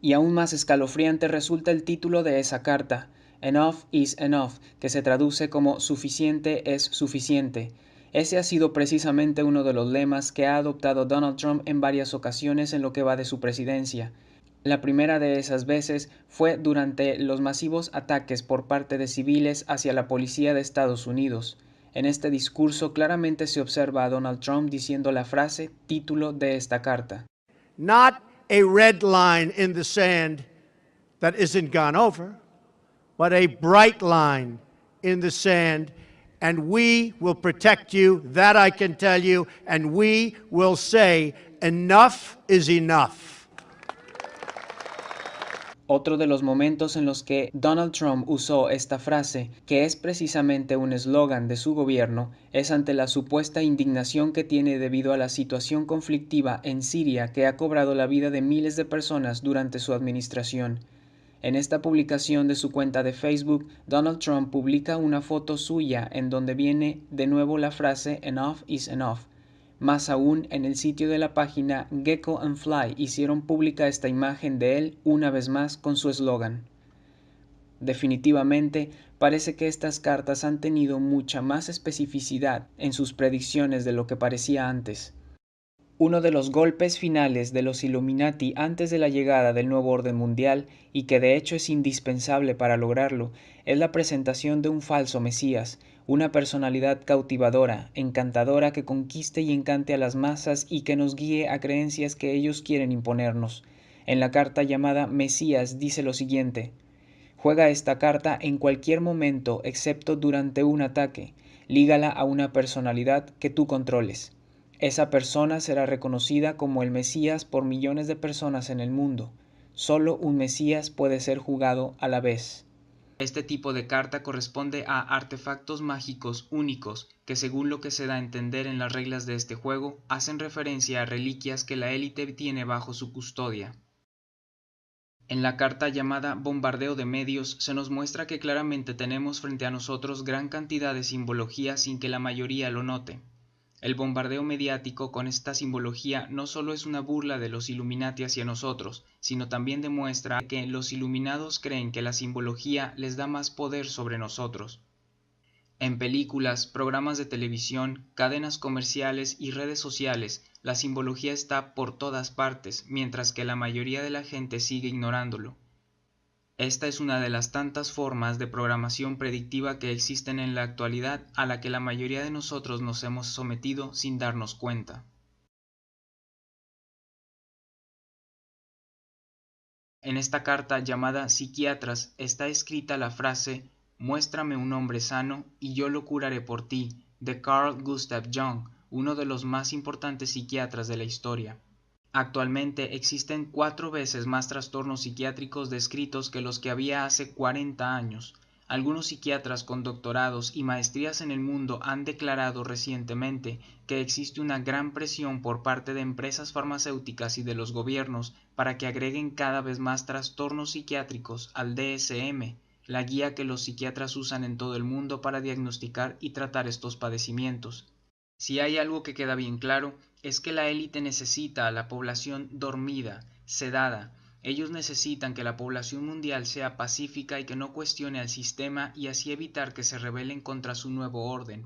Y aún más escalofriante resulta el título de esa carta, Enough is enough, que se traduce como suficiente es suficiente. Ese ha sido precisamente uno de los lemas que ha adoptado Donald Trump en varias ocasiones en lo que va de su presidencia. La primera de esas veces fue durante los masivos ataques por parte de civiles hacia la policía de Estados Unidos. En este discurso claramente se observa a Donald Trump diciendo la frase título de esta carta. Not a red line in the sand that isn't gone over, but a bright line in the sand. And we will protect you, that I can tell you, and we will say, enough is enough. Otro de los momentos en los que Donald Trump usó esta frase, que es precisamente un eslogan de su gobierno, es ante la supuesta indignación que tiene debido a la situación conflictiva en Siria que ha cobrado la vida de miles de personas durante su administración. En esta publicación de su cuenta de Facebook, Donald Trump publica una foto suya en donde viene de nuevo la frase Enough is enough. Más aún, en el sitio de la página Gecko and Fly hicieron pública esta imagen de él una vez más con su eslogan. Definitivamente, parece que estas cartas han tenido mucha más especificidad en sus predicciones de lo que parecía antes. Uno de los golpes finales de los Illuminati antes de la llegada del Nuevo Orden Mundial, y que de hecho es indispensable para lograrlo, es la presentación de un falso Mesías, una personalidad cautivadora, encantadora que conquiste y encante a las masas y que nos guíe a creencias que ellos quieren imponernos. En la carta llamada Mesías dice lo siguiente: juega esta carta en cualquier momento excepto durante un ataque, lígala a una personalidad que tú controles. Esa persona será reconocida como el Mesías por millones de personas en el mundo. Solo un Mesías puede ser jugado a la vez. Este tipo de carta corresponde a artefactos mágicos únicos que, según lo que se da a entender en las reglas de este juego, hacen referencia a reliquias que la élite tiene bajo su custodia. En la carta llamada Bombardeo de Medios se nos muestra que claramente tenemos frente a nosotros gran cantidad de simbología sin que la mayoría lo note. El bombardeo mediático con esta simbología no solo es una burla de los Illuminati hacia nosotros, sino también demuestra que los iluminados creen que la simbología les da más poder sobre nosotros. En películas, programas de televisión, cadenas comerciales y redes sociales, la simbología está por todas partes, mientras que la mayoría de la gente sigue ignorándolo. Esta es una de las tantas formas de programación predictiva que existen en la actualidad, a la que la mayoría de nosotros nos hemos sometido sin darnos cuenta. En esta carta llamada Psiquiatras está escrita la frase «Muéstrame un hombre sano y yo lo curaré por ti», de Carl Gustav Jung, uno de los más importantes psiquiatras de la historia. Actualmente existen 4 veces más trastornos psiquiátricos descritos que los que había hace 40 años. Algunos psiquiatras con doctorados y maestrías en el mundo han declarado recientemente que existe una gran presión por parte de empresas farmacéuticas y de los gobiernos para que agreguen cada vez más trastornos psiquiátricos al DSM, la guía que los psiquiatras usan en todo el mundo para diagnosticar y tratar estos padecimientos. Si hay algo que queda bien claro, es que la élite necesita a la población dormida, sedada. Ellos necesitan que la población mundial sea pacífica y que no cuestione al sistema y así evitar que se rebelen contra su nuevo orden.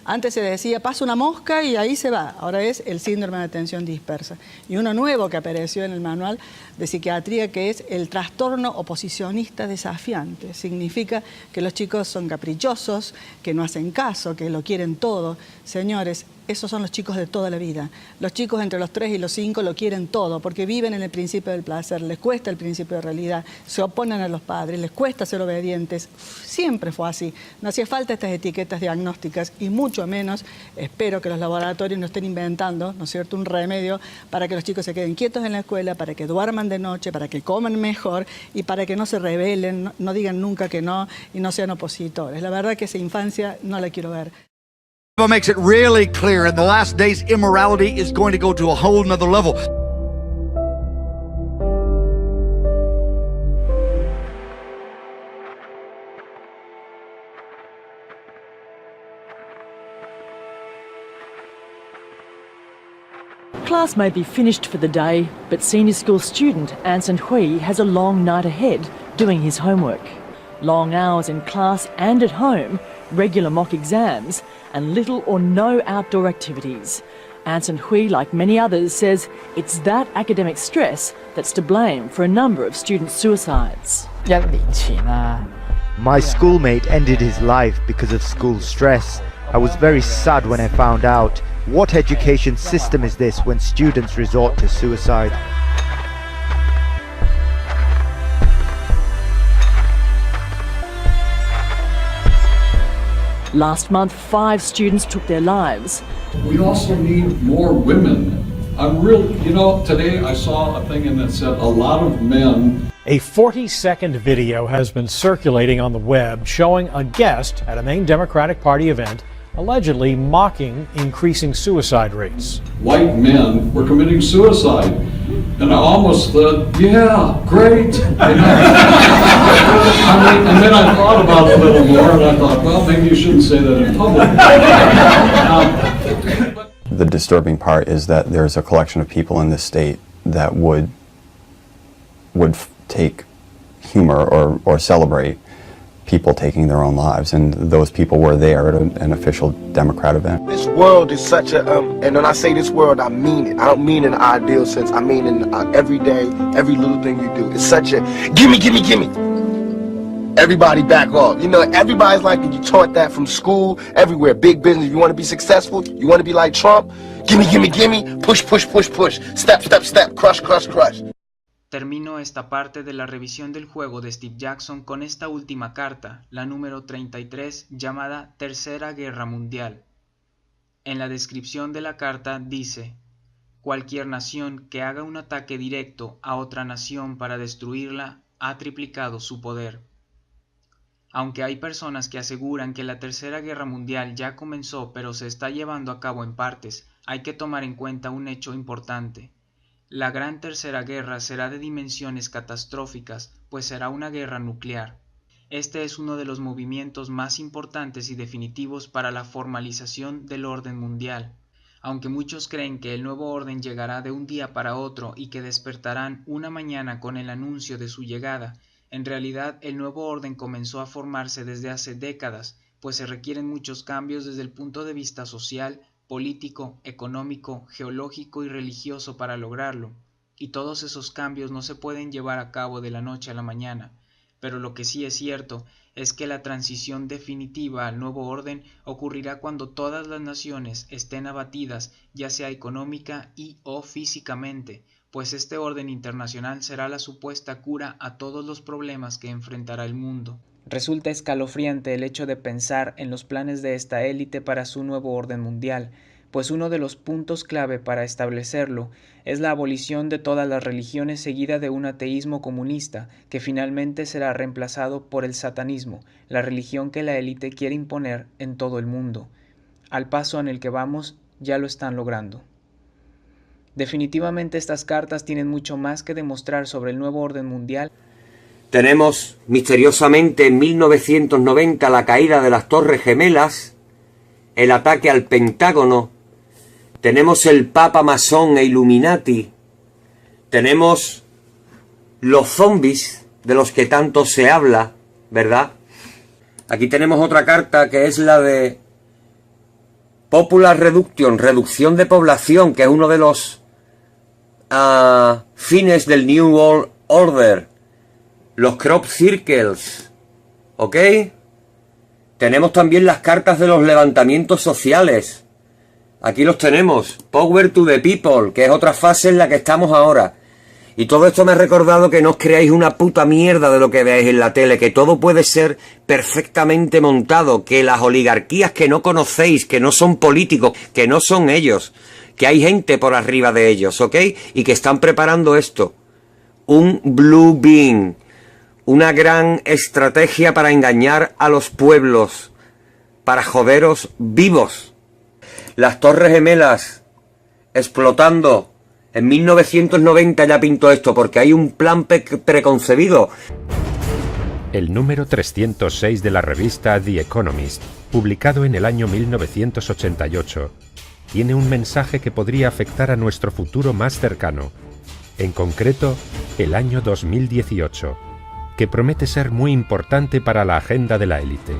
Antes se decía, pasa una mosca y ahí se va. Ahora es el síndrome de atención dispersa. Y uno nuevo que apareció en el manual de psiquiatría, que es el trastorno oposicionista desafiante. Significa que los chicos son caprichosos, que no hacen caso, que lo quieren todo. Señores, esos son los chicos de toda la vida. Los chicos entre los 3 y los 5 lo quieren todo, porque viven en el principio del placer, les cuesta el principio de realidad, se oponen a los padres, les cuesta ser obedientes. Siempre fue así. No hacía falta estas etiquetas diagnósticas y mucho menos, espero que los laboratorios no estén inventando, ¿no es cierto?, un remedio para que los chicos se queden quietos en la escuela, para que duerman de noche, para que coman mejor y para que no se rebelen, no digan nunca que no y no sean opositores. La verdad que esa infancia no la quiero ver. The Bible makes it really clear in the last days immorality is going to go to a whole nother level. Class may be finished for the day, but senior school student Anson Hui has a long night ahead doing his homework. Long hours in class and at home, regular mock exams, and little or no outdoor activities. Anson Hui, like many others, says it's that academic stress that's to blame for a number of student suicides. My schoolmate ended his life because of school stress. I was very sad when I found out. What education system is this when students resort to suicide? Last month, 5 students took their lives. We also need more women. Today I saw a thing that said a lot of men. A 40-second video has been circulating on the web showing a guest at a Maine Democratic Party event allegedly mocking increasing suicide rates. White men were committing suicide. And I almost thought, yeah, great. And then I thought about it a little more and I thought, well, maybe you shouldn't say that in public. The disturbing part is that there's a collection of people in this state that would take humor or celebrate people taking their own lives, and those people were there at an official Democrat event. This world is such a, and when I say this world, I mean it. I don't mean in an ideal sense. I mean in every day, every little thing you do. It's such a, gimme, gimme, gimme. Everybody back off. Everybody's like, you taught that from school, everywhere. Big business, you want to be successful, you want to be like Trump, gimme, gimme, gimme, push, push, push, push, step, step, step, crush, crush, crush. Termino esta parte de la revisión del juego de Steve Jackson con esta última carta, la número 33, llamada Tercera Guerra Mundial. En la descripción de la carta dice: cualquier nación que haga un ataque directo a otra nación para destruirla ha triplicado su poder. Aunque hay personas que aseguran que la Tercera Guerra Mundial ya comenzó pero se está llevando a cabo en partes, hay que tomar en cuenta un hecho importante. La Gran Tercera Guerra será de dimensiones catastróficas, pues será una guerra nuclear. Este es uno de los movimientos más importantes y definitivos para la formalización del orden mundial. Aunque muchos creen que el nuevo orden llegará de un día para otro y que despertarán una mañana con el anuncio de su llegada, en realidad el nuevo orden comenzó a formarse desde hace décadas, pues se requieren muchos cambios desde el punto de vista social, político, económico, geológico y religioso para lograrlo, y todos esos cambios no se pueden llevar a cabo de la noche a la mañana. Pero lo que sí es cierto es que la transición definitiva al nuevo orden ocurrirá cuando todas las naciones estén abatidas, ya sea económica y o físicamente, pues este orden internacional será la supuesta cura a todos los problemas que enfrentará el mundo. Resulta escalofriante el hecho de pensar en los planes de esta élite para su nuevo orden mundial, pues uno de los puntos clave para establecerlo es la abolición de todas las religiones seguida de un ateísmo comunista que finalmente será reemplazado por el satanismo, la religión que la élite quiere imponer en todo el mundo. Al paso en el que vamos, ya lo están logrando. Definitivamente estas cartas tienen mucho más que demostrar sobre el nuevo orden mundial. Tenemos misteriosamente en 1990 la caída de las Torres Gemelas, el ataque al Pentágono, tenemos el Papa masón e Illuminati, tenemos los zombies de los que tanto se habla, ¿verdad? Aquí tenemos otra carta que es la de Popular Reduction, reducción de población, que es uno de los fines del New World Order, los crop circles, ¿ok? Tenemos también las cartas de los levantamientos sociales. Aquí los tenemos. Power to the people, que es otra fase en la que estamos ahora. Y todo esto me ha recordado que no os creáis una puta mierda de lo que veáis en la tele, que todo puede ser perfectamente montado, que las oligarquías que no conocéis, que no son políticos, que no son ellos, que hay gente por arriba de ellos, ¿ok? Y que están preparando esto. Un blue beam. Una gran estrategia para engañar a los pueblos, para joderos vivos. Las Torres Gemelas explotando. En 1990 ya pintó esto, porque hay un plan preconcebido. El número 306 de la revista The Economist, publicado en el año 1988, tiene un mensaje que podría afectar a nuestro futuro más cercano, en concreto, el año 2018. Que promete ser muy importante para la agenda de la élite.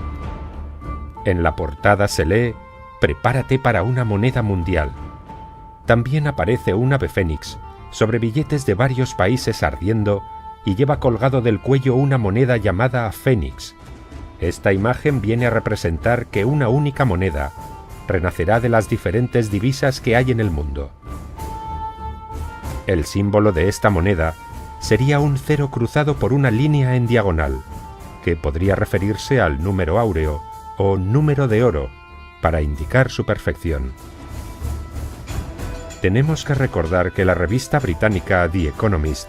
En la portada se lee: prepárate para una moneda mundial. También aparece un ave fénix sobre billetes de varios países ardiendo y lleva colgado del cuello una moneda llamada fénix. Esta imagen viene a representar que una única moneda renacerá de las diferentes divisas que hay en el mundo. El símbolo de esta moneda sería un cero cruzado por una línea en diagonal, que podría referirse al número áureo o número de oro, para indicar su perfección. Tenemos que recordar que la revista británica The Economist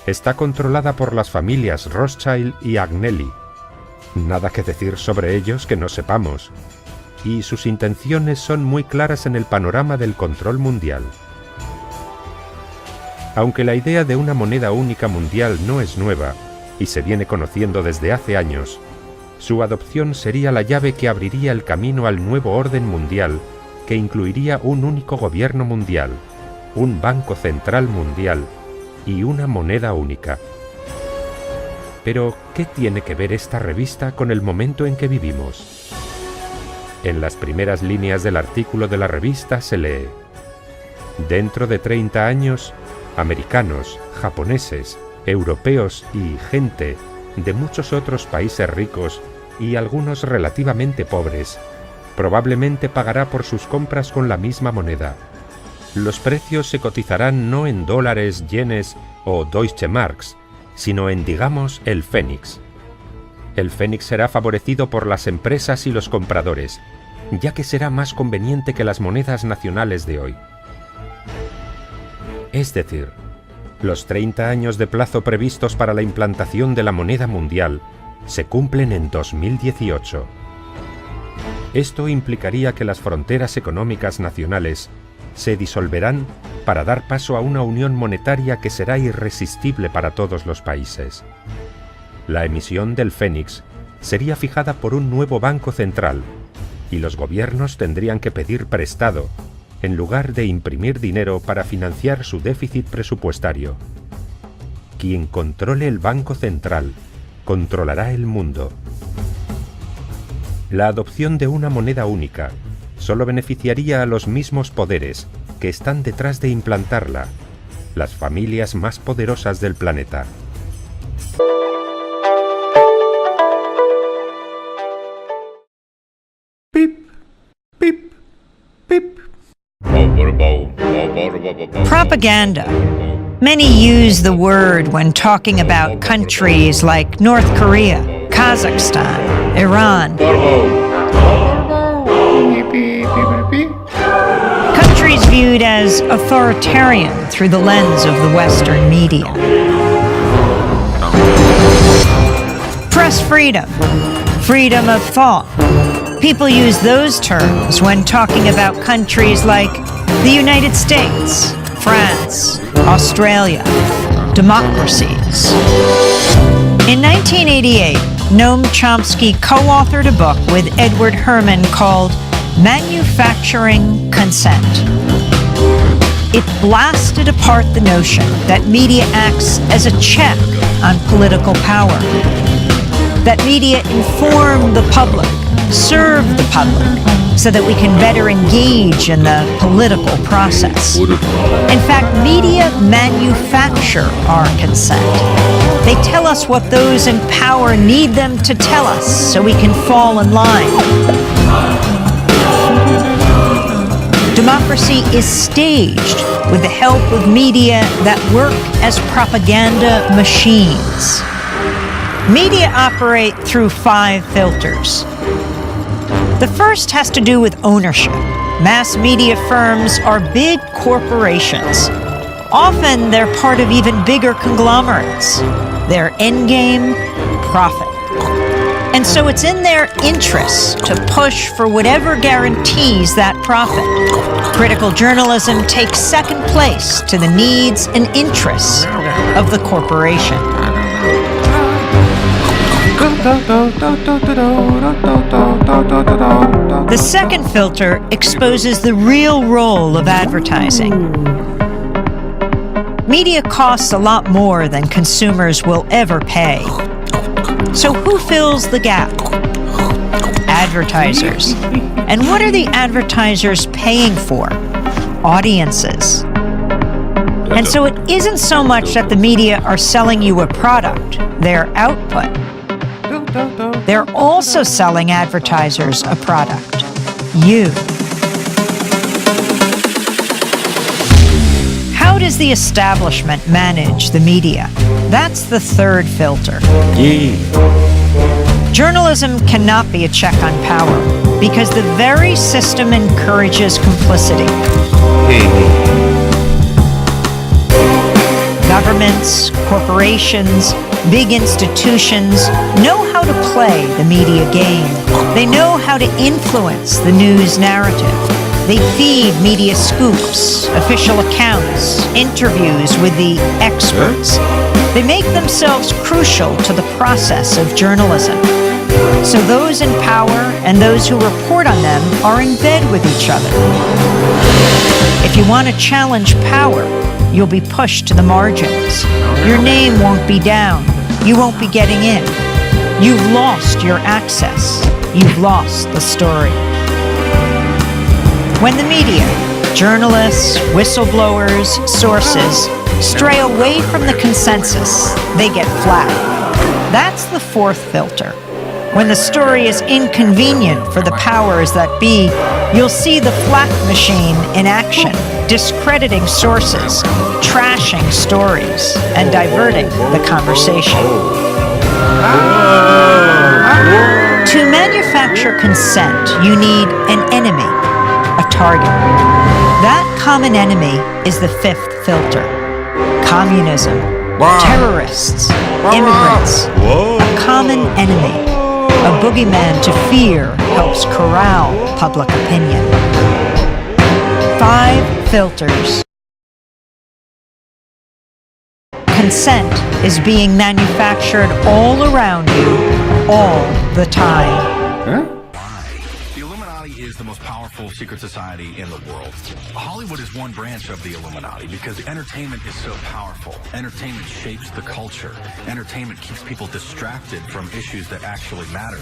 está controlada por las familias Rothschild y Agnelli. Nada que decir sobre ellos que no sepamos, y sus intenciones son muy claras en el panorama del control mundial. Aunque la idea de una moneda única mundial no es nueva y se viene conociendo desde hace años, su adopción sería la llave que abriría el camino al nuevo orden mundial, que incluiría un único gobierno mundial, un banco central mundial y una moneda única. Pero, ¿qué tiene que ver esta revista con el momento en que vivimos? En las primeras líneas del artículo de la revista se lee: dentro de 30 años, americanos, japoneses, europeos y gente de muchos otros países ricos y algunos relativamente pobres, probablemente pagará por sus compras con la misma moneda. Los precios se cotizarán no en dólares, yenes o Deutsche Marks, sino en, digamos, el fénix. El fénix será favorecido por las empresas y los compradores, ya que será más conveniente que las monedas nacionales de hoy. Es decir, los 30 años de plazo previstos para la implantación de la moneda mundial se cumplen en 2018. Esto implicaría que las fronteras económicas nacionales se disolverán para dar paso a una unión monetaria que será irresistible para todos los países. La emisión del fénix sería fijada por un nuevo banco central y los gobiernos tendrían que pedir prestado, en lugar de imprimir dinero para financiar su déficit presupuestario. Quien controle el Banco Central, controlará el mundo. La adopción de una moneda única solo beneficiaría a los mismos poderes que están detrás de implantarla, las familias más poderosas del planeta. Propaganda. Many use the word when talking about countries like North Korea, Kazakhstan, Iran. Countries viewed as authoritarian through the lens of the Western media. Press freedom, freedom of thought. People use those terms when talking about countries like the United States, France, Australia, democracies. In 1988, Noam Chomsky co-authored a book with Edward Herman called Manufacturing Consent. It blasted apart the notion that media acts as a check on political power, that media inform the public, serve the public, so that we can better engage in the political process. In fact, media manufacture our consent. They tell us what those in power need them to tell us so we can fall in line. Democracy is staged with the help of media that work as propaganda machines. Media operate through 5 filters. The first has to do with ownership. Mass media firms are big corporations. Often they're part of even bigger conglomerates. Their end game, profit. And so it's in their interests to push for whatever guarantees that profit. Critical journalism takes second place to the needs and interests of the corporation. The second filter exposes the real role of advertising. Media costs a lot more than consumers will ever pay. So who fills the gap? Advertisers. And what are the advertisers paying for? Audiences. And so it isn't so much that the media are selling you a product, their output. They're also selling advertisers a product, you. How does the establishment manage the media? That's the third filter. Journalism cannot be a check on power because the very system encourages complicity. Governments, corporations, big institutions know how to play the media game. They know how to influence the news narrative. They feed media scoops, official accounts, interviews with the experts. They make themselves crucial to the process of journalism. So those in power and those who report on them are in bed with each other. If you want to challenge power, you'll be pushed to the margins. Your name won't be down. You won't be getting in. You've lost your access. You've lost the story. When the media, journalists, whistleblowers, sources, stray away from the consensus, they get flat. That's the fourth filter. When the story is inconvenient for the powers that be, you'll see the flak machine in action, discrediting sources, trashing stories, and diverting the conversation. To manufacture consent, you need an enemy, a target. That common enemy is the fifth filter. Communism, terrorists, immigrants, a common enemy. A boogeyman to fear helps corral public opinion. 5 filters. Consent is being manufactured all around you, all the time. The Illuminati is the most powerful secret society in the world. Hollywood is one branch of the Illuminati because entertainment is so powerful. Entertainment shapes the culture. Entertainment keeps people distracted from issues that actually matter.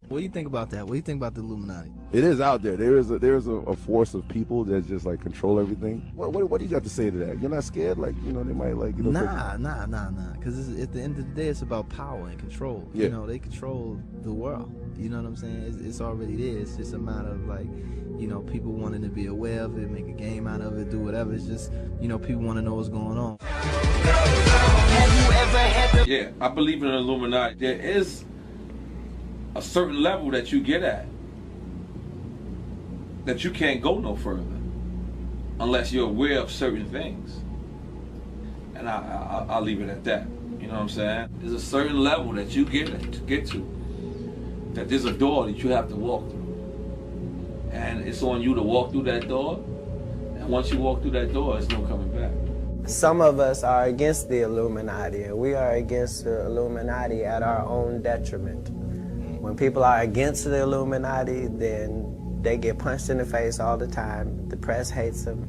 What do you think about that? What do you think about the Illuminati? It is out there. There's a force of people that just like control everything. What do you got to say to that? You're not scared? Like, you know, they might like, you know. Nah. Because at the end of the day, it's about power and control. Yeah. You know, they control the world. You know what I'm saying? It's already there. It's just a matter of like, you know, people wanting to be aware of it, make a game out of it, do whatever. It's just, you know, people want to know what's going on. Yeah, I believe in the Illuminati. There is a certain level that you get at that you can't go no further unless you're aware of certain things. And I'll leave it at that. You know what I'm saying? There's a certain level that you get to, that there's a door that you have to walk through. And it's on you to walk through that door. And once you walk through that door, there's no coming back. Some of us are against the Illuminati, and we are against the Illuminati at our own detriment. When people are against the Illuminati, then they get punched in the face all the time. The press hates them,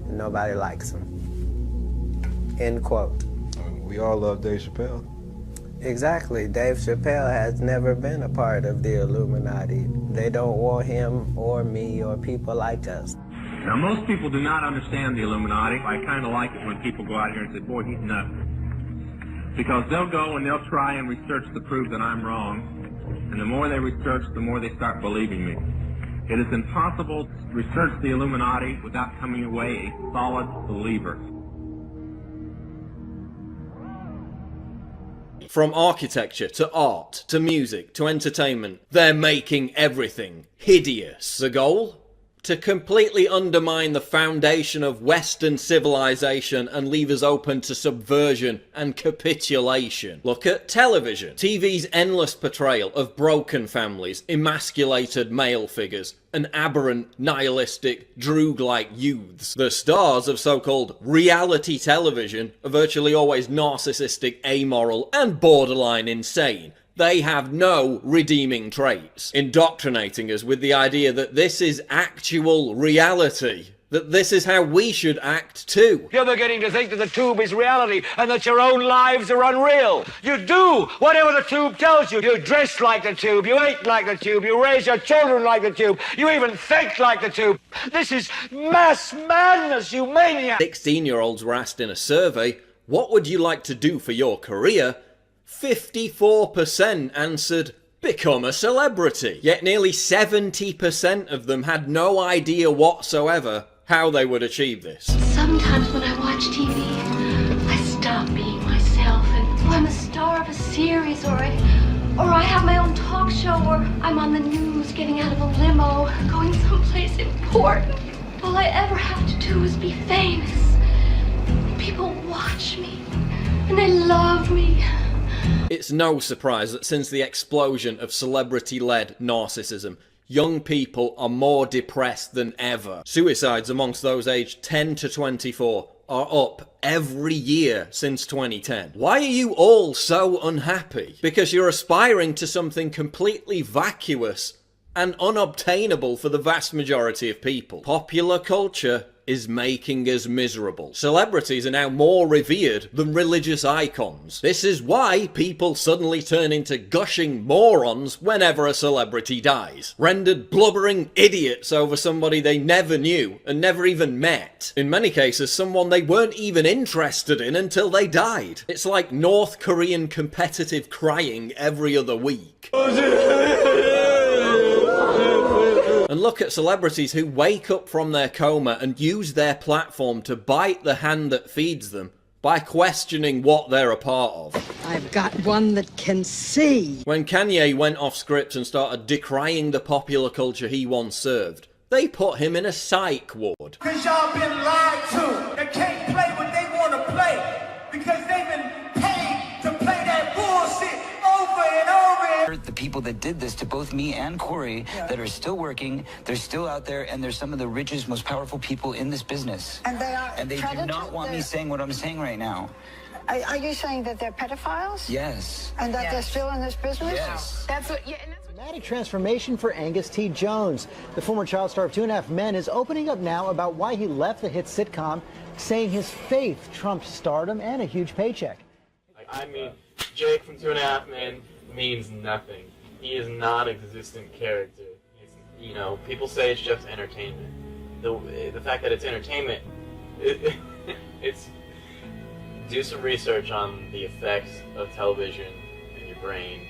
and nobody likes them. End quote. We all love Dave Chappelle. Exactly. Dave Chappelle has never been a part of the Illuminati. They don't want him or me or people like us. Now, most people do not understand the Illuminati. I kind of like it when people go out here and say, boy, he's nuts. Because they'll go and they'll try and research to prove that I'm wrong. And the more they research, the more they start believing me. It is impossible to research the Illuminati without coming away a solid believer. From architecture to art to music to entertainment, they're making everything hideous. The goal? To completely undermine the foundation of Western civilization and leave us open to subversion and capitulation. Look at television. TV's endless portrayal of broken families, emasculated male figures, and aberrant, nihilistic, droog-like youths. The stars of so-called reality television are virtually always narcissistic, amoral, and borderline insane. They have no redeeming traits, indoctrinating us with the idea that this is actual reality, that this is how we should act too. You're beginning to think that the tube is reality and that your own lives are unreal. You do whatever the tube tells you. You dress like the tube, you eat like the tube, you raise your children like the tube, you even think like the tube. This is mass madness, you maniac! 16-year-olds were asked in a survey, what would you like to do for your career? 54% answered, become a celebrity. Yet nearly 70% of them had no idea whatsoever how they would achieve this. Sometimes when I watch TV, I stop being myself and I'm a star of a series or I have my own talk show or I'm on the news getting out of a limo, going someplace important. All I ever have to do is be famous. People watch me and they love me. It's no surprise that since the explosion of celebrity-led narcissism, young people are more depressed than ever. Suicides amongst those aged 10 to 24 are up every year since 2010. Why are you all so unhappy? Because you're aspiring to something completely vacuous and unobtainable for the vast majority of people. Popular culture is making us miserable. Celebrities are now more revered than religious icons. This is why people suddenly turn into gushing morons whenever a celebrity dies. Rendered blubbering idiots over somebody they never knew and never even met. In many cases, someone they weren't even interested in until they died. It's like North Korean competitive crying every other week. And look at celebrities who wake up from their coma and use their platform to bite the hand that feeds them by questioning what they're a part of. I've got one that can see. When Kanye went off script and started decrying the popular culture he once served, they put him in a psych ward. Because y'all been lied to. They can't play what they want to play because they've been paid to play that bullshit over and over. The people that did this to both me and Corey that are still working, they're still out there, and they're some of the richest, most powerful people in this business. And they are. And they do not want me saying what I'm saying right now. Are you saying that they're pedophiles? Yes. And that they're still in this business? Yes. That's what. Dramatic transformation for Angus T. Jones. The former child star of 2.5 Men is opening up now about why he left the hit sitcom, saying his faith trumped stardom and a huge paycheck. I mean, Jake from 2.5 Men means nothing. He is not an existent character. You know, people say it's just entertainment. The fact that it's entertainment, it's do some research on the effects of television in your brain,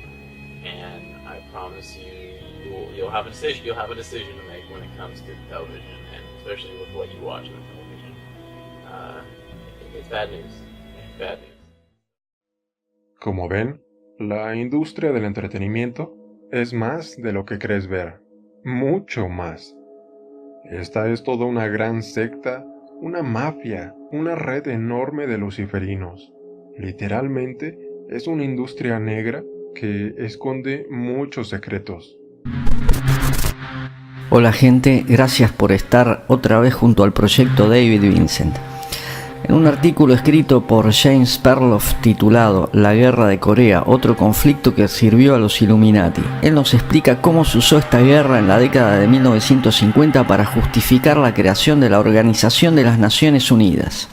and I promise you'll have a decision. You'll have a decision to make when it comes to television, and especially with what you watch on television. It's bad news. It's bad news. Como ven, la industria del entretenimiento es más de lo que crees ver, mucho más. Esta es toda una gran secta, una mafia, una red enorme de luciferinos. Literalmente es una industria negra que esconde muchos secretos. Hola gente, gracias por estar otra vez junto al proyecto David Vincent. En un artículo escrito por James Perloff titulado La Guerra de Corea, otro conflicto que sirvió a los Illuminati, él nos explica cómo se usó esta guerra en la década de 1950 para justificar la creación de la Organización de las Naciones Unidas.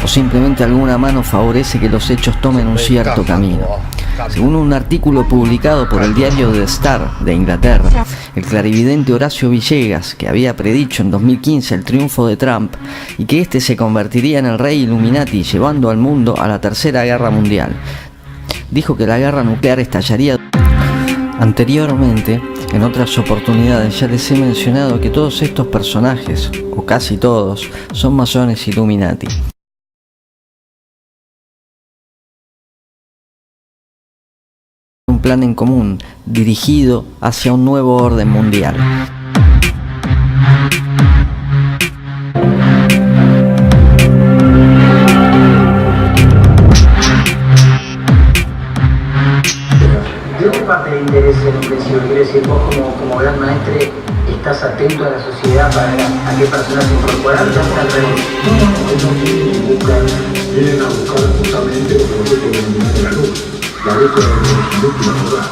Simplemente alguna mano favorece que los hechos tomen un cierto camino. Según un artículo publicado por el diario The Star de Inglaterra, el clarividente Horacio Villegas, que había predicho en 2015 el triunfo de Trump y que éste se convertiría en el rey Illuminati llevando al mundo a la Tercera Guerra Mundial, dijo que la guerra nuclear estallaría. Anteriormente, en otras oportunidades ya les he mencionado que todos estos personajes, o casi todos, son masones Illuminati. Un plan en común, dirigido hacia un nuevo orden mundial. ¿De qué parte de interés en un principio? Quiere decir, vos como gran maestre estás atento a la sociedad para a qué personas incorporar, ya al revés. Vienen a buscar justamente lo que nosotros denominamos la luz. La búsqueda de la verdad. La búsqueda de la verdad.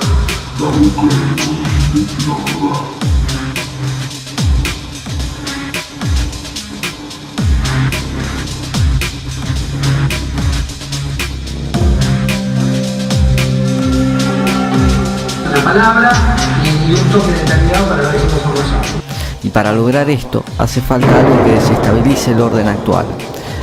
La palabra y un toque determinado para ver si somos nosotros. Y para lograr esto hace falta algo que desestabilice el orden actual.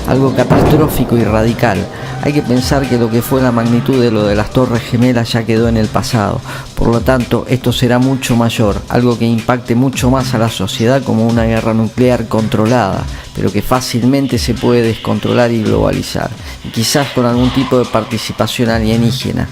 Algo catastrófico y radical. Hay que pensar que lo que fue la magnitud de lo de las Torres Gemelas ya quedó en el pasado. Por lo tanto, esto será mucho mayor, algo que impacte mucho más a la sociedad como una guerra nuclear controlada, pero que fácilmente se puede descontrolar y globalizar. Y quizás con algún tipo de participación alienígena,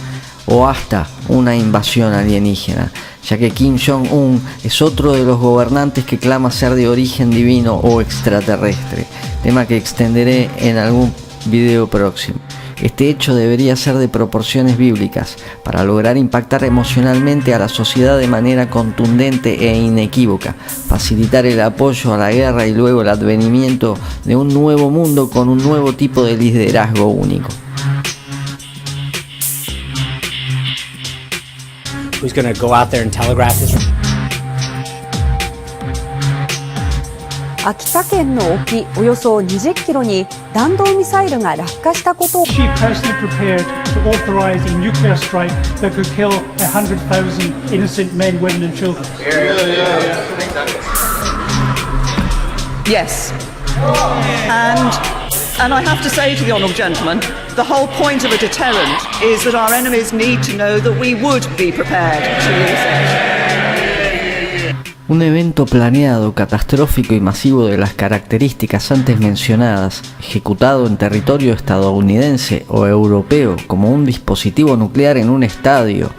o hasta una invasión alienígena, ya que Kim Jong-un es otro de los gobernantes que clama ser de origen divino o extraterrestre, tema que extenderé en algún video próximo. Este hecho debería ser de proporciones bíblicas para lograr impactar emocionalmente a la sociedad de manera contundente e inequívoca, facilitar el apoyo a la guerra y luego el advenimiento de un nuevo mundo con un nuevo tipo de liderazgo único. Who's going to go out there and telegraph this? 秋田県の沖およそ20キロに弾道ミサイルが落下したことを She personally prepared to authorize a nuclear strike that could kill 100,000 innocent men, women and children. Yes. And I have to say to the honourable gentleman, the whole point of a deterrent is that our enemies need to know that we would be prepared to use it. Un evento planeado, catastrófico y masivo de las características antes mencionadas, ejecutado en territorio estadounidense o europeo como un dispositivo nuclear en un estadio,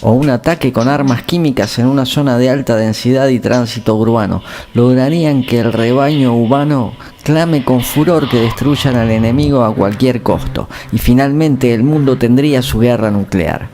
o un ataque con armas químicas en una zona de alta densidad y tránsito urbano, lograrían que el rebaño humano clame con furor que destruyan al enemigo a cualquier costo, y finalmente el mundo tendría su guerra nuclear.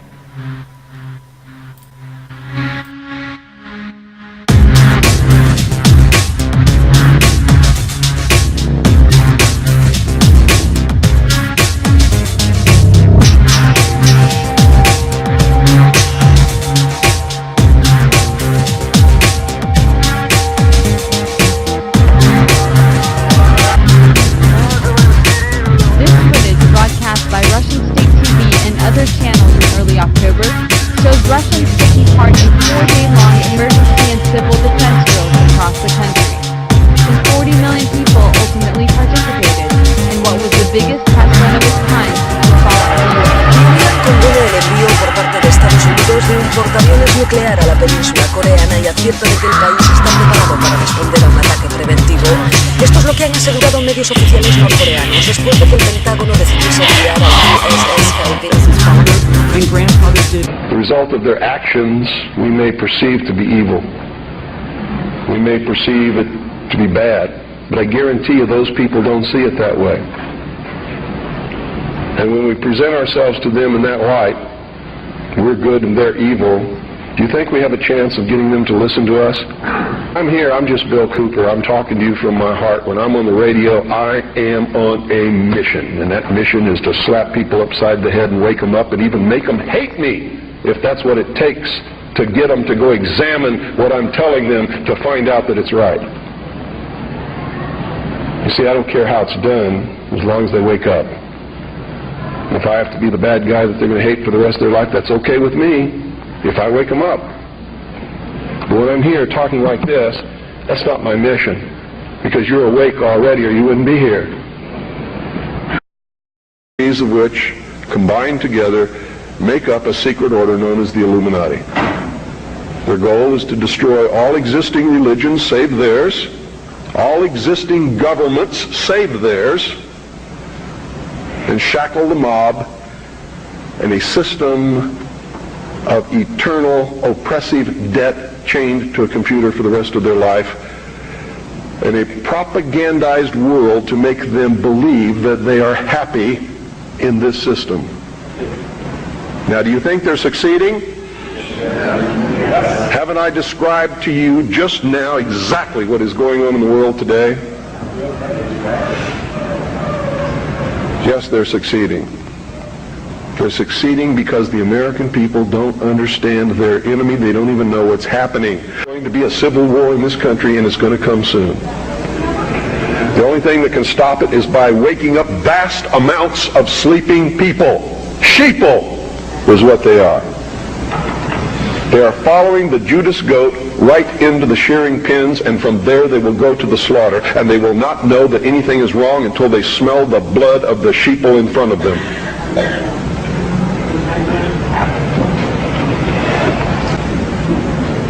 Medios oficiales norcoreanos después de que el Pentágono decidiese enviar The result of their actions we may perceive to be evil. We may perceive it to be bad, but I guarantee you those people don't see it that way. And when we present ourselves to them in that light, we're good and they're evil, do you think we have a chance of getting them to listen to us? I'm here, I'm just Bill Cooper, I'm talking to you from my heart. When I'm on the radio, I am on a mission, and that mission is to slap people upside the head and wake them up and even make them hate me, if that's what it takes to get them to go examine what I'm telling them to find out that it's right. You see, I don't care how it's done, as long as they wake up. If I have to be the bad guy that they're going to hate for the rest of their life, that's okay with me, if I wake them up. But when I'm here talking like this, that's not my mission, because you're awake already or you wouldn't be here. These of which, combined together, make up a secret order known as the Illuminati. Their goal is to destroy all existing religions save theirs, all existing governments save theirs, and shackle the mob in a system of eternal oppressive debt chained to a computer for the rest of their life, and a propagandized world to make them believe that they are happy in this system. Now, do you think they're succeeding? Haven't I described to you just now exactly what is going on in the world today? Yes, they're succeeding. They're succeeding because the American people don't understand their enemy. They don't even know what's happening. There's going to be a civil war in this country, and it's going to come soon. The only thing that can stop it is by waking up vast amounts of sleeping people. Sheeple is what they are. They are following the Judas goat right into the shearing pens, and from there they will go to the slaughter, and they will not know that anything is wrong until they smell the blood of the sheeple in front of them.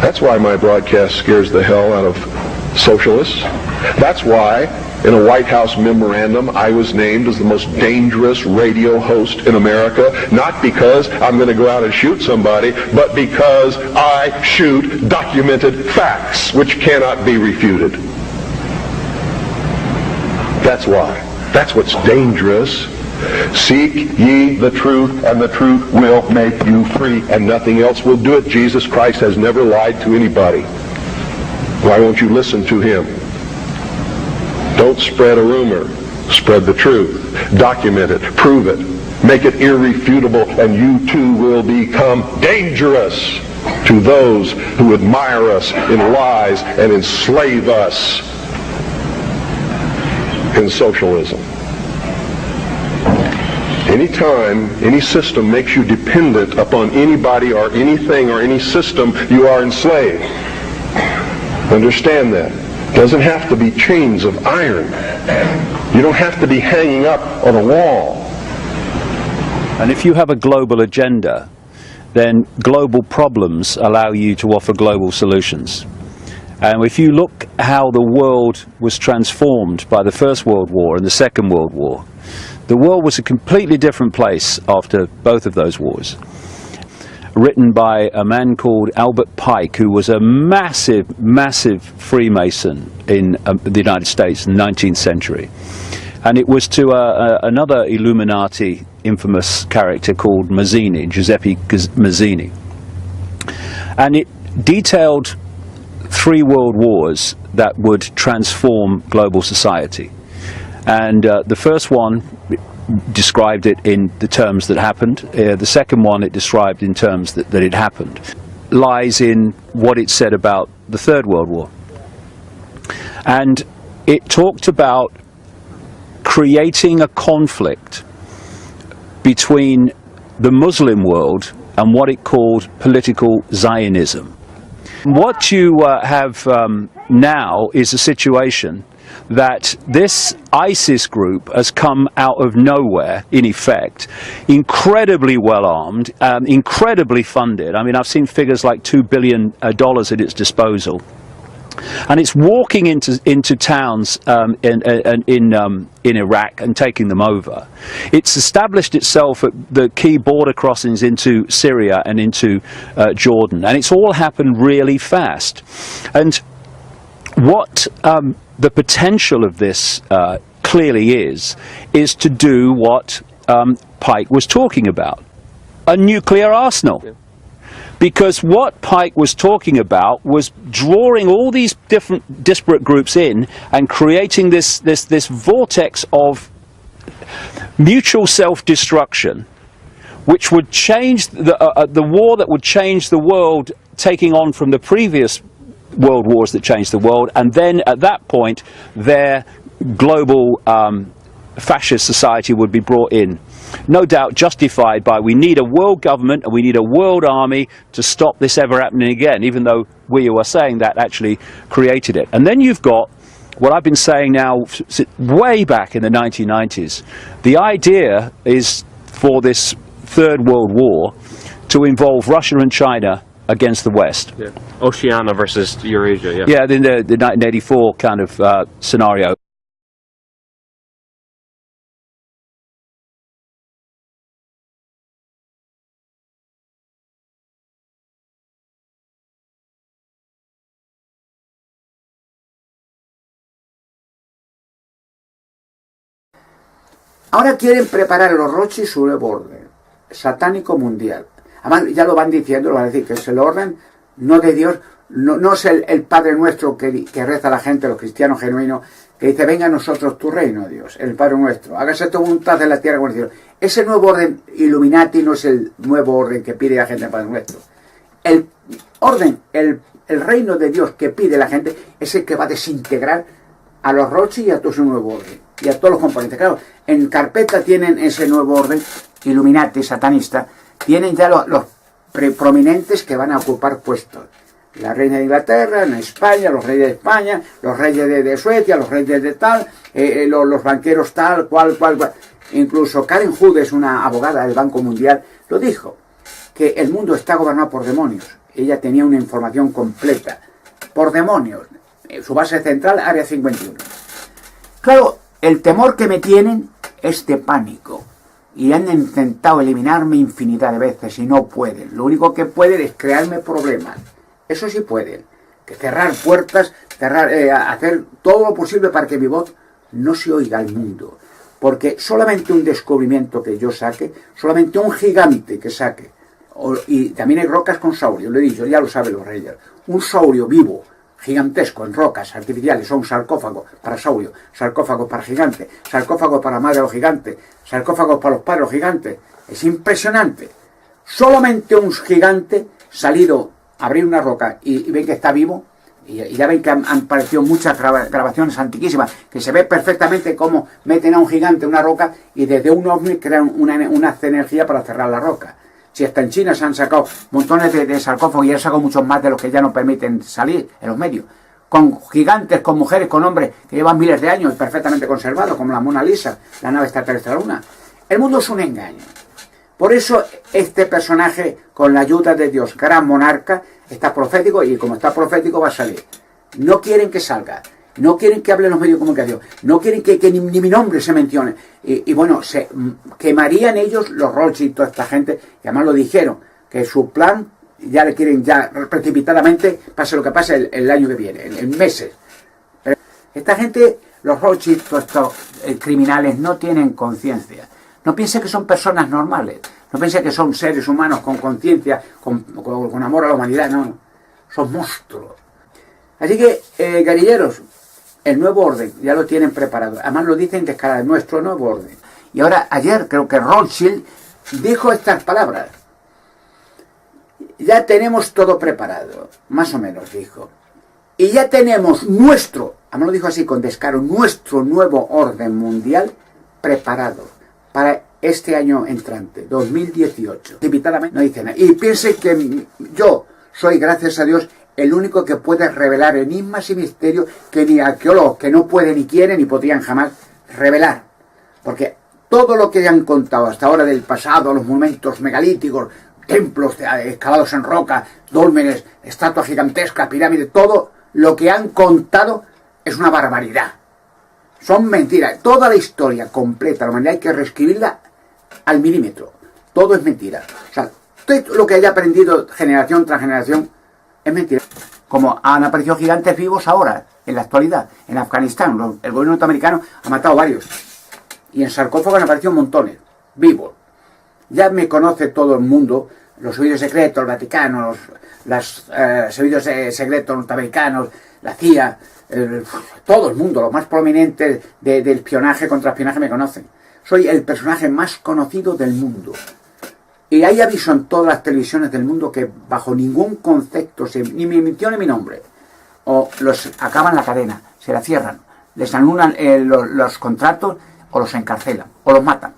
That's why my broadcast scares the hell out of socialists. That's why in a White House memorandum I was named as the most dangerous radio host in America, not because I'm going to go out and shoot somebody, but because I shoot documented facts which cannot be refuted. That's why. That's what's dangerous. Seek ye the truth, and the truth will make you free, and nothing else will do it. Jesus Christ has never lied to anybody. Why won't you listen to him? Don't spread a rumor. Spread the truth. Document it. Prove it. Make it irrefutable, and you too will become dangerous to those who admire us in lies and enslave us in socialism. Anytime any system makes you dependent upon anybody or anything or any system, you are enslaved. Understand that. It doesn't have to be chains of iron. You don't have to be hanging up on a wall. And if you have a global agenda, then global problems allow you to offer global solutions. And if you look how the world was transformed by the First World War and the Second World War, the world was a completely different place after both of those wars. Written by a man called Albert Pike, who was a massive, massive Freemason in the United States in the 19th century. And it was to another Illuminati infamous character called Mazzini, Giuseppe Mazzini. And it detailed 3 world wars that would transform global society. And the first one described it in the terms that happened. The second one it described in terms that it happened. Lies in what it said about the Third World War. And it talked about creating a conflict between the Muslim world and what it called political Zionism. What you have now is a situation that this ISIS group has come out of nowhere, in effect, incredibly well armed, incredibly funded. I mean, I've seen figures like $2 billion at its disposal. And it's walking into towns in Iraq and taking them over. It's established itself at the key border crossings into Syria and into Jordan. And it's all happened really fast. And what the potential of this clearly is to do what Pike was talking about, a nuclear arsenal. Yeah. Because what Pike was talking about was drawing all these different disparate groups in and creating this vortex of mutual self-destruction, which would change the war that would change the world, taking on from the previous world wars that changed the world, and then at that point their global fascist society would be brought in. No doubt justified by we need a world government and we need a world army to stop this ever happening again, even though we who are saying that actually created it. And then you've got what I've been saying now way back in the 1990s. The idea is for this Third World War to involve Russia and China against the West. Yeah. Oceania versus Eurasia, yeah. Yeah, in the 1984 kind of scenario. Ahora quieren preparar los Rothschild su nuevo orden satánico mundial. Además, ya lo van diciendo, lo van a decir, que es el orden no de Dios, no es el Padre Nuestro que reza a la gente, los cristianos genuinos, que dice, venga a nosotros tu reino, Dios, el Padre Nuestro, hágase tu voluntad en la tierra como en el cielo. Ese nuevo orden Illuminati no es el nuevo orden que pide la gente el Padre Nuestro. El orden, el reino de Dios que pide la gente es el que va a desintegrar a los Rothschild y a todo su nuevo orden, y a todos los componentes. Claro, en carpeta tienen ese nuevo orden Illuminati, satanista, tienen ya los prominentes que van a ocupar puestos. La reina de Inglaterra, en España, los reyes de España, los reyes de Suecia, los reyes de tal, los banqueros tal, cual. Incluso Karen Hughes, una abogada del Banco Mundial, lo dijo, que el mundo está gobernado por demonios. Ella tenía una información completa. Por demonios. Su base central, Área 51. Claro, el temor que me tienen es de pánico. Y han intentado eliminarme infinidad de veces y no pueden. Lo único que pueden es crearme problemas. Eso sí pueden. Que cerrar puertas, hacer todo lo posible para que mi voz no se oiga al mundo. Porque solamente un descubrimiento que yo saque, solamente un gigante que saque, y también hay rocas con saurio, lo he dicho, ya lo saben los reyes, un saurio vivo, gigantesco, en rocas artificiales, son sarcófagos para saurio, sarcófagos para gigante, sarcófagos para madre de los gigantes, sarcófagos para los padres de los gigantes. Es impresionante. Solamente un gigante salido a abrir una roca y ven que está vivo, y ya ven que han aparecido muchas grabaciones antiquísimas, que se ve perfectamente cómo meten a un gigante en una roca y desde un ovni crean una energía para cerrar la roca. Si hasta en China se han sacado montones de sarcófagos y han sacado muchos más de los que ya no permiten salir en los medios. Con gigantes, con mujeres, con hombres que llevan miles de años y perfectamente conservados, como la Mona Lisa, la nave extraterrestre de la Luna. El mundo es un engaño. Por eso este personaje, con la ayuda de Dios, gran monarca, está profético y como está profético va a salir. no quieren que salga, no quieren que hablen los medios de comunicación, no quieren que ni mi nombre se mencione. Y bueno, se quemarían ellos, los Rothschild y toda esta gente, que además lo dijeron, que su plan ya le quieren ya precipitadamente, pase lo que pase el año que viene, en meses. Pero esta gente, los Rothschild, todos estos criminales, no tienen conciencia. No piensen que son personas normales, no piensen que son seres humanos con conciencia, con amor a la humanidad, no, son monstruos. Así que, guerrilleros, el nuevo orden ya lo tienen preparado. Además lo dicen que es cada nuestro nuevo orden. Y ahora, ayer creo que Rothschild dijo estas palabras. Ya tenemos todo preparado, más o menos dijo. Y ya tenemos nuestro, además lo dijo así con descaro, nuestro nuevo orden mundial preparado para este año entrante, 2018. No dice nada. Y piense que yo soy, gracias a Dios, el único que puede revelar enigmas y misterios que ni arqueólogos que no pueden ni quieren ni podrían jamás revelar. Porque todo lo que han contado hasta ahora del pasado, los monumentos megalíticos, templos excavados en roca, dólmenes, estatuas gigantescas, pirámides, todo lo que han contado es una barbaridad. Son mentiras. Toda la historia completa, la humanidad hay que reescribirla al milímetro. Todo es mentira. O sea, todo lo que haya aprendido generación tras generación es mentira. Como han aparecido gigantes vivos ahora, en la actualidad. En Afganistán, el gobierno norteamericano ha matado varios. Y en sarcófagos han aparecido montones, vivos. Ya me conoce todo el mundo, los servicios secretos, el Vaticano, los servicios secretos norteamericanos, la CIA, todo el mundo, los más prominentes del espionaje, contraespionaje me conocen. Soy el personaje más conocido del mundo. Y hay aviso en todas las televisiones del mundo que bajo ningún concepto, ni me mencione mi nombre, o los acaban la cadena, se la cierran, les anulan los contratos, o los encarcelan, o los matan.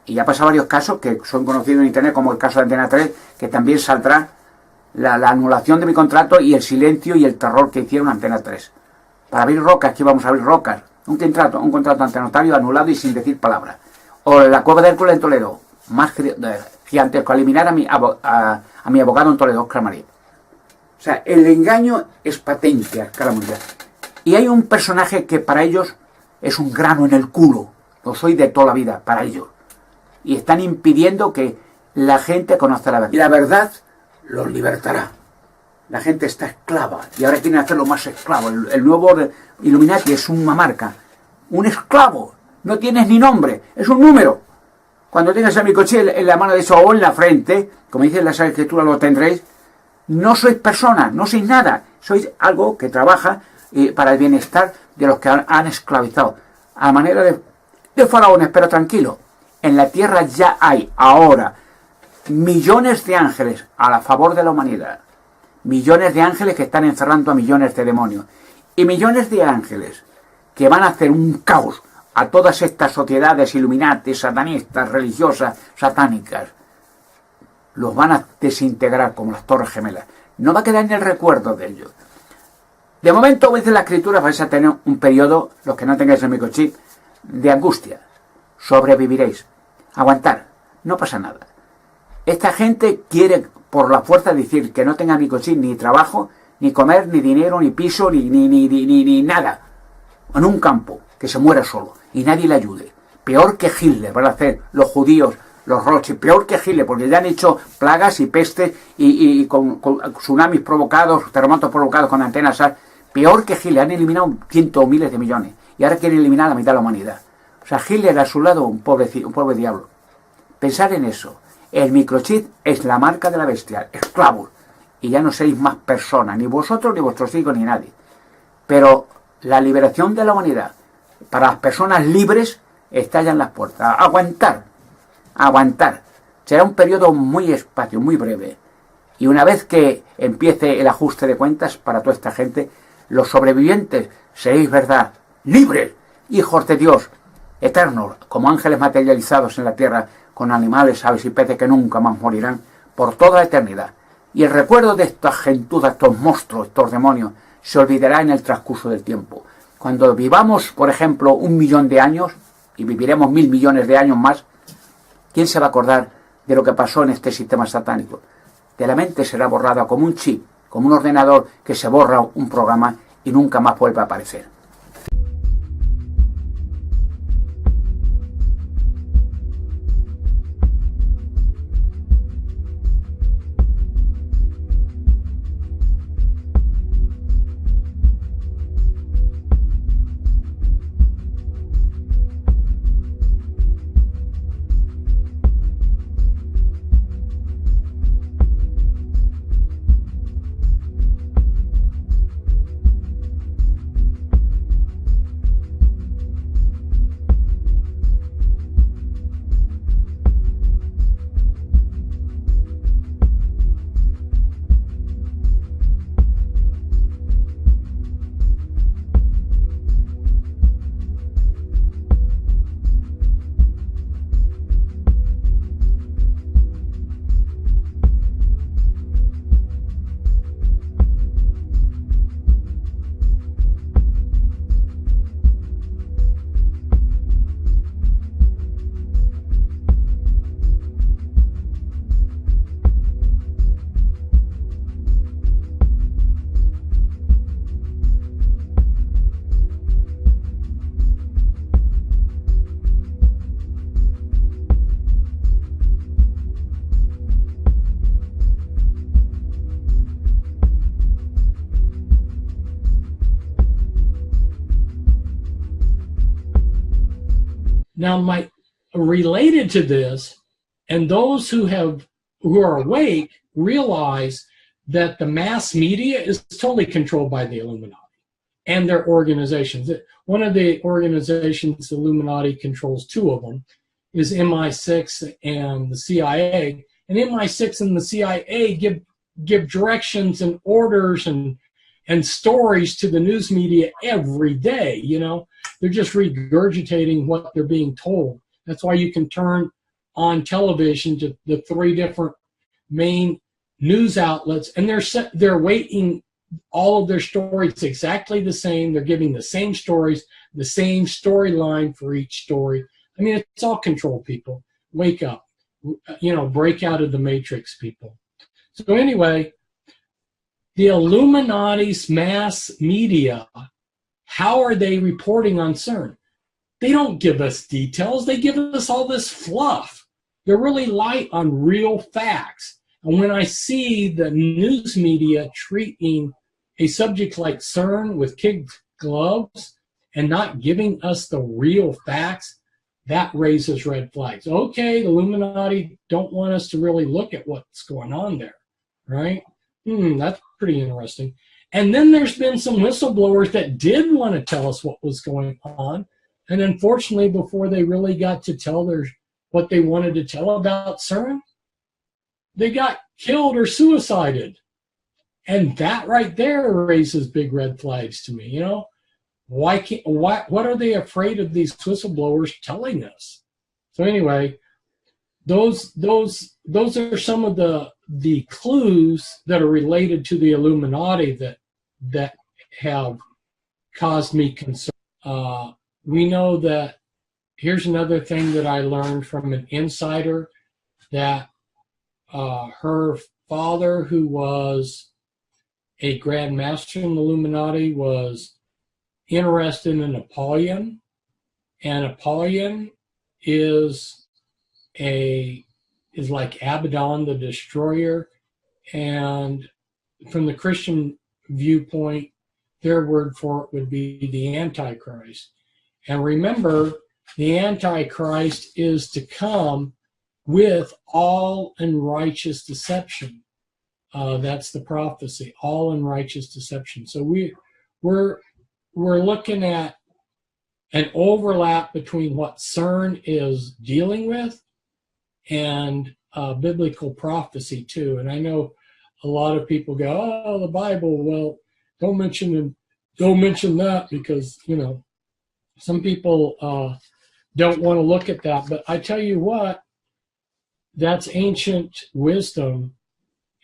Y ya ha pasado varios casos que son conocidos en internet, como el caso de Antena 3, que también saldrá la anulación de mi contrato y el silencio y el terror que hicieron Antena 3. Para abrir rocas, que íbamos a abrir rocas. Un contrato ante notario anulado y sin decir palabra. O la cueva de Hércules en Toledo, más gigantesco, eliminar a mi abogado en Toledo, Oscar María. O sea, el engaño es patente a escala mundial. Y hay un personaje que para ellos es un grano en el culo. Lo soy de toda la vida, para ellos. Y están impidiendo que la gente conozca la verdad. Y la verdad los libertará. La gente está esclava y ahora quieren hacerlo más esclavo. El nuevo orden Illuminati es una marca. Un esclavo. No tienes ni nombre. Es un número. Cuando tengas a mi coche en la mano derecha o en la frente, como dice la Sagrada Escritura, lo tendréis. No sois personas, no sois nada. Sois algo que trabaja para el bienestar de los que han esclavizado. A manera de faraones, pero tranquilo. En la tierra ya hay ahora millones de ángeles a favor de la humanidad. Millones de ángeles que están encerrando a millones de demonios. Y millones de ángeles que van a hacer un caos a todas estas sociedades Illuminati, satanistas, religiosas, satánicas. Los van a desintegrar como las Torres Gemelas. No va a quedar ni el recuerdo de ellos. De momento, como dice la Escritura, vais a tener un periodo, los que no tengáis el microchip, de angustia. Sobreviviréis. Aguantar. No pasa nada. Esta gente quiere, por la fuerza, decir que no tenga microchip, ni trabajo, ni comer, ni dinero, ni piso, ni nada. En un campo, que se muera solo. Y nadie le ayude. Peor que Hitler van a hacer los judíos, los Rothschild. Peor que Hitler, porque ya han hecho plagas y pestes y con tsunamis provocados, terremotos provocados con antenas. Peor que Hitler. Han eliminado cientos o miles de millones. Y ahora quieren eliminar a la mitad de la humanidad. O sea, Hitler a su lado, un pobre diablo. Pensar en eso. El microchip es la marca de la bestia, esclavos. Y ya no seréis más personas, ni vosotros, ni vuestros hijos, ni nadie. Pero la liberación de la humanidad, para las personas libres, está ya en las puertas. Aguantar. Aguantar. Será un periodo muy espacio, muy breve. Y una vez que empiece el ajuste de cuentas para toda esta gente, los sobrevivientes seréis, ¿verdad?, libres, hijos de Dios, eternos, como ángeles materializados en la tierra, con animales, aves y peces que nunca más morirán por toda la eternidad. Y el recuerdo de estas gentudas, estos monstruos, estos demonios, se olvidará en el transcurso del tiempo. Cuando vivamos, por ejemplo, 1 millón de años, y viviremos 1000 millones de años más, ¿quién se va a acordar de lo que pasó en este sistema satánico? De la mente será borrada como un chip como un ordenador que se borra un programa y nunca más vuelve a aparecer. Now, related to this, and those who are awake realize that the mass media is totally controlled by the Illuminati and their organizations. One of the organizations, the Illuminati controls two of them, is MI6 and the CIA. And MI6 and the CIA give directions and orders and stories to the news media every day. You know, they're just regurgitating what they're being told. That's why you can turn on television to the three different main news outlets, and they're weighting all of their stories exactly the same. They're giving the same stories, the same storyline for each story. I mean, it's all control, people. Wake up. You know, break out of the matrix, people. So anyway, the Illuminati's mass media, how are they reporting on CERN? They don't give us details. They give us all this fluff. They're really light on real facts. And when I see the news media treating a subject like CERN with kid gloves and not giving us the real facts, that raises red flags. Okay, the Illuminati don't want us to really look at what's going on there, right? That's pretty interesting. And then there's been some whistleblowers that did want to tell us what was going on. And unfortunately, before they really got to tell what they wanted to tell about CERN, they got killed or suicided. And that right there raises big red flags to me. You know, what are they afraid of these whistleblowers telling us? So anyway, those are some of the clues that are related to the Illuminati that have caused me concern. We know that, here's another thing that I learned from an insider, that her father, who was a Grand Master in the Illuminati, was interested in Apollyon, and Apollyon is like Abaddon the Destroyer, and from the Christian viewpoint, their word for it would be the Antichrist. And remember, the Antichrist is to come with all unrighteous deception. That's the prophecy, all unrighteous deception. So we're looking at an overlap between what CERN is dealing with and biblical prophecy too. And I know a lot of people go, "Oh, the Bible." Well, don't mention that, because you know some people don't want to look at that. But I tell you what, that's ancient wisdom,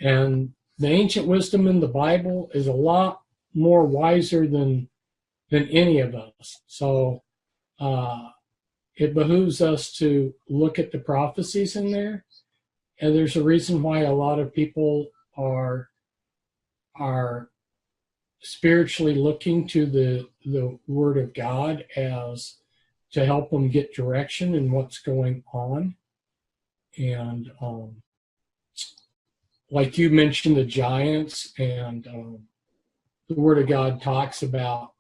and the ancient wisdom in the Bible is a lot more wiser than any of us. So it behooves us to look at the prophecies in there. And there's a reason why a lot of people are are spiritually looking to the Word of God as to help them get direction in what's going on. And like you mentioned, the giants, and the Word of God talks about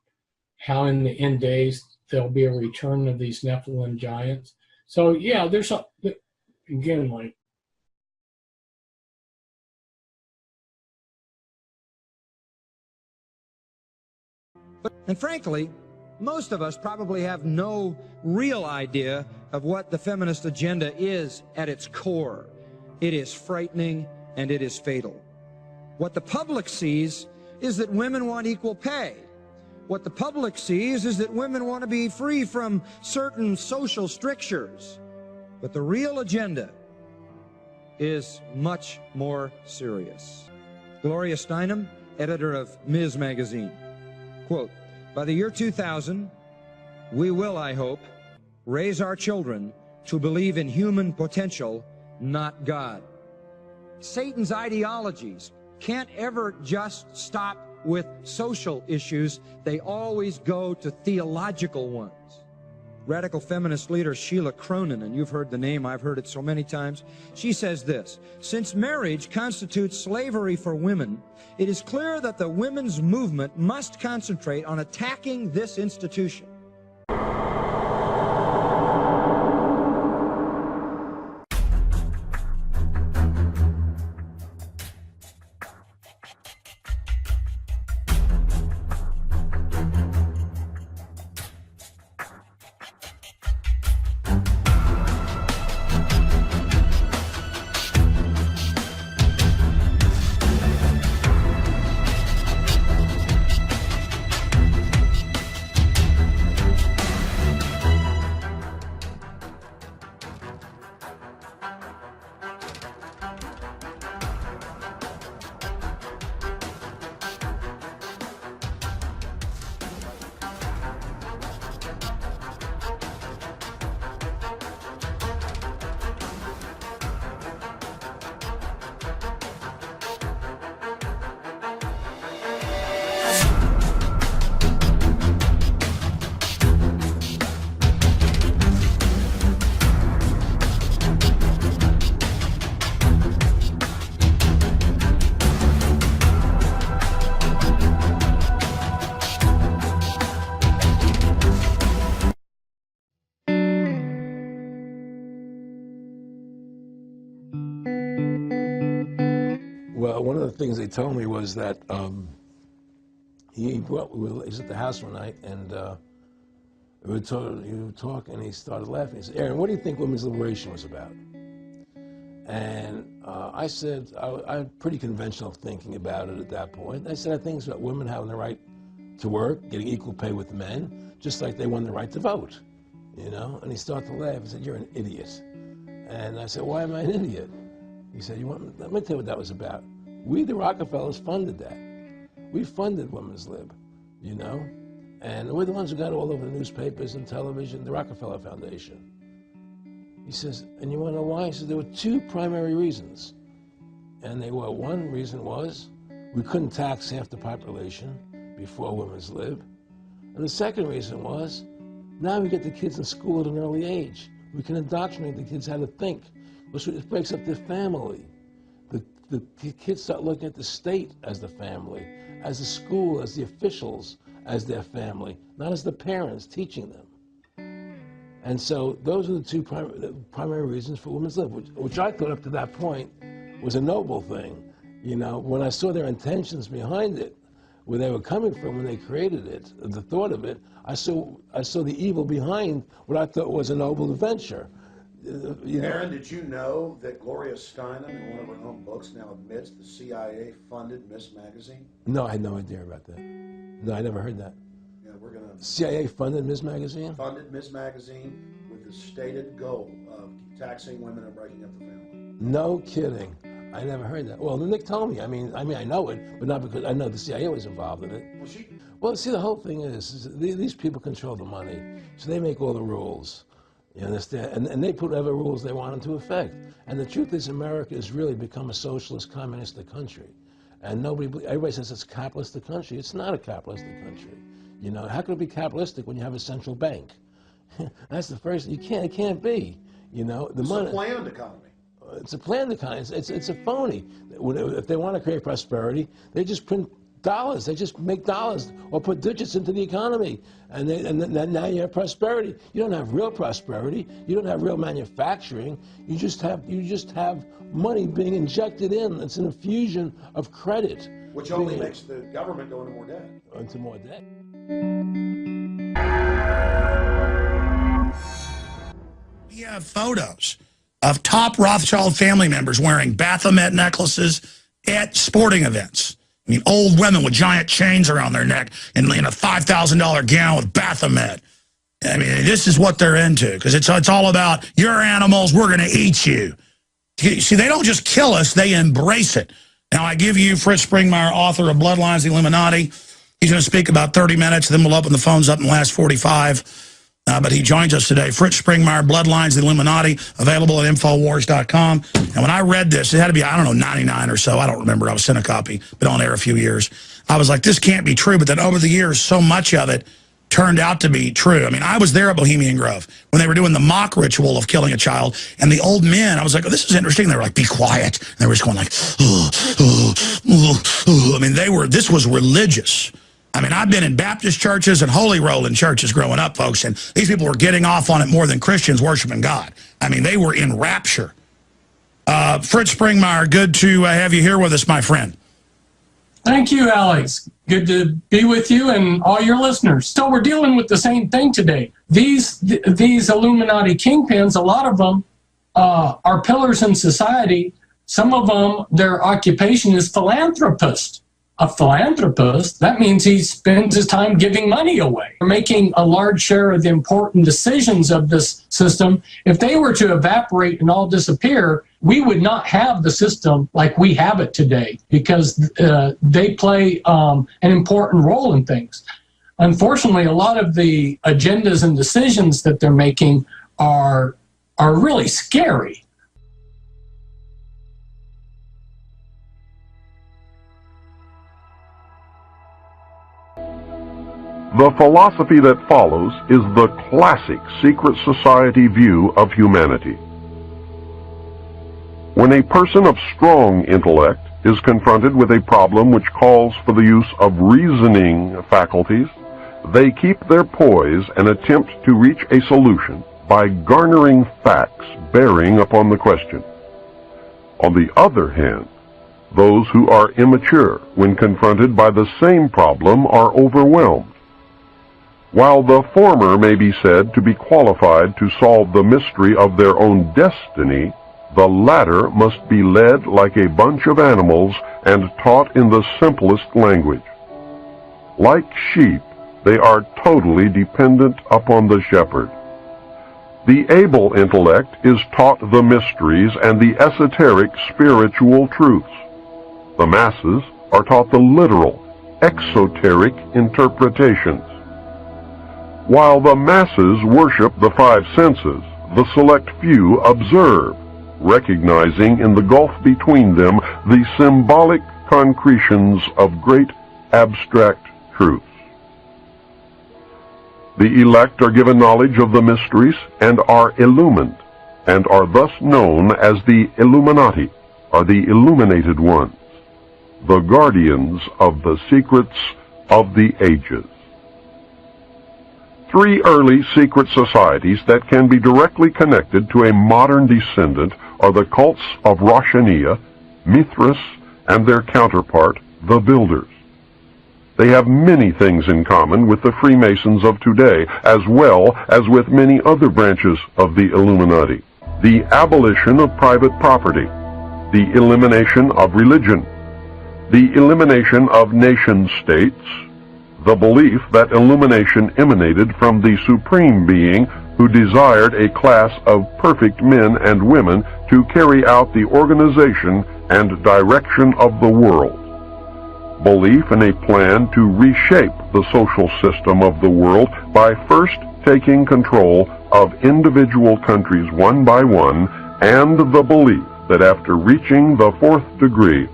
how in the end days there'll be a return of these Nephilim giants. So yeah, there's a, again, like, and frankly, most of us probably have no real idea of what the feminist agenda is at its core. It is frightening and it is fatal. What the public sees is that women want equal pay. What the public sees is that women want to be free from certain social strictures. But the real agenda is much more serious. Gloria Steinem, editor of Ms. Magazine, quote, "By the year 2000, we will, I hope, raise our children to believe in human potential, not God." Satan's ideologies can't ever just stop with social issues. They always go to theological ones. Radical feminist leader Sheila Cronin, and you've heard the name, I've heard it so many times, she says this: "Since marriage constitutes slavery for women, it is clear that the women's movement must concentrate on attacking this institution." Well, one of the things they told me was that he was at the house one night, and we were talking, and he started laughing. He said, "Aaron, what do you think women's liberation was about?" And I said, I had pretty conventional thinking about it at that point. I said, I think it's about women having the right to work, getting equal pay with men, just like they won the right to vote, you know? And he started to laugh. He said, "You're an idiot." And I said, "Why am I an idiot?" He said, let me tell you what that was about. We, the Rockefellers, funded that. We funded women's lib, you know? And we're the ones who got all over the newspapers and television, the Rockefeller Foundation. He says, "And you want to know why?" He said, "There were two primary reasons." And they were, one reason was we couldn't tax half the population before women's lib. And the second reason was, now we get the kids in school at an early age. We can indoctrinate the kids how to think. It breaks up their family. The kids start looking at the state as the family, as the school, as the officials, as their family, not as the parents teaching them. And so those are the two primary reasons for women's lib, which I thought up to that point was a noble thing. You know, when I saw their intentions behind it, where they were coming from when they created it, the thought of it, I saw the evil behind what I thought was a noble venture. Aaron, did you know that Gloria Steinem, in one of her own books, now admits the CIA funded Ms. Magazine? No, I had no idea about that. No, I never heard that. Yeah, we're going to... CIA funded Ms. Magazine? Funded Ms. Magazine with the stated goal of taxing women and breaking up the family. No kidding. I never heard that. Well, Nick told me. I mean, I know it, but not because I know the CIA was involved in it. Well, see, the whole thing is these people control the money, so they make all the rules. You understand? And they put whatever rules they want into effect. And the truth is, America has really become a socialist, communistic country. And everybody says it's a capitalistic country. It's not a capitalistic country. You know, how can it be capitalistic when you have a central bank? That's the first. It can't be. You know, It's a planned economy. It's a planned economy. It's a phony. If they want to create prosperity, they just print dollars. They just make dollars or put digits into the economy, and now you have prosperity. You don't have real prosperity. You don't have real manufacturing. You just have money being injected in. It's an infusion of credit, Which only makes the government go into more debt. Into more debt. We have photos of top Rothschild family members wearing Baphomet necklaces at sporting events. I mean, old women with giant chains around their neck and in a $5,000 gown with Baphomet. I mean, this is what they're into, because it's all about, you're animals, we're going to eat you. See, they don't just kill us, they embrace it. Now, I give you Fritz Springmeier, author of Bloodlines, the Illuminati. He's going to speak about 30 minutes, then we'll open the phones up in the last 45. But he joins us today. Fritz Springmeier, Bloodlines, the Illuminati, available at Infowars.com. And when I read this, it had to be, I don't know, 99 or so. I don't remember. I was sent a copy, been on air a few years. I was like, this can't be true. But then over the years, so much of it turned out to be true. I mean, I was there at Bohemian Grove when they were doing the mock ritual of killing a child. And the old men, I was like, oh, this is interesting. They were like, be quiet. And they were just going like, I mean, this was religious. I mean, I've been in Baptist churches and Holy Rolling churches growing up, folks, and these people were getting off on it more than Christians worshiping God. I mean, they were in rapture. Fritz Springmeier, good to have you here with us, my friend. Thank you, Alex. Good to be with you and all your listeners. So we're dealing with the same thing today. These Illuminati kingpins, a lot of them are pillars in society. Some of them, their occupation is philanthropist. A philanthropist, that means he spends his time giving money away. They're making a large share of the important decisions of this system. If they were to evaporate and all disappear, we would not have the system like we have it today, because they play an important role in things. Unfortunately, a lot of the agendas and decisions that they're making are really scary. The philosophy that follows is the classic secret society view of humanity. When a person of strong intellect is confronted with a problem which calls for the use of reasoning faculties, they keep their poise and attempt to reach a solution by garnering facts bearing upon the question. On the other hand, those who are immature when confronted by the same problem are overwhelmed. While the former may be said to be qualified to solve the mystery of their own destiny, the latter must be led like a bunch of animals and taught in the simplest language. Like sheep, they are totally dependent upon the shepherd. The able intellect is taught the mysteries and the esoteric spiritual truths. The masses are taught the literal, exoteric interpretations. While the masses worship the five senses, the select few observe, recognizing in the gulf between them the symbolic concretions of great abstract truths. The elect are given knowledge of the mysteries and are illumined, and are thus known as the Illuminati, or the illuminated ones, the guardians of the secrets of the ages. Three early secret societies that can be directly connected to a modern descendant are the cults of Roshania, Mithras, and their counterpart, the Builders. They have many things in common with the Freemasons of today, as well as with many other branches of the Illuminati. The abolition of private property, the elimination of religion, the elimination of nation-states, the belief that illumination emanated from the Supreme Being who desired a class of perfect men and women to carry out the organization and direction of the world. Belief in a plan to reshape the social system of the world by first taking control of individual countries one by one, and the belief that after reaching the fourth degree,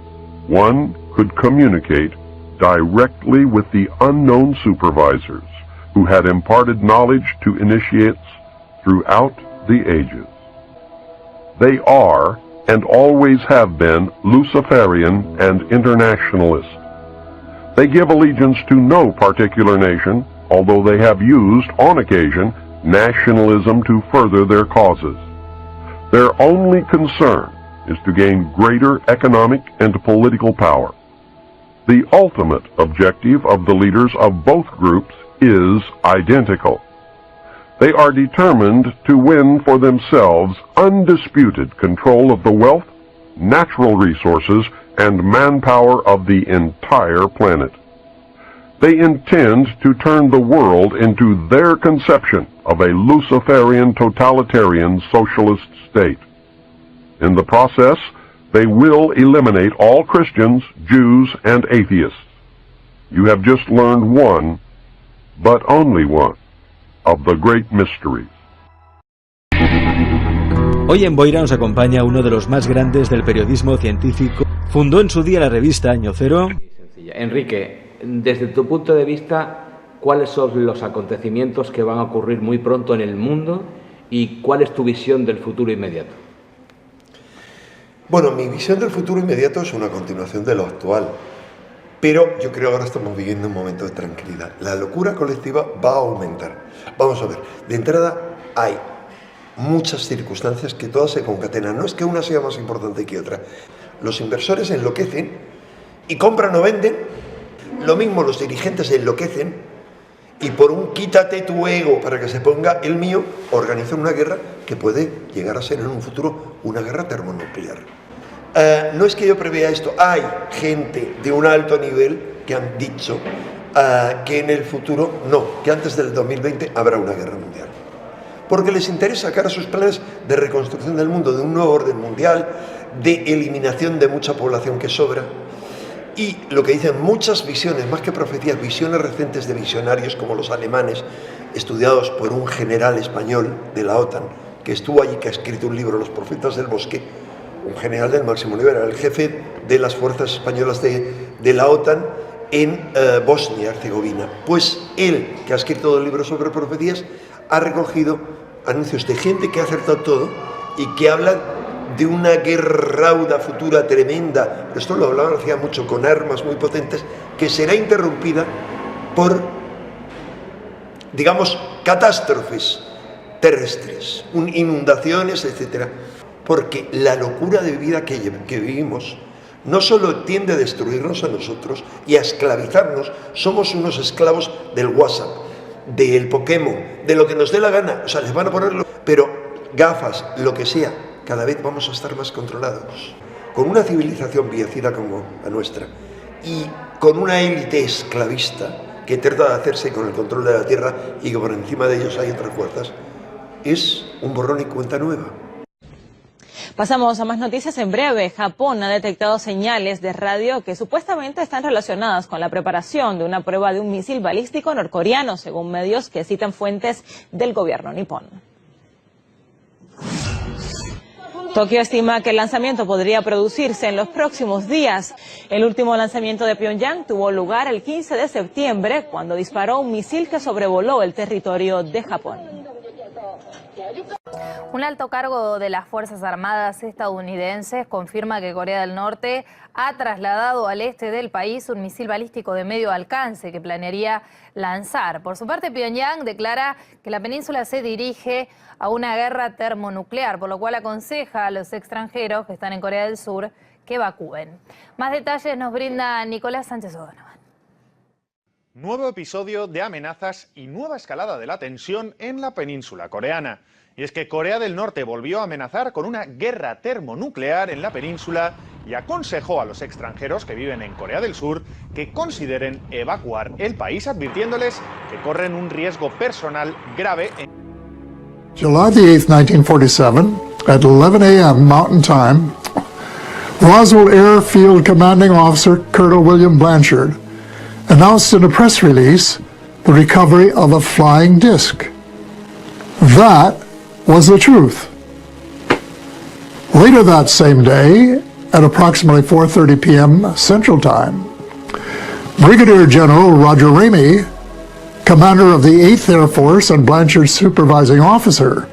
one could communicate directly with the unknown supervisors who had imparted knowledge to initiates throughout the ages. They are, and always have been, Luciferian and internationalist. They give allegiance to no particular nation, although they have used, on occasion, nationalism to further their causes. Their only concern is to gain greater economic and political power. The ultimate objective of the leaders of both groups is identical. They are determined to win for themselves undisputed control of the wealth, natural resources, and manpower of the entire planet. They intend to turn the world into their conception of a Luciferian totalitarian socialist state. In the process, they will eliminate all Christians, Jews, and atheists. You have just learned one, but only one, of the great mysteries. Hoy en Boira nos acompaña uno de los más grandes del periodismo científico. Fundó en su día la revista Año Cero. Enrique, desde tu punto de vista, ¿cuáles son los acontecimientos que van a ocurrir muy pronto en el mundo y cuál es tu visión del futuro inmediato? Bueno, mi visión del futuro inmediato es una continuación de lo actual, pero yo creo que ahora estamos viviendo un momento de tranquilidad. La locura colectiva va a aumentar. Vamos a ver, de entrada hay muchas circunstancias que todas se concatenan. No es que una sea más importante que otra. Los inversores enloquecen y compran o venden. Lo mismo los dirigentes enloquecen y por un quítate tu ego para que se ponga el mío, organizan una guerra que puede llegar a ser en un futuro una guerra termonuclear. No es que yo prevea esto, hay gente de un alto nivel que han dicho que en el futuro, no, que antes del 2020 habrá una guerra mundial. Porque les interesa sacar sus planes de reconstrucción del mundo, de un nuevo orden mundial, de eliminación de mucha población que sobra. Y lo que dicen muchas visiones, más que profecías, visiones recientes de visionarios como los alemanes, estudiados por un general español de la OTAN, que estuvo allí, que ha escrito un libro, Los profetas del bosque, un general del máximo nivel, era el jefe de las fuerzas españolas de la OTAN en Bosnia y Herzegovina. Pues él, que ha escrito el libro sobre profecías, ha recogido anuncios de gente que ha acertado todo y que habla de una guerra rauda futura tremenda, pero esto lo hablaban hacía mucho, con armas muy potentes, que será interrumpida por, digamos, catástrofes terrestres, inundaciones, etc. Porque la locura de vida que vivimos no solo tiende a destruirnos a nosotros y a esclavizarnos, somos unos esclavos del WhatsApp, del Pokémon, de lo que nos dé la gana, o sea, les van a ponerlo, pero gafas, lo que sea, cada vez vamos a estar más controlados. Con una civilización biocida como la nuestra y con una élite esclavista que trata de hacerse con el control de la Tierra y que por encima de ellos hay otras fuerzas, es un borrón y cuenta nueva. Pasamos a más noticias en breve. Japón ha detectado señales de radio que supuestamente están relacionadas con la preparación de una prueba de un misil balístico norcoreano, según medios que citan fuentes del gobierno nipón. Tokio estima que el lanzamiento podría producirse en los próximos días. El último lanzamiento de Pyongyang tuvo lugar el 15 de septiembre, cuando disparó un misil que sobrevoló el territorio de Japón. Un alto cargo de las Fuerzas Armadas estadounidenses confirma que Corea del Norte ha trasladado al este del país un misil balístico de medio alcance que planearía lanzar. Por su parte, Pyongyang declara que la península se dirige a una guerra termonuclear, por lo cual aconseja a los extranjeros que están en Corea del Sur que evacúen. Más detalles nos brinda Nicolás Sánchez O'Donovan. Nuevo episodio de amenazas y nueva escalada de la tensión en la península coreana. Y es que Corea del Norte volvió a amenazar con una guerra termonuclear en la península y aconsejó a los extranjeros que viven en Corea del Sur que consideren evacuar el país, advirtiéndoles que corren un riesgo personal grave. July the 8th, 1947, at 11 a.m. Mountain Time, Roswell Airfield Commanding Officer Colonel William Blanchard announced in a press release the recovery of a flying disc. That was the truth. Later that same day, at approximately 4:30 p.m. Central Time. Brigadier General Roger Ramey, commander of the 8th Air Force and Blanchard's supervising officer,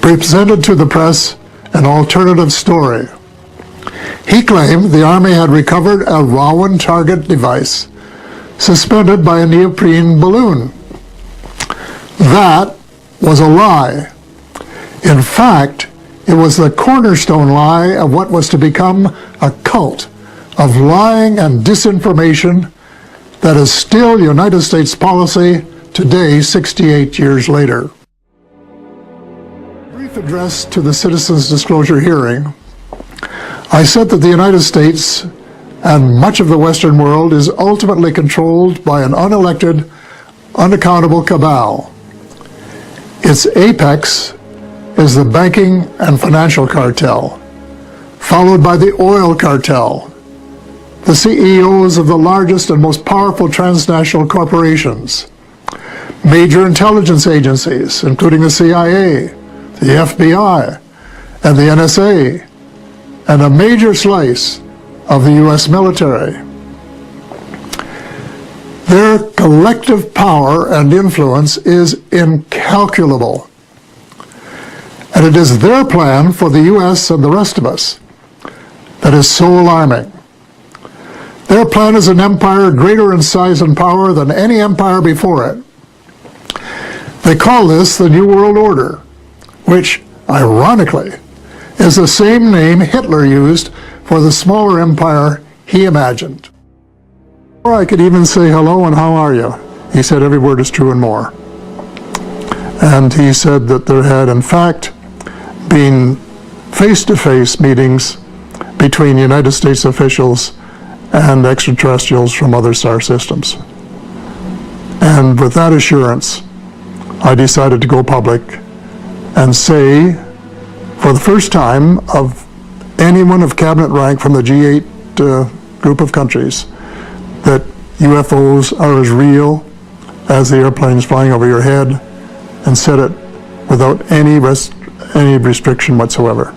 presented to the press an alternative story. He claimed the Army had recovered a Rowan target device suspended by a neoprene balloon. That was a lie. In fact, it was the cornerstone lie of what was to become a cult of lying and disinformation that is still United States policy today, 68 years later. Brief address to the Citizens Disclosure hearing, I said that the United States and much of the Western world is ultimately controlled by an unelected, unaccountable cabal. Its apex is the banking and financial cartel, followed by the oil cartel, the CEOs of the largest and most powerful transnational corporations, major intelligence agencies, including the CIA, the FBI, and the NSA, and a major slice of the U.S. military. Their collective power and influence is incalculable. And it is their plan for the U.S. and the rest of us that is so alarming. Their plan is an empire greater in size and power than any empire before it. They call this the New World Order, which, ironically, is the same name Hitler used for the smaller empire he imagined. Or I could even say hello and how are you? He said every word is true and more. And he said that there had in fact been face-to-face meetings between United States officials and extraterrestrials from other star systems. And with that assurance, I decided to go public and say, for the first time of anyone of cabinet rank from the G8 group of countries, that UFOs are as real as the airplanes flying over your head, and said it without any restriction whatsoever.